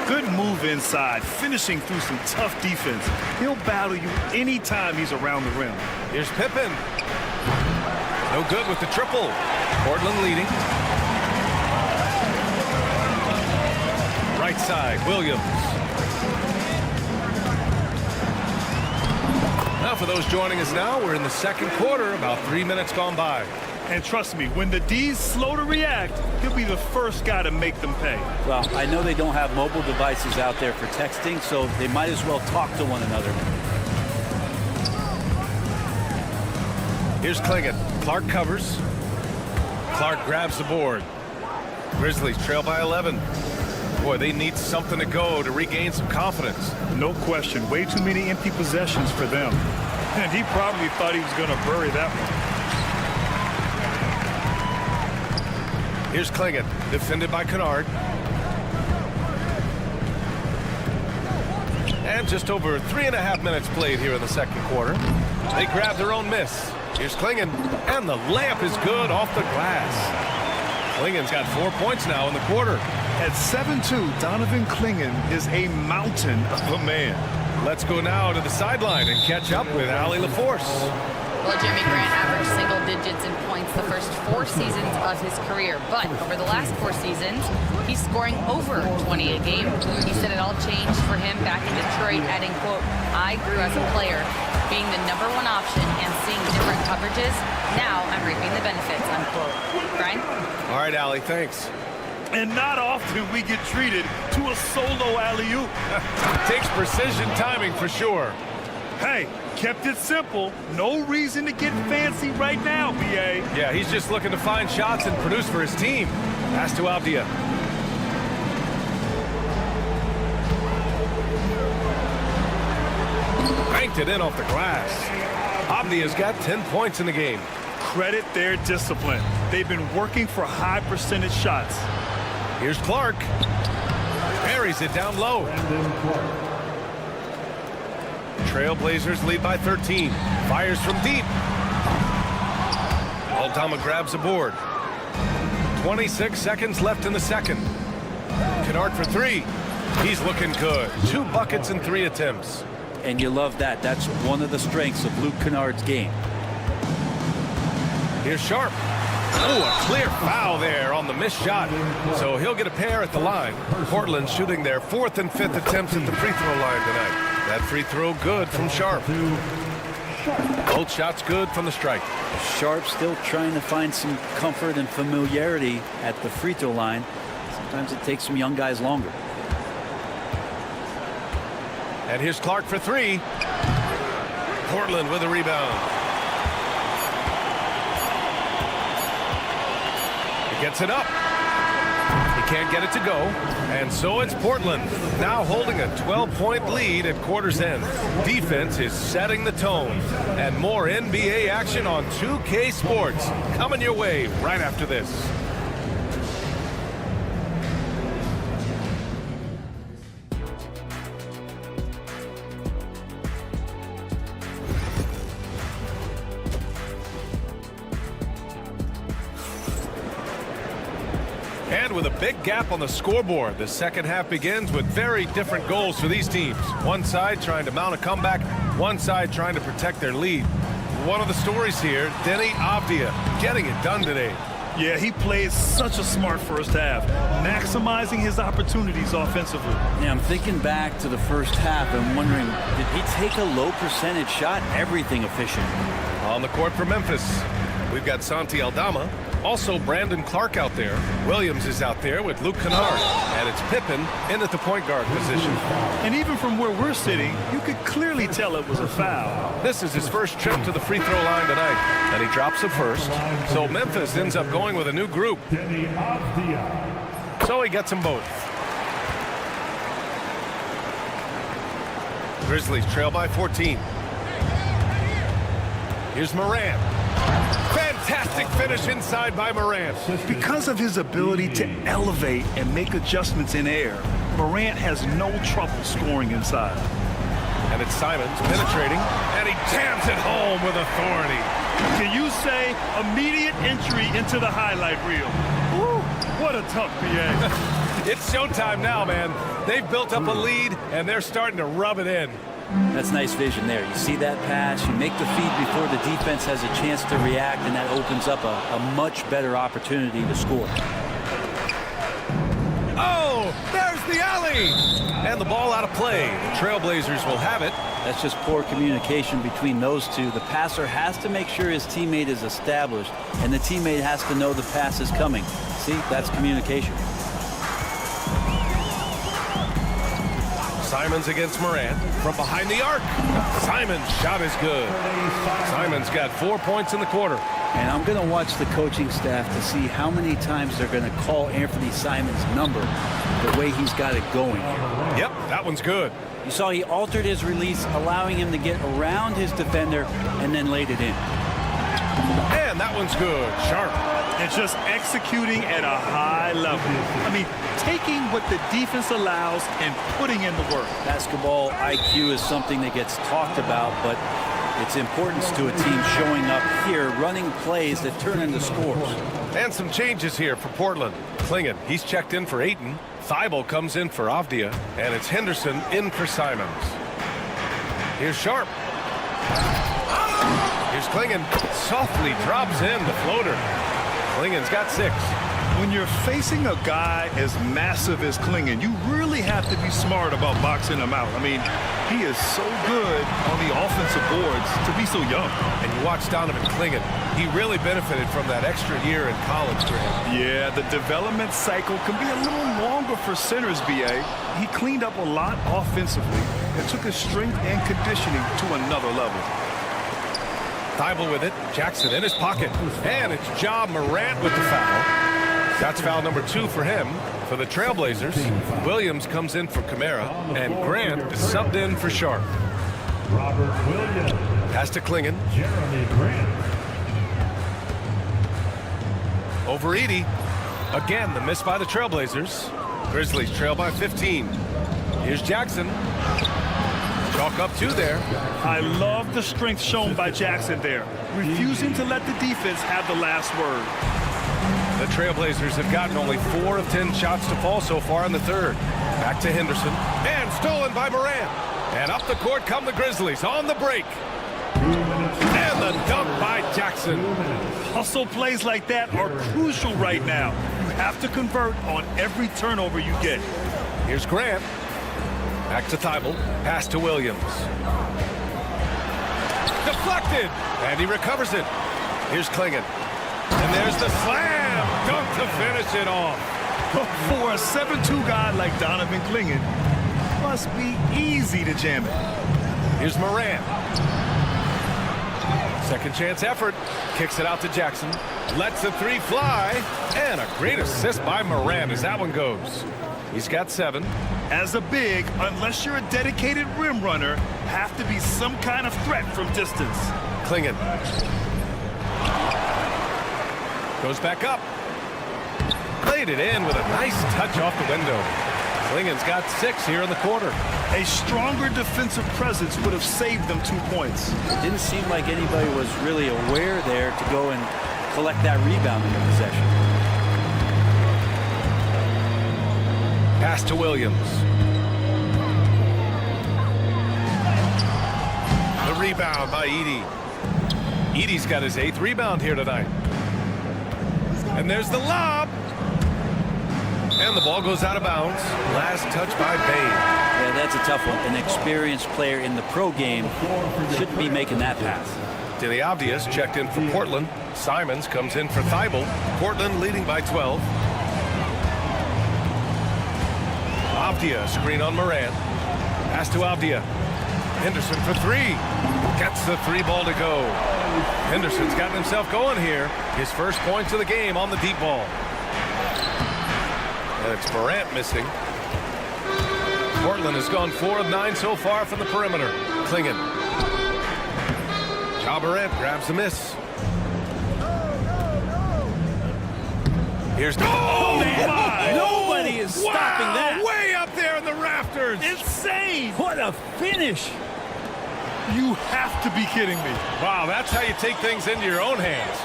Good move inside, finishing through some tough defense. He'll battle you anytime he's around the rim. Here's Pippen. No good with the triple. Portland leading. Right side, Williams. Now for those joining us now, we're in the second quarter, about 3 minutes gone by. And trust me, when the D's slow to react, he'll be the first guy to make them pay. Well, I know they don't have mobile devices out there for texting, so they might as well talk to one another. Here's Klingon. Clark covers. Clark grabs the board. Grizzlies trail by 11. Boy, they need something to go to regain some confidence. No question. Way too many empty possessions for them. And he probably thought he was going to bury that one. Here's Klingon, defended by Kennard. And just over 3.5 minutes played here in the second quarter. They grab their own miss. Here's Klingon, and the layup is good off the glass. Klingon's got 4 points now in the quarter. At 7'2", Donovan Klingon is a mountain of a man. Let's go now to the sideline and catch up with Allie LaForce. Well, Jimmy Grant averaged single digits in points the first 4 seasons of his career, but over the last 4 seasons, he's scoring over 20 a game. He said it all changed for him back in Detroit, adding, quote, "I grew as a player, being the #1 option and seeing different coverages. Now I'm reaping the benefits," unquote. Brian? All right, Allie, thanks. And not often we get treated to a solo alley-oop. Takes precision timing for sure. Hey, kept it simple. No reason to get fancy right now, B.A. Yeah, he's just looking to find shots and produce for his team. Pass to Avdia. Banked it in off the glass. Avdia's got 10 points in the game. Credit their discipline. They've been working for high percentage shots. Here's Clark. Buries it down low. Trailblazers lead by 13. Fires from deep. Aldama grabs the board. 26 seconds left in the second. Kennard for 3. He's looking good. 2 buckets and 3 attempts. And you love that. That's one of the strengths of Luke Kennard's game. Here's Sharp. Oh, a clear foul there on the missed shot. So he'll get a pair at the line. Portland shooting their 4th and 5th attempts at the free throw line tonight. That free throw good from Sharp. Both shots good from the strike. Sharp still trying to find some comfort and familiarity at the free throw line. Sometimes it takes some young guys longer. And here's Clark for 3. Portland with a rebound. He gets it up. He can't get it to go. And so it's Portland now holding a 12-point lead at quarter's end. Defense is setting the tone. And more NBA action on 2K Sports coming your way right after this. And with a big gap on the scoreboard, the second half begins with very different goals for these teams. One side trying to mount a comeback, one side trying to protect their lead. One of the stories here, Denny Avdia getting it done today. Yeah, he played such a smart first half, maximizing his opportunities offensively. Yeah, I'm thinking back to the first half and wondering, did he take a low percentage shot? Everything efficient. On the court for Memphis, we've got Santi Aldama. Also, Brandon Clark out there. Williams is out there with Luke Kennard. And it's Pippen in at the point guard position. And even from where we're sitting, you could clearly tell it was a foul. This is his first trip to the free throw line tonight. And he drops the first. So Memphis ends up going with a new group. So he gets them both. Grizzlies trail by 14. Here's Morant. Fantastic finish inside by Morant. Because of his ability to elevate and make adjustments in air, Morant has no trouble scoring inside. And it's Simons penetrating, and he jams it home with authority. Can you say immediate entry into the highlight reel? Woo, What a tough BA. It's showtime now, man. They've built up a lead, and they're starting to rub it in. That's nice vision there. You see that pass, you make the feed before the defense has a chance to react, and that opens up a much better opportunity to score. Oh, there's the alley! And the ball out of play. The Trailblazers will have it. That's just poor communication between those two. The passer has to make sure his teammate is established, and the teammate has to know the pass is coming. See, that's communication. Simons against Morant from behind the arc. Simons' shot is good. Simons got 4 points in the quarter. And I'm going to watch the coaching staff to see how many times they're going to call Anthony Simons' number the way he's got it going here. Yep, that one's good. You saw he altered his release, allowing him to get around his defender and then laid it in. And that one's good. Sharp. And just executing at a high level. I mean, taking what the defense allows and putting in the work. Basketball IQ is something that gets talked about, but its importance to a team showing up here, running plays that turn into scores. And some changes here for Portland. Klingon, he's checked in for Ayton. Thibault comes in for Avdia, and it's Henderson in for Simons. Here's Sharp. Here's Klingon. Softly drops in the floater. Klingon's got 6. When you're facing a guy as massive as Klingon, you really have to be smart about boxing him out. I mean, he is so good on the offensive boards to be so young. And you watch Donovan Klingon. He really benefited from that extra year in college for him. Yeah, the development cycle can be a little longer for centers, BA. He cleaned up a lot offensively and took his strength and conditioning to another level. Thibault with it. Jackson in his pocket. And it's Ja Morant with the foul. That's foul number 2 for him. For the Trailblazers, Williams comes in for Kamara, and Grant is subbed in for Sharp. Robert Williams. Pass to Klingon. Jeremy Grant. Over Edey. Again, the miss by the Trailblazers. Grizzlies trail by 15. Here's Jackson. Chalk up 2 there. I love the strength shown by Jackson there, refusing to let the defense have the last word. The Trailblazers have gotten only 4 of 10 shots to fall so far in the third. Back to Henderson. And stolen by Morant. And up the court come the Grizzlies on the break. And the dunk by Jackson. Hustle plays like that are crucial right now. You have to convert on every turnover you get. Here's Grant. Back to Thibault. Pass to Williams. Deflected. And he recovers it. Here's Klingon. And there's the slam. Dunk to finish it off. For a 7'2" guy like Donovan Klingon, must be easy to jam it. Here's Morant. Second chance effort. Kicks it out to Jackson. Lets the 3 fly. And a great assist by Morant as that one goes. He's got 7. As a big, unless you're a dedicated rim runner, have to be some kind of threat from distance. Klingon. Goes back up. Played it in with a nice touch off the window. Klingon's got 6 here in the quarter. A stronger defensive presence would have saved them 2 points. It didn't seem like anybody was really aware there to go and collect that rebound in the possession. Pass to Williams. The rebound by Edey. Edey's got his 8th rebound here tonight. And there's the lob. And the ball goes out of bounds. Last touch by Bain. Yeah, that's a tough one. An experienced player in the pro game shouldn't be making that pass. Dele Avdia's checked in for Portland. Simons comes in for Thibault. Portland leading by 12. Avdia, screen on Morant. Pass to Avdia. Henderson for 3. Gets the 3 ball to go. Henderson's gotten himself going here. His first points of the game on the deep ball. And it's Morant missing. Portland has gone 4 of 9 so far from the perimeter. Klingon. Ja Morant grabs the miss. Here's Oh, man! Nobody is stopping that. Way up there in the rafters. Insane! What a finish. You have to be kidding me. Wow, that's how you take things into your own hands.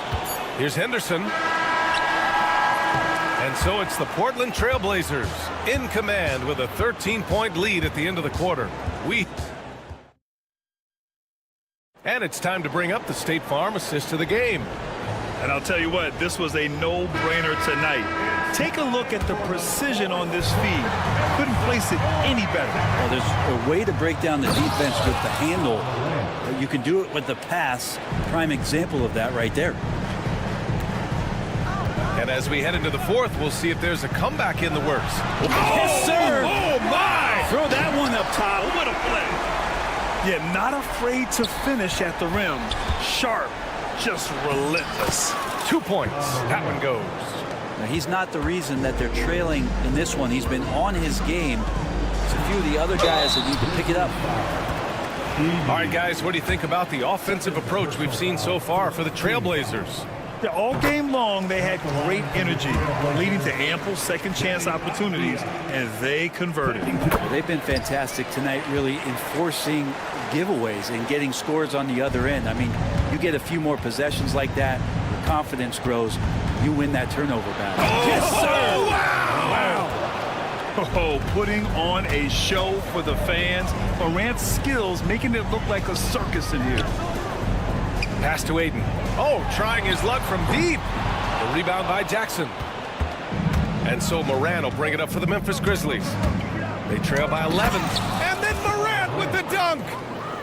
Here's Henderson. And so it's the Portland Trailblazers in command with a 13-point lead at the end of the quarter. And it's time to bring up the State Farm assist of the game. And I'll tell you what, this was a no-brainer tonight. Take a look at the precision on this feed. Couldn't place it any better. Well, there's a way to break down the defense with the handle. You can do it with the pass. Prime example of that right there. And as we head into the fourth, we'll see if there's a comeback in the works. Yes, sir. Oh, my! Throw that one up top. What a play. Yeah, not afraid to finish at the rim. Sharp, just relentless. 2 points. That one goes. Now, he's not the reason that they're trailing in this one. He's been on his game. It's a few of the other guys that need to pick it up. All right, guys, what do you think about the offensive approach we've seen so far for the Trailblazers? Yeah, all game long, they had great energy, leading to ample second chance opportunities, and they converted. Well, they've been fantastic tonight, really enforcing giveaways and getting scores on the other end. I mean, you get a few more possessions like that, your confidence grows, you win that turnover battle. Oh, yes, sir! Wow! Oh, putting on a show for the fans. Morant's skills making it look like a circus in here. Pass to Aiden. Oh, trying his luck from deep. The rebound by Jackson. And so Morant will bring it up for the Memphis Grizzlies. They trail by 11. And then Morant with the dunk.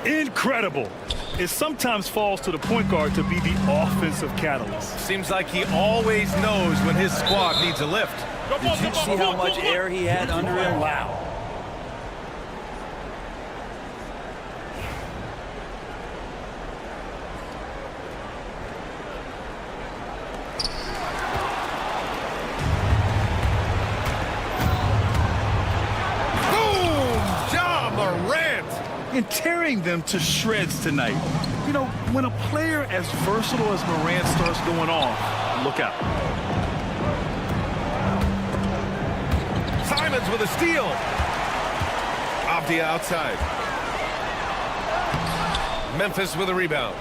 Incredible. It sometimes falls to the point guard to be the offensive catalyst. Seems like he always knows when his squad needs a lift. Did you see how much air he had under him? Wow. And tearing them to shreds tonight. You know, when a player as versatile as Morant starts going on, look out. Simons with a steal. Off the outside. Memphis with a rebound.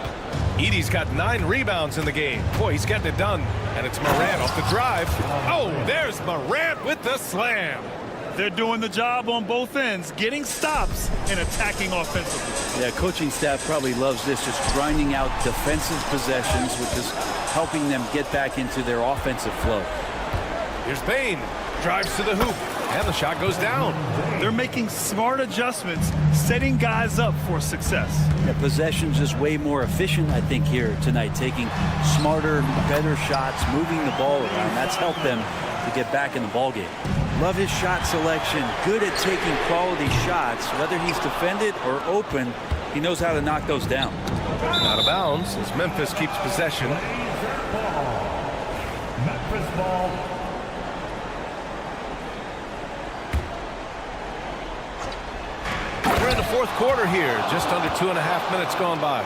Edey's got 9 rebounds in the game. Boy, he's getting it done. And it's Morant off the drive. Oh, there's Morant with the slam. They're doing the job on both ends, getting stops and attacking offensively. Yeah, coaching staff probably loves this, just grinding out defensive possessions, which is helping them get back into their offensive flow. Here's Bane, drives to the hoop, and the shot goes down. They're making smart adjustments, setting guys up for success. Yeah, possession's just way more efficient, I think, here tonight, taking smarter, better shots, moving the ball around. That's helped them to get back in the ballgame. Love his shot selection, good at taking quality shots. Whether he's defended or open, he knows how to knock those down. Out of bounds as Memphis keeps possession. Memphis ball. We're in the fourth quarter here, just under 2.5 minutes gone by.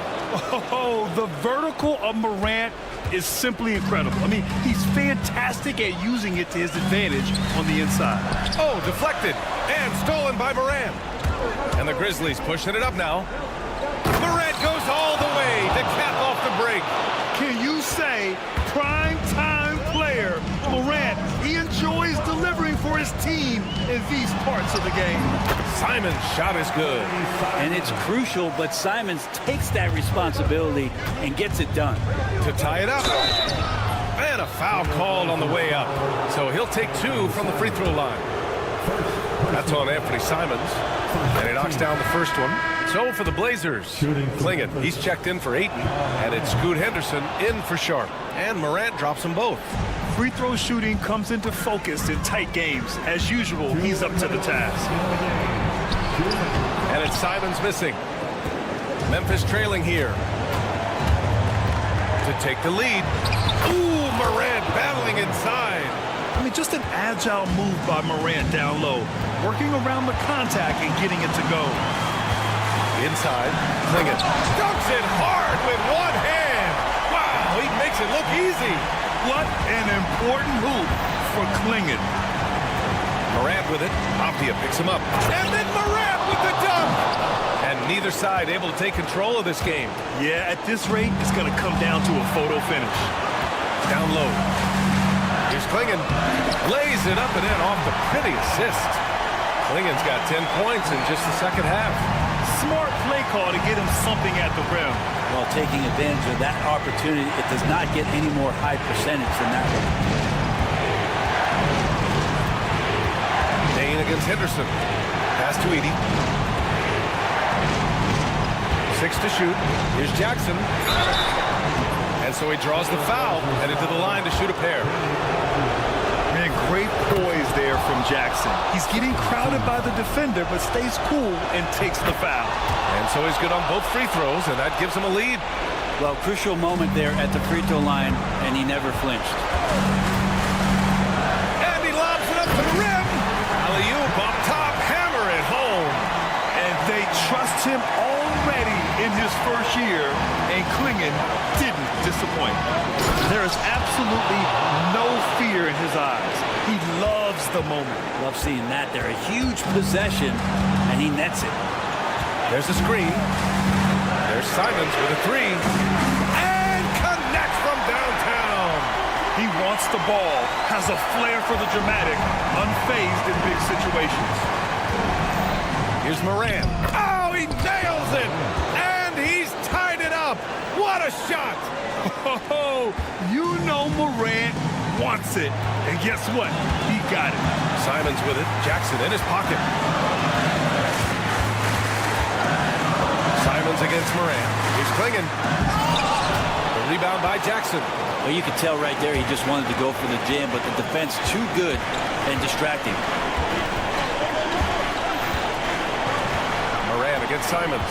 Oh, the vertical of Morant is simply incredible. I mean, he's fantastic at using it to his advantage on the inside. Oh, deflected and stolen by Morant. And the Grizzlies pushing it up now. Morant goes all the way to cap off the break. Can you say prime time player Morant? He enjoys delivering for his team in these parts of the game. Simon's shot is good. And it's crucial, but Simons takes that responsibility and gets it done. To tie it up. And a foul called on the way up. So he'll take 2 from the free throw line. That's on Anthony Simons. And he knocks down the first one. So for the Blazers, Klingin, he's checked in for Ayton. And it's Scoot Henderson in for Sharp. And Morant drops them both. Free throw shooting comes into focus in tight games. As usual, he's up to the task. And it's Simons missing. Memphis trailing here. To take the lead. Ooh, Morant battling inside. I mean, just an agile move by Morant down low. Working around the contact and getting it to go. Inside, Klingin dunks it hard with one hand. Wow, he makes it look easy. What an important hoop for Klingin. Morant with it. Apia picks him up. And then Morant with the dunk. And neither side able to take control of this game. Yeah, at this rate, it's going to come down to a photo finish. Down low. Here's Klingon lays it up and in off the pretty assist. Klingon's got 10 points in just the second half. Smart play call to get him something at the rim. While taking advantage of that opportunity, it does not get any more high percentage than that one. Dane against Henderson. Pass to Edey. 6 to shoot. Here's Jackson. And so he draws the foul, headed to the line to shoot a pair. Man, great poise there from Jackson. He's getting crowded by the defender, but stays cool and takes the foul. And so he's good on both free throws, and that gives him a lead. Well, crucial moment there at the free throw line, and he never flinched. And he lobs it up to the rim. Alley-oop up top, hammer it home. And they trust him already in his first year, and Klingon didn't disappoint. There is absolutely no fear in his eyes. He loves the moment. Love seeing that there. A huge possession, and he nets it. There's a screen. There's Simons with a three. And connects from downtown. He wants the ball, has a flair for the dramatic, unfazed in big situations. Here's Moran. Oh, he nails it! And he's tied it up! What a shot! Oh, you know Morant wants it. And guess what? He got it. Simons with it. Jackson in his pocket. Simons against Moran. Here's Klingon. The rebound by Jackson. Well, you could tell right there he just wanted to go for the jam, but the defense too good and distracting. Moran against Simons.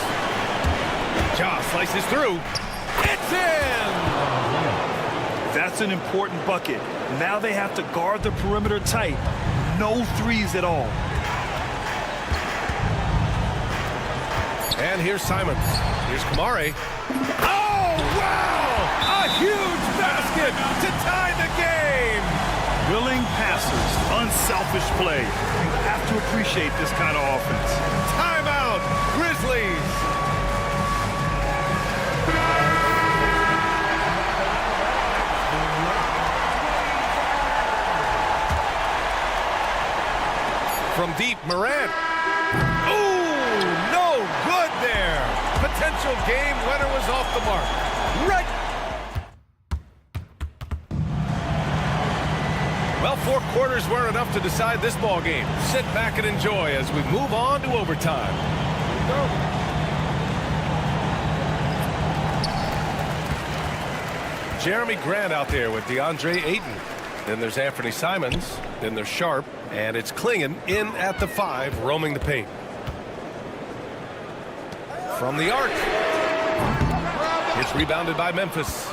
Ja slices through. It's in! That's an important bucket. Now they have to guard the perimeter tight. No threes at all. And here's Simons. Here's Kamare. Oh, wow! A huge basket to tie the game! Willing passers, unselfish play. You have to appreciate this kind of offense. Timeout, Grizzlies! From deep, Moran. Ooh, no good there. Potential game winner was off the mark. Right. Well, 4 quarters weren't enough to decide this ball game. Sit back and enjoy as we move on to overtime. Jeremy Grant out there with DeAndre Ayton. Then there's Anthony Simons. Then there's Sharp. And it's Klingon in at the 5, roaming the paint. From the arc. It's rebounded by Memphis.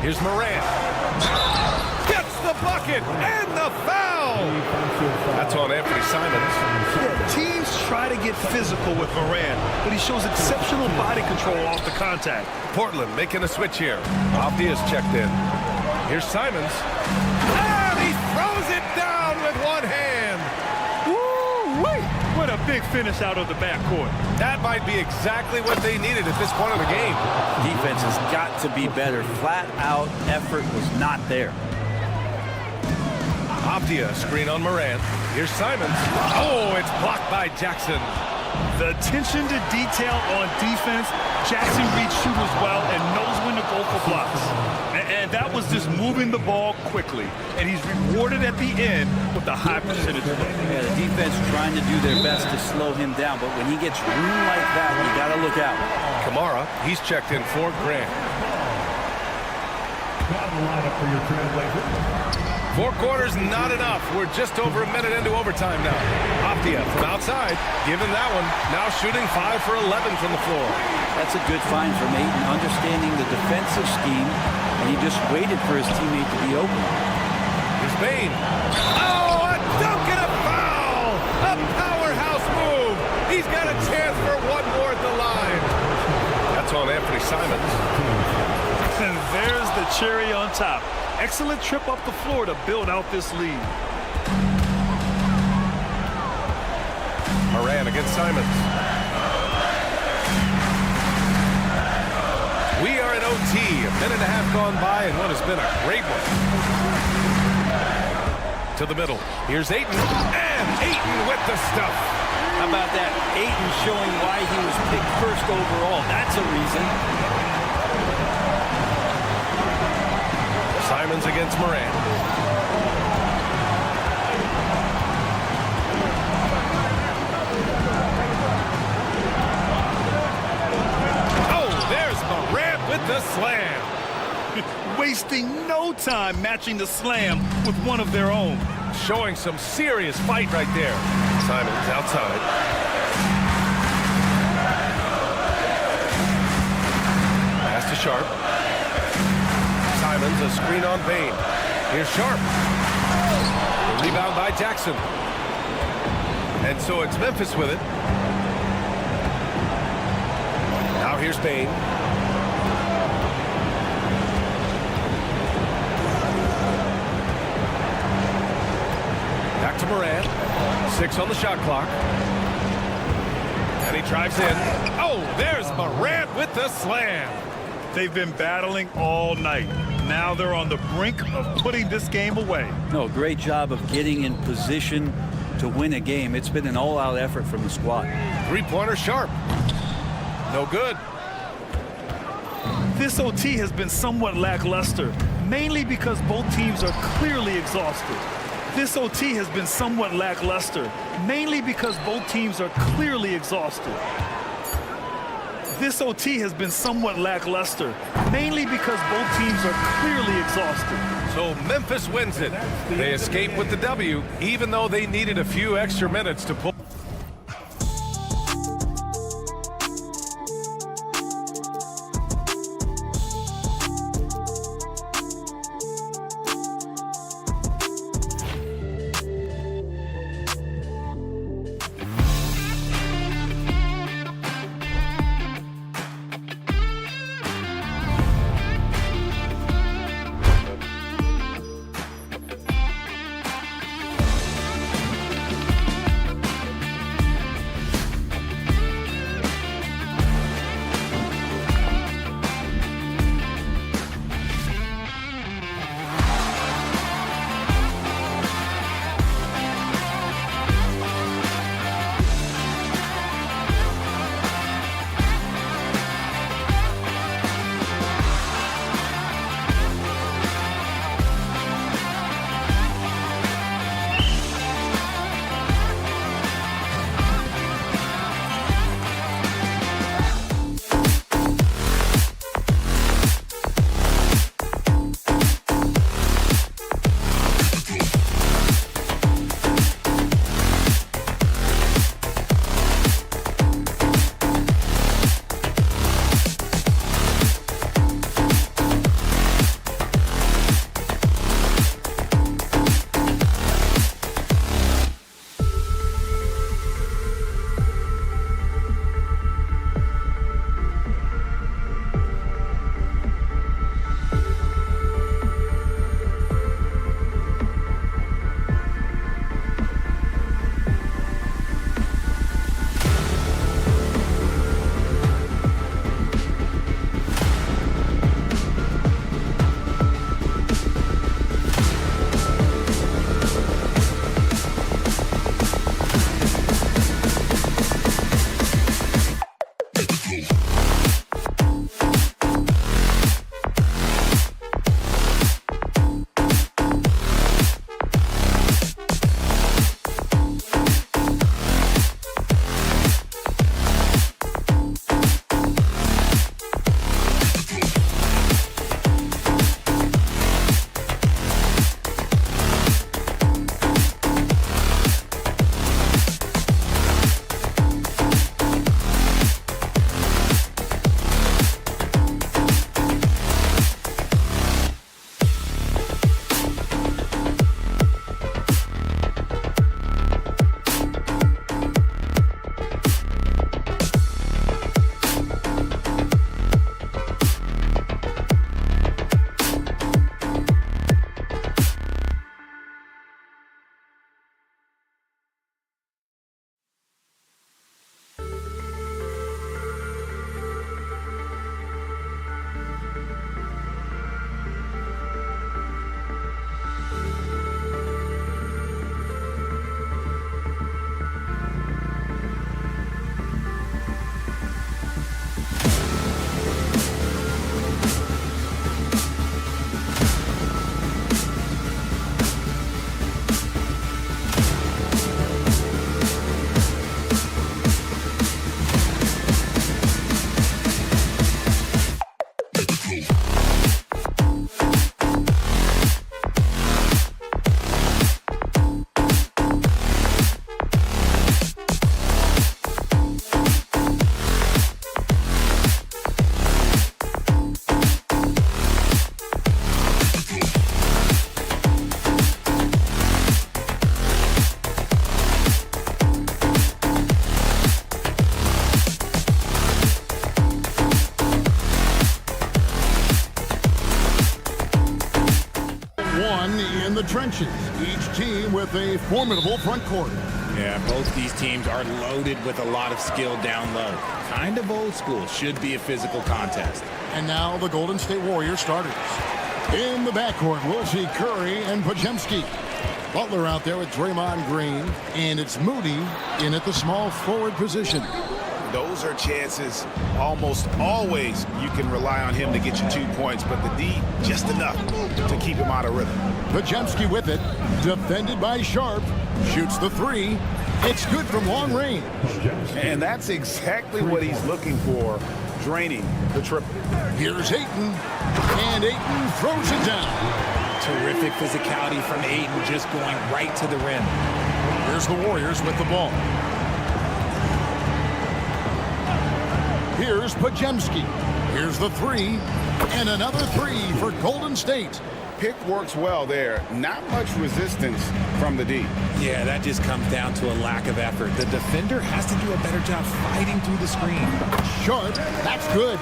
Here's Moran. Gets the bucket and the foul. That's on Anthony Simons. Yeah, teams try to get physical with Moran, but he shows exceptional body control off the contact. Portland making a switch here. Avdia's checked in. Here's Simons. And he throws it down with one hand. Woo-wee! What a big finish out of the backcourt. That might be exactly what they needed at this point of the game. Defense has got to be better. Flat out effort was not there. Avdia screen on Moran. Here's Simons. Oh, it's blocked by Jackson. The attention to detail on defense. Jackson reads shooters well and knows when to go for blocks. And that was just moving the ball quickly. And he's rewarded at the end with a high percentage play. Yeah, the defense trying to do their best to slow him down, but when he gets room like that, you got to look out. Kamara, he's checked in for Grant. Lineup for your Trailblazers. 4 quarters, not enough. We're just over a minute into overtime now. Avdia from outside, given that one. Now shooting 5 for 11 from the floor. That's a good find from Ayton, understanding the defensive scheme, and he just waited for his teammate to be open. Here's Bain. Oh, a dunk and a foul! A powerhouse move. He's got a chance for one more at the line. That's on Anthony Simons. And there's the cherry on top. Excellent trip up the floor to build out this lead. Moran against Simons. We are in OT. A minute and a half gone by, and what has been a great one. To the middle. Here's Ayton, and Ayton with the stuff. How about that? Ayton showing why he was picked first overall. That's a reason. Simons against Moran. Oh, there's Moran with the slam. Wasting no time matching the slam with one of their own. Showing some serious fight right there. Simons outside. Pass to Sharp. Simons, a screen on Bain. Here's Sharp. The rebound by Jackson. And so it's Memphis with it. Now here's Bain. Back to Moran. 6 on the shot clock. And he drives in. Oh, there's Moran with the slam. They've been battling all night. Now they're on the brink of putting this game away. No, great job of getting in position to win a game. It's been an all-out effort from the squad. Three-pointer Sharp. No good. This OT has been somewhat lackluster, mainly because both teams are clearly exhausted. This OT has been somewhat lackluster, mainly because both teams are clearly exhausted. This OT has been somewhat lackluster, mainly because both teams are clearly exhausted. So Memphis wins it. They escape with the W, even though they needed a few extra minutes to pull. benches, each team with a formidable front court. Yeah, both these teams are loaded with a lot of skill down low. Kind of old school. Should be a physical contest. And now the Golden State Warriors starters. In the backcourt, we'll see Curry and Podziemski. Butler out there with Draymond Green, and it's Moody in at the small forward position. Those are chances almost always you can rely on him to get you 2 points, but the D just enough to keep him out of rhythm. Podziemski with it, defended by Sharp, shoots the three. It's good from long range. And that's exactly what he's looking for, draining the triple. Here's Ayton, and Ayton throws it down. Terrific physicality from Ayton, just going right to the rim. Here's the Warriors with the ball. Here's Podziemski. Here's the three, and another three for Golden State. Pick works well there. Not much resistance from the D. Yeah, that just comes down to a lack of effort. The defender has to do a better job fighting through the screen. Sharp, that's good.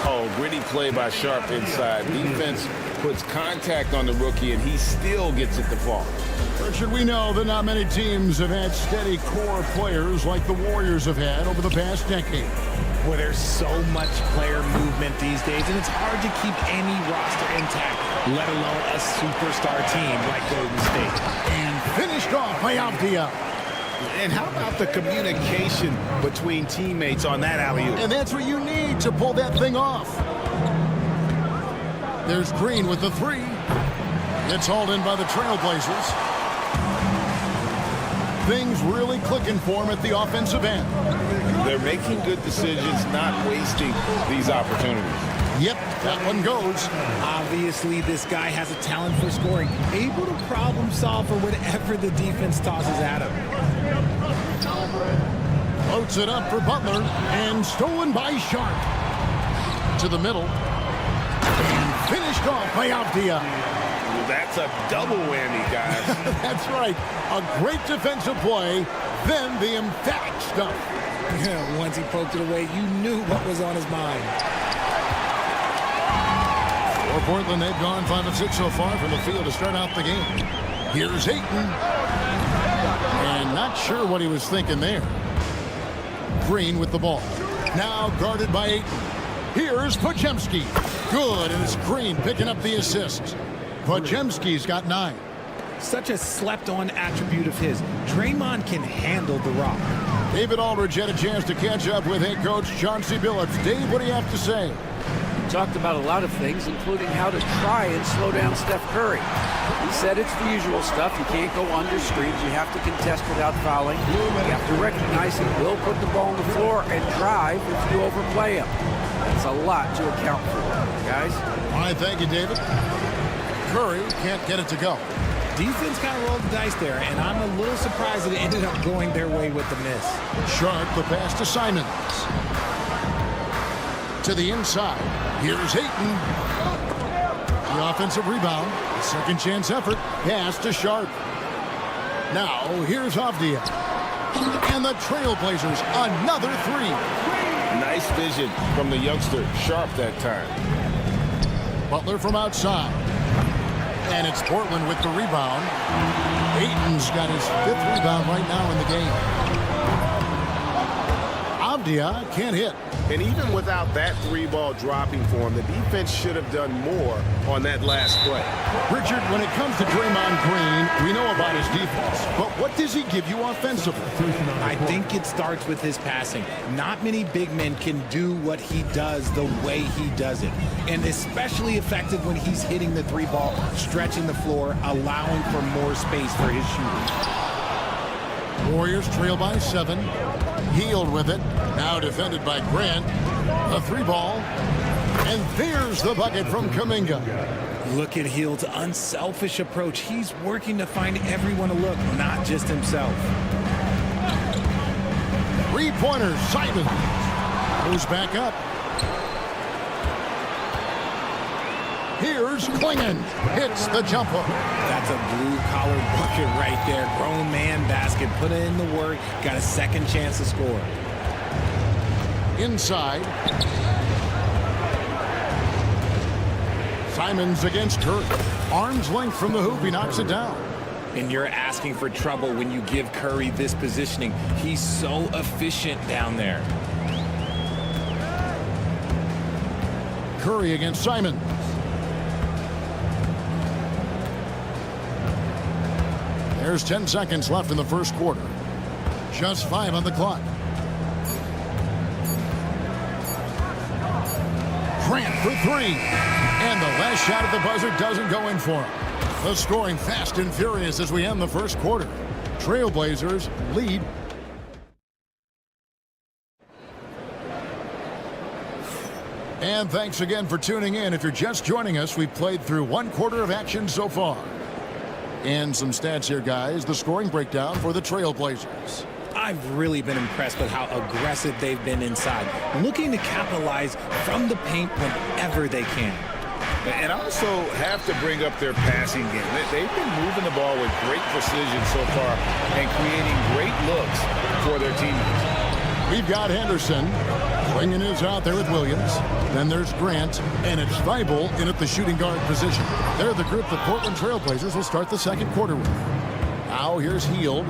Oh, gritty play by Sharp inside. Defense puts contact on the rookie, and he still gets it to fall. Richard, we know that not many teams have had steady core players like the Warriors have had over the past decade. Where there's so much player movement these days, and it's hard to keep any roster intact, let alone a superstar team like Golden State. And finished off by Avdia. And how about the communication between teammates on that alley-oop? And that's what you need to pull that thing off. There's Green with the three. It's hauled in by the Trailblazers. Things really clicking for him at the offensive end. They're making good decisions, not wasting these opportunities. Yep, that one goes. Obviously, this guy has a talent for scoring, able to problem solve for whatever the defense tosses at him. Floats it up for Butler, and stolen by Sharp. To the middle. And finished off by Avdia. That's a double whammy, guys. That's right. A great defensive play, then the emphatic stuff. Once he poked it away, you knew what was on his mind. For Portland, they've gone 5 of 6 so far from the field to start out the game. Here's Ayton. And not sure what he was thinking there. Green with the ball. Now guarded by Ayton. Here's Podziemski. Good, and it's Green picking up the assist. Podziemski's got 9. Such a slept-on attribute of his. Draymond can handle the rock. David Aldridge had a chance to catch up with head coach Chauncey Billups. Dave, what do you have to say? He talked about a lot of things, including how to try and slow down Steph Curry. He said it's the usual stuff. You can't go under screens. You have to contest without fouling. You have to recognize he will put the ball on the floor and drive if you overplay him. That's a lot to account for, guys. All right, thank you, David. Curry can't get it to go. Defense kind of rolled the dice there, and I'm a little surprised that it ended up going their way with the miss. Sharp, the pass to Simons. To the inside. Here's Ayton. The offensive rebound. Second chance effort. Pass to Sharp. Now, here's Avdia. And the Trailblazers, another three. Nice vision from the youngster, Sharp, that time. Butler from outside. And it's Portland with the rebound. Ayton's got his 5th rebound right now in the game. Avdia can't hit. And even without that 3-ball dropping for him, the defense should have done more on that last play. Richard, when it comes to Draymond Green, we know about his defense. But what does he give you offensively? I think it starts with his passing. Not many big men can do what he does the way he does it. And especially effective when he's hitting the 3-ball, stretching the floor, allowing for more space for his shooting. Warriors trail by 7. Healed with it. Now defended by Grant. A 3-ball. And there's the bucket from Kuminga. Look at Hield's unselfish approach. He's working to find everyone a look, not just himself. 3-pointer, Simons. Goes back up. Here's Klingon. Hits the jumper. That's a blue-collar bucket right there. Grown man basket. Put in the work. Got a second chance to score. Inside. Simons against Curry. Arm's length from the hoop. He knocks it down. And you're asking for trouble when you give Curry this positioning. He's so efficient down there. Curry against Simons. There's 10 seconds left in the first quarter. Just 5 on the clock. Grant for 3. And the last shot at the buzzer doesn't go in for him. The scoring fast and furious as we end the first quarter. Trailblazers lead. And thanks again for tuning in. If you're just joining us, we've played through 1 quarter of action so far. And some stats here, guys. The scoring breakdown for the Trailblazers. I've really been impressed with how aggressive they've been inside, looking to capitalize from the paint whenever they can. And also have to bring up their passing game. They've been moving the ball with great precision so far and creating great looks for their teammates. We've got Henderson. Bringing his out there with Williams. Then there's Grant, and it's Thibault in at the shooting guard position. They're the group the Portland Trailblazers will start the second quarter with. Now here's Hield,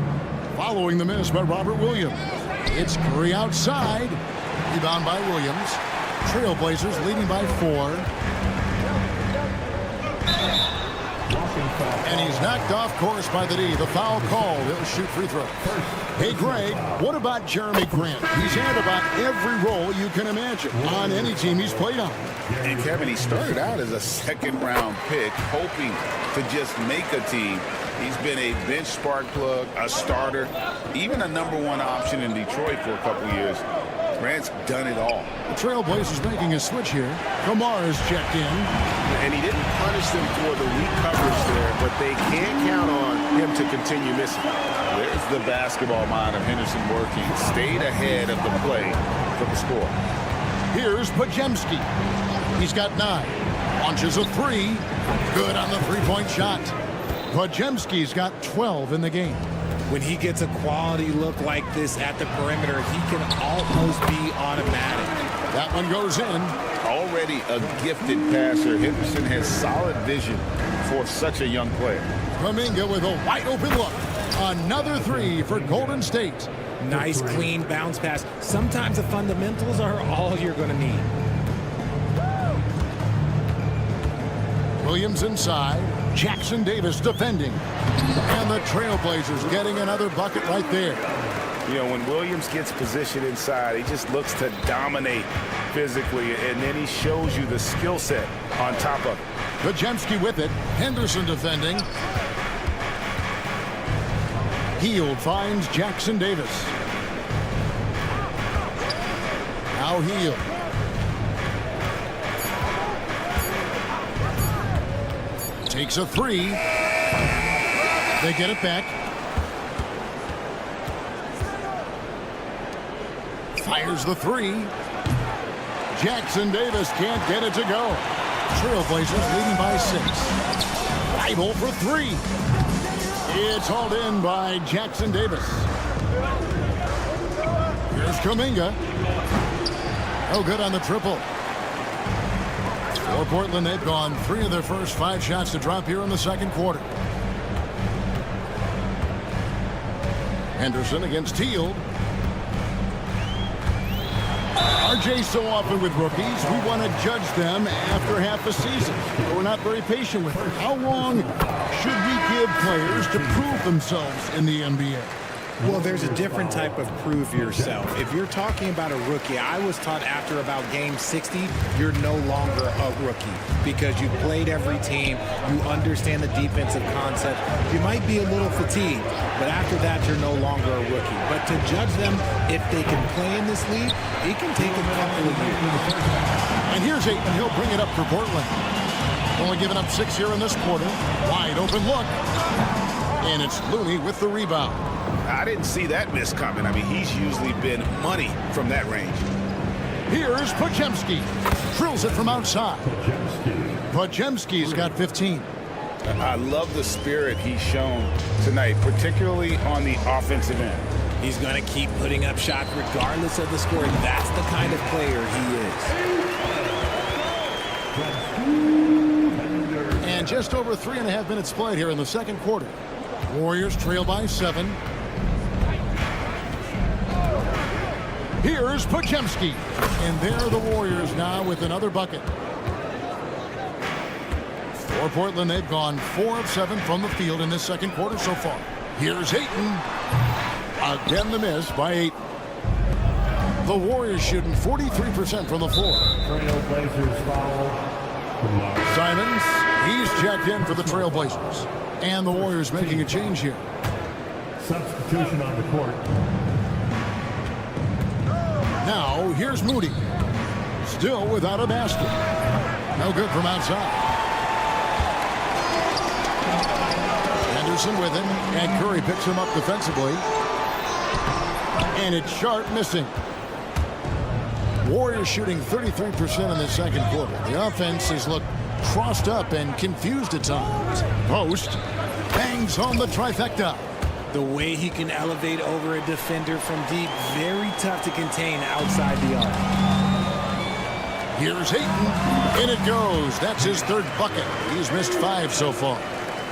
following the miss by Robert Williams. It's Curry outside. Rebound by Williams. Trailblazers leading by 4. And he's knocked off course by the D. The foul called. He'll shoot free throw. Hey, Greg, what about Jeremy Grant? He's had about every role you can imagine on any team he's played on. And Kevin, he started out as a second-round pick, hoping to just make a team. He's been a bench spark plug, a starter, even a #1 option in Detroit for a couple years. Grant's done it all. The Trailblazers making a switch here. Kamara's checked in. And he didn't punish them for the weak coverage there, but they can't count on him to continue missing. There's the basketball mind of Henderson working. Stayed ahead of the play for the score. Here's Podziemski. He's got 9. Launches a 3. Good on the three-point shot. Podziemski's got 12 in the game. When he gets a quality look like this at the perimeter, he can almost be automatic. That one goes in. Already a gifted passer, Henderson has solid vision for such a young player. Kuminga with a wide-open look. Another 3 for Golden State. Nice, clean bounce pass. Sometimes the fundamentals are all you're going to need. Williams inside. Jackson Davis defending. And the Trailblazers getting another bucket right there. You know, when Williams gets positioned inside, he just looks to dominate physically, and then he shows you the skill set on top of it. Podziemski with it. Henderson defending. Hield finds Jackson Davis. Now Hield. Takes a 3. They get it back. Fires the 3. Jackson Davis can't get it to go. Trailblazers leading by 6. Thibault for 3. It's hauled in by Jackson Davis. Here's Kuminga. Oh, good on the triple. For Portland, they've gone 3 of their first 5 shots to drop here in the second quarter. Henderson against Hield. RJ so often with rookies, we want to judge them after half a season. We're not very patient with them. How long should we give players to prove themselves in the NBA? Well, there's a different type of prove yourself. If you're talking about a rookie, I was taught after about game 60, you're no longer a rookie because you played every team, you understand the defensive concept. You might be a little fatigued, but after that, you're no longer a rookie. But to judge them, if they can play in this league, it can take a couple of years. And here's Ayton. He'll bring it up for Portland. Only giving up 6 here in this quarter. Wide open look. And it's Looney with the rebound. I didn't see that miss coming. I mean, he's usually been money from that range. Here's Podziemski. Drills it from outside. Podziemski's got 15. I love the spirit he's shown tonight, particularly on the offensive end. He's going to keep putting up shots regardless of the score. That's the kind of player he is. just over 3.5 minutes played here in the second quarter. Warriors trail by 7. Here's Podziemski. And there are the Warriors now with another bucket. For Portland, they've gone 4 of 7 from the field in this second quarter so far. Here's Ayton. Again the miss by Ayton. The Warriors shooting 43% from the floor. Simons, he's checked in for the Trailblazers. And the Warriors making a change here. Substitution on the court. Now, here's Moody. Still without a basket. No good from outside. Anderson with him, and Curry picks him up defensively. And it's Sharp missing. Warriors shooting 33% in the second quarter. The offense has looked crossed up and confused at times. Post bangs home the trifecta. The way he can elevate over a defender from deep, very tough to contain outside the arc. Here's Ayton. In it goes. That's his third bucket. He's missed 5 so far.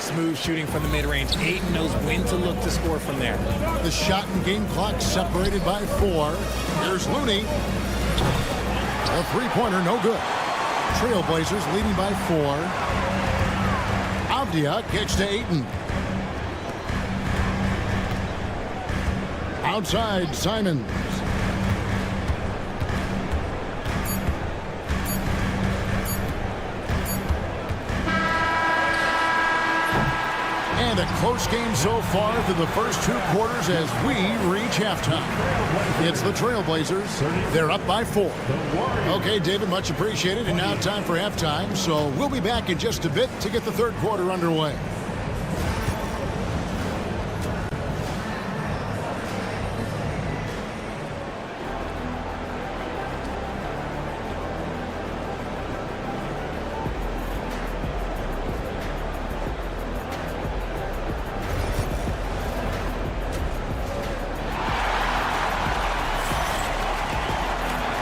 Smooth shooting from the mid-range. Ayton knows when to look to score from there. The shot and game clock separated by 4. Here's Looney. A three-pointer, no good. Trailblazers leading by 4. Avdia gets to Ayton. Outside, Simons. And a close game so far through the first 2 quarters as we reach halftime. It's the Trailblazers. They're up by 4. Okay, David, much appreciated. And now time for halftime. So we'll be back in just a bit to get the third quarter underway.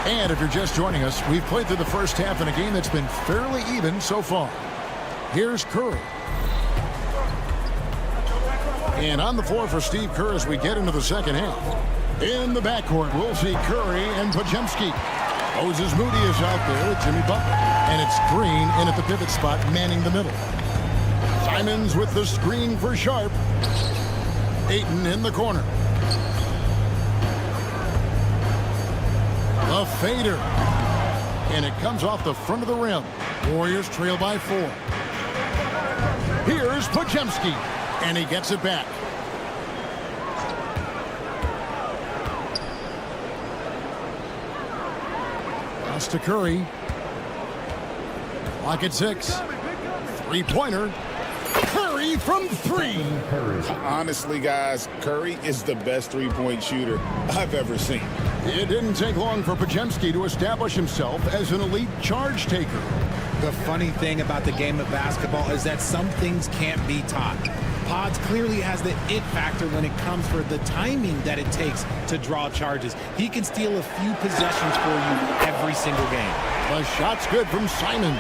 And if you're just joining us, we've played through the first half in a game that's been fairly even so far. Here's Curry. And on the floor for Steve Kerr as we get into the second half. In the backcourt, we'll see Curry and Podziemski. Moses Moody is out there with Jimmy Butler. And it's Green in at the pivot spot, manning the middle. Simons with the screen for Sharp. Ayton in the corner. A fader. And it comes off the front of the rim. Warriors trail by 4. Here's Podziemski. And he gets it back. Pass to Curry. Lock at 6. Three-pointer. Curry from 3. Honestly, guys, Curry is the best three-point shooter I've ever seen. It didn't take long for Podziemski to establish himself as an elite charge taker. The funny thing about the game of basketball is that some things can't be taught. Pods clearly has the it factor when it comes for the timing that it takes to draw charges. He can steal a few possessions for you every single game. The shot's good from Simon.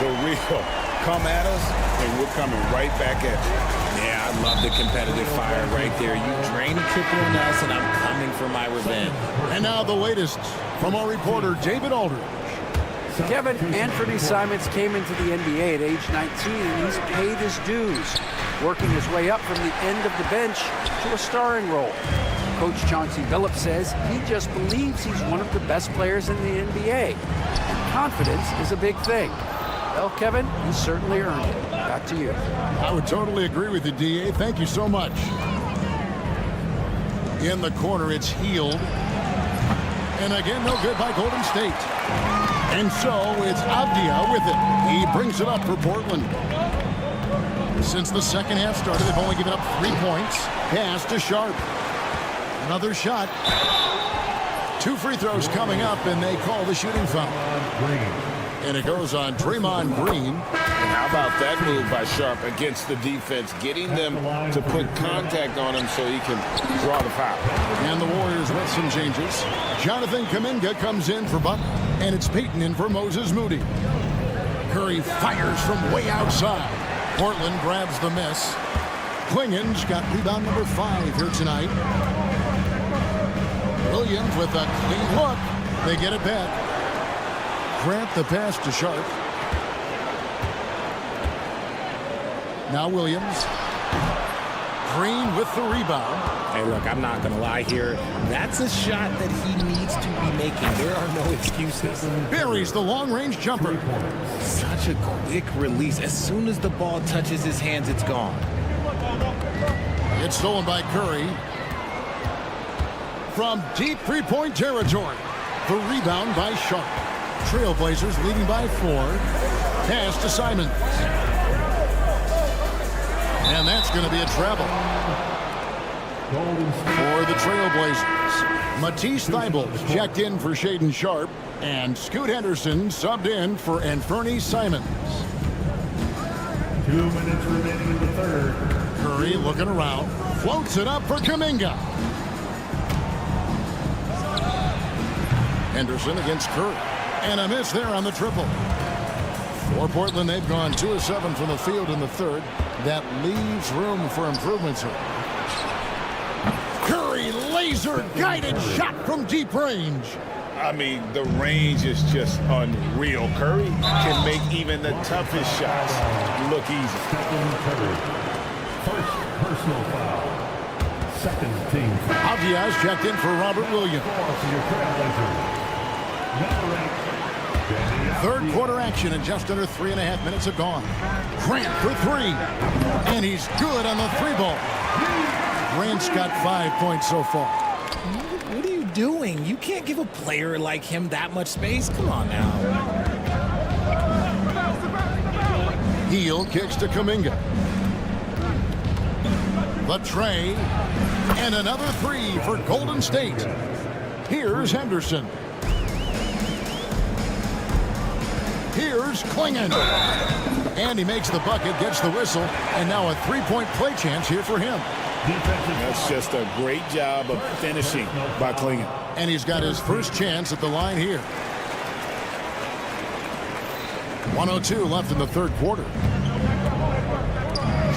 The real come at us, and we're coming right back at you. Yeah, I love the competitive fire right there. You drain a triple on us, and I'm coming for my revenge. And now the latest from our reporter, David Aldridge. Kevin, Anthony Simons came into the NBA at age 19, and he's paid his dues, working his way up from the end of the bench to a starring role. Coach Chauncey Billups says he just believes he's one of the best players in the NBA. And confidence is a big thing. Well, Kevin, he certainly earned it. Back to you. I would totally agree with you, D.A. Thank you so much. In the corner, it's Healed. And again, no good by Golden State. And so it's Avdia with it. He brings it up for Portland. Since the second half started, they've only given up 3 points. Pass to Sharp. Another shot. 2 free throws coming up, and they call the shooting foul. And it goes on Draymond Green. And how about that move by Sharp against the defense, getting them to put contact on him so he can draw the foul. And the Warriors with some changes. Jonathan Kuminga comes in for Butler, and it's Peyton in for Moses Moody. Curry fires from way outside. Portland grabs the miss. Klingen's got rebound number 5 here tonight. Williams with a clean look. They get it back. Grant the pass to Sharp. Now Williams. Green with the rebound. Hey, look, I'm not going to lie here. That's a shot that he needs to be making. There are no excuses. Buries the long-range jumper. Such a quick release. As soon as the ball touches his hands, it's gone. It's stolen by Curry. From deep three-point territory. The rebound by Sharp. Trailblazers leading by 4. Pass to Simons. And that's going to be a travel for the Trailblazers. Matisse Thybulle checked in for Shaedon Sharp, and Scoot Henderson subbed in for Anfernee Simons. 2 minutes remaining in the third. Curry looking around, floats it up for Kuminga. Henderson against Curry, and a miss there on the triple. For Portland, they've gone 2 of 7 from the field in the third. That leaves room for improvements here. Curry laser-guided shot from deep range. I mean, the range is just unreal. Curry can make even the toughest shots look easy. Stephen Curry. First personal foul. Second team foul. Diaz checked in for Robert Williams. For your Trailblazers. Number 8. Third quarter action, and just under 3.5 minutes have gone. Grant for 3. And he's good on the 3-ball. Grant's got 5 points so far. What are you doing? You can't give a player like him that much space. Come on now. Heel kicks to Kuminga. The tray. And another 3 for Golden State. Here's Henderson. Here's Klingen. And he makes the bucket, gets the whistle, and now a 3-point play chance here for him. That's just a great job of finishing by Klingen. And he's got his first chance at the line here. 1:02 left in the third quarter.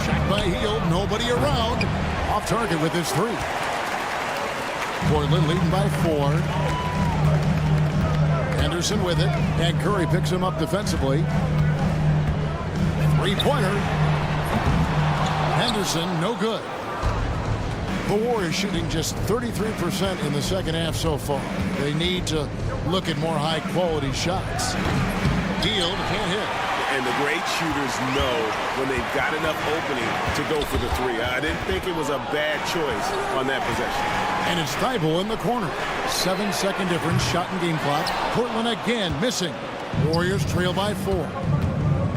Shot by Hield, nobody around. Off target with his 3. Portland leading by 4. Henderson with it, and Curry picks him up defensively. 3-pointer. Henderson, no good. The Warriors shooting just 33% in the second half so far. They need to look at more high-quality shots. Hield can't hit. And the great shooters know when they've got enough opening to go for the 3. I didn't think it was a bad choice on that possession. And it's Thybulle in the corner. 7-second difference, shot and game clock. Portland again missing. Warriors trail by 4.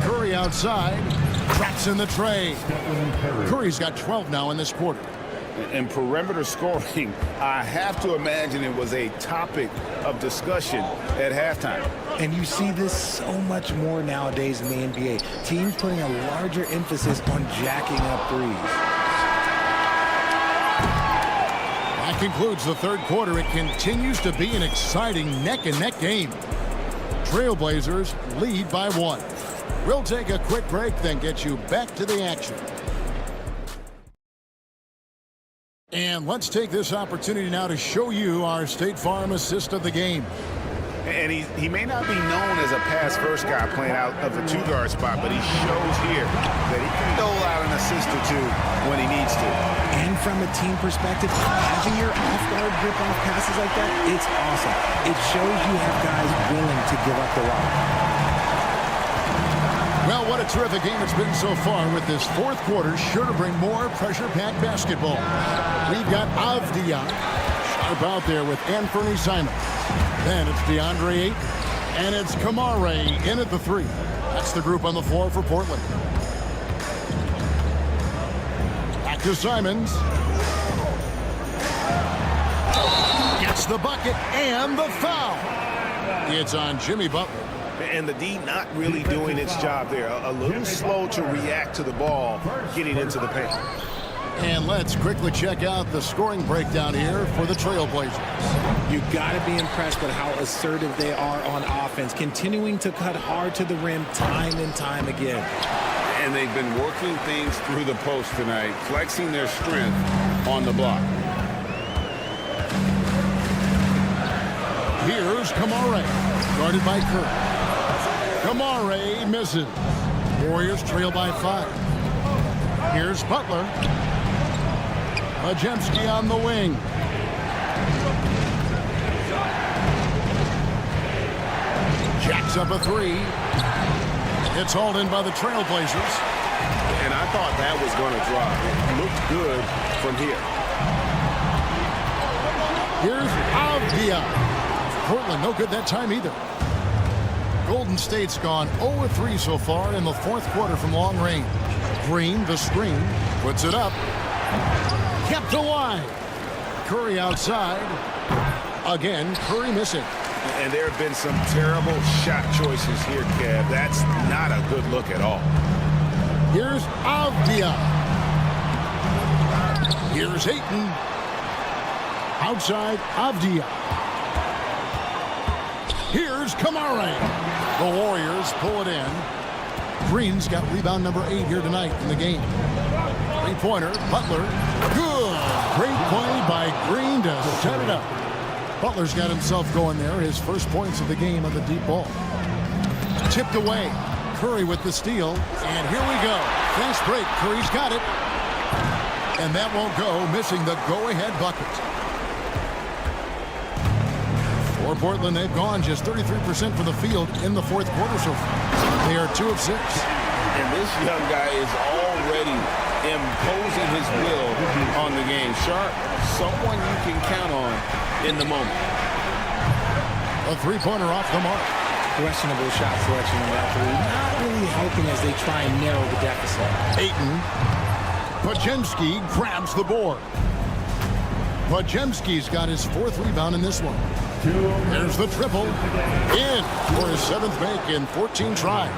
Curry outside. Traps in the tray. Curry's got 12 now in this quarter. And perimeter scoring, I have to imagine it was a topic of discussion at halftime. And you see this so much more nowadays in the NBA. Teams putting a larger emphasis on jacking up threes. That concludes the third quarter. It continues to be an exciting neck-and-neck game. Trailblazers lead by 1. We'll take a quick break, then get you back to the action. And let's take this opportunity now to show you our State Farm assist of the game. And he may not be known as a pass-first guy playing out of the 2-guard spot, but he shows here that he can dole out an assist or 2 when he needs to. And from a team perspective, having your off-guard grip off passes like that, it's awesome. It shows you have guys willing to give up the rock. Well, what a terrific game it's been so far, with this fourth quarter sure to bring more pressure-packed basketball. We've got Avdia sharp out there with Anfernee Simons. Then it's DeAndre Ayton, and it's Kamare in at the 3. That's the group on the floor for Portland. Back to Simons. Gets the bucket and the foul. It's on Jimmy Butler. And the D not really doing its job there. A little slow to react to the ball getting into the paint. And let's quickly check out the scoring breakdown here for the Trailblazers. You got to be impressed with how assertive they are on offense, continuing to cut hard to the rim time and time again. And they've been working things through the post tonight, flexing their strength on the block. Here's Kamare, guarded by Curry. Kamare misses. Warriors trail by 5. Here's Butler. Majemski on the wing. Jacks up a 3. It's hauled in by the Trailblazers. And I thought that was going to drop. It looked good from here. Here's Avdia. Portland, no good that time either. Golden State's gone 0-3 so far in the fourth quarter from long range. Green, the screen, puts it up. Kept alive. Curry outside. Again, Curry missing. And there have been some terrible shot choices here, Kev. That's not a good look at all. Here's Avdia. Here's Ayton. Outside, Avdia. Here's Kamare. The Warriors pull it in. Green's got rebound number 8 here tonight in the game. Three-pointer, Butler. Good. Great play by Green to set it up. Butler's got himself going there. His first points of the game on the deep ball. Tipped away. Curry with the steal. And here we go. Fast break. Curry's got it. And that won't go, missing the go-ahead bucket. For Portland, they've gone just 33% from the field in the fourth quarter so far. They are 2 of 6. And this young guy is already imposing his will on the game. Sharp, someone you can count on in the moment. A three-pointer off the mark. Questionable shot selection on that three. Not really helping as they try and narrow the deficit. Ayton. Majemski grabs the board. Majemski's got his 4th rebound in this one. There's the triple. In for his 7th make in 14 tries.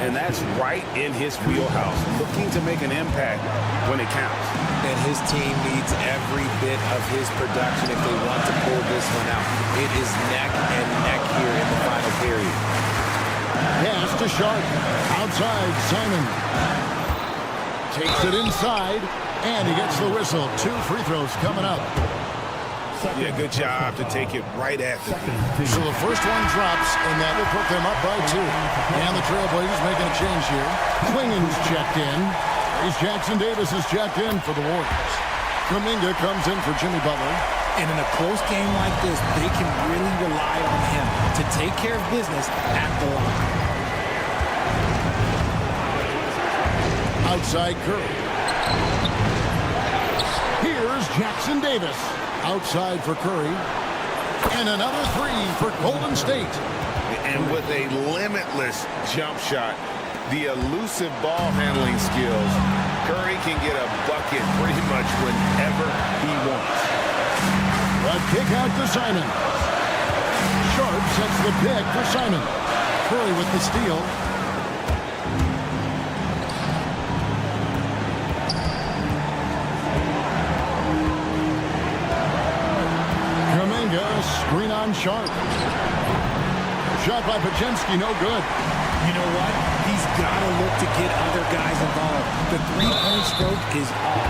And that's right in his wheelhouse. Looking to make an impact when it counts. And his team needs every bit of his production if they want to pull this one out. It is neck and neck here in the final period. Pass to Sharp. Outside, Simon. Takes it inside, and he gets the whistle. 2 free throws coming up. Yeah, good job to take it right at them. So the first one drops, and that will put them up by 2. And the Trailblazers making a change here. Klingen's checked in. Jackson Davis is checked in for the Warriors. Kuminga comes in for Jimmy Butler. And in a close game like this, they can really rely on him to take care of business at the line. Outside Curry. Here's Jackson Davis. Outside for Curry. And another 3 for Golden State. And with a limitless jump shot, the elusive ball handling skills, Curry can get a bucket pretty much whenever he wants. A kick out to Simon. Sharp sets the pick for Simon. Curry with the steal. Screen on Sharp. Shot by Majemski, no good. You know what? He's got to look to get other guys involved. The three-point stroke is off.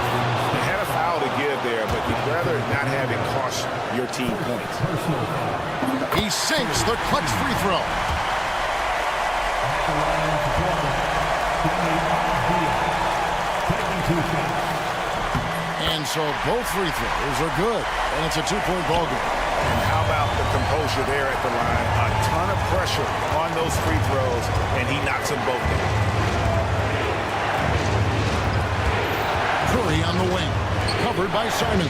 They had a foul to give there, but you'd rather not have it cost your team points. He sinks the clutch free throw. And so both free throws are good. And it's a 2-point ball game. And how about the composure there at the line? A ton of pressure on those free throws, and he knocks them both down. Curry on the wing. Covered by Simon.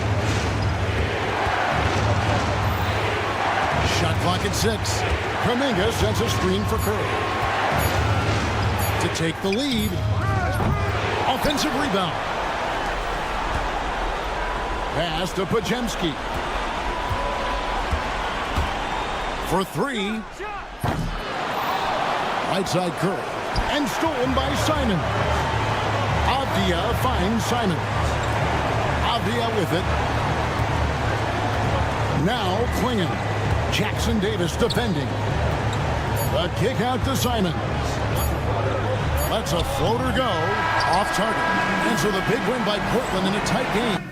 Shot clock at 6. Kuminga sends a screen for Curry. To take the lead. Offensive rebound. Pass to Majemski. For 3. Right side Curry. And stolen by Simon. Avdia finds Simon. Avdia with it. Now Klingon. Jackson Davis defending. The kick out to Simons. Lets a floater go. Off target. And so the big win by Portland in a tight game.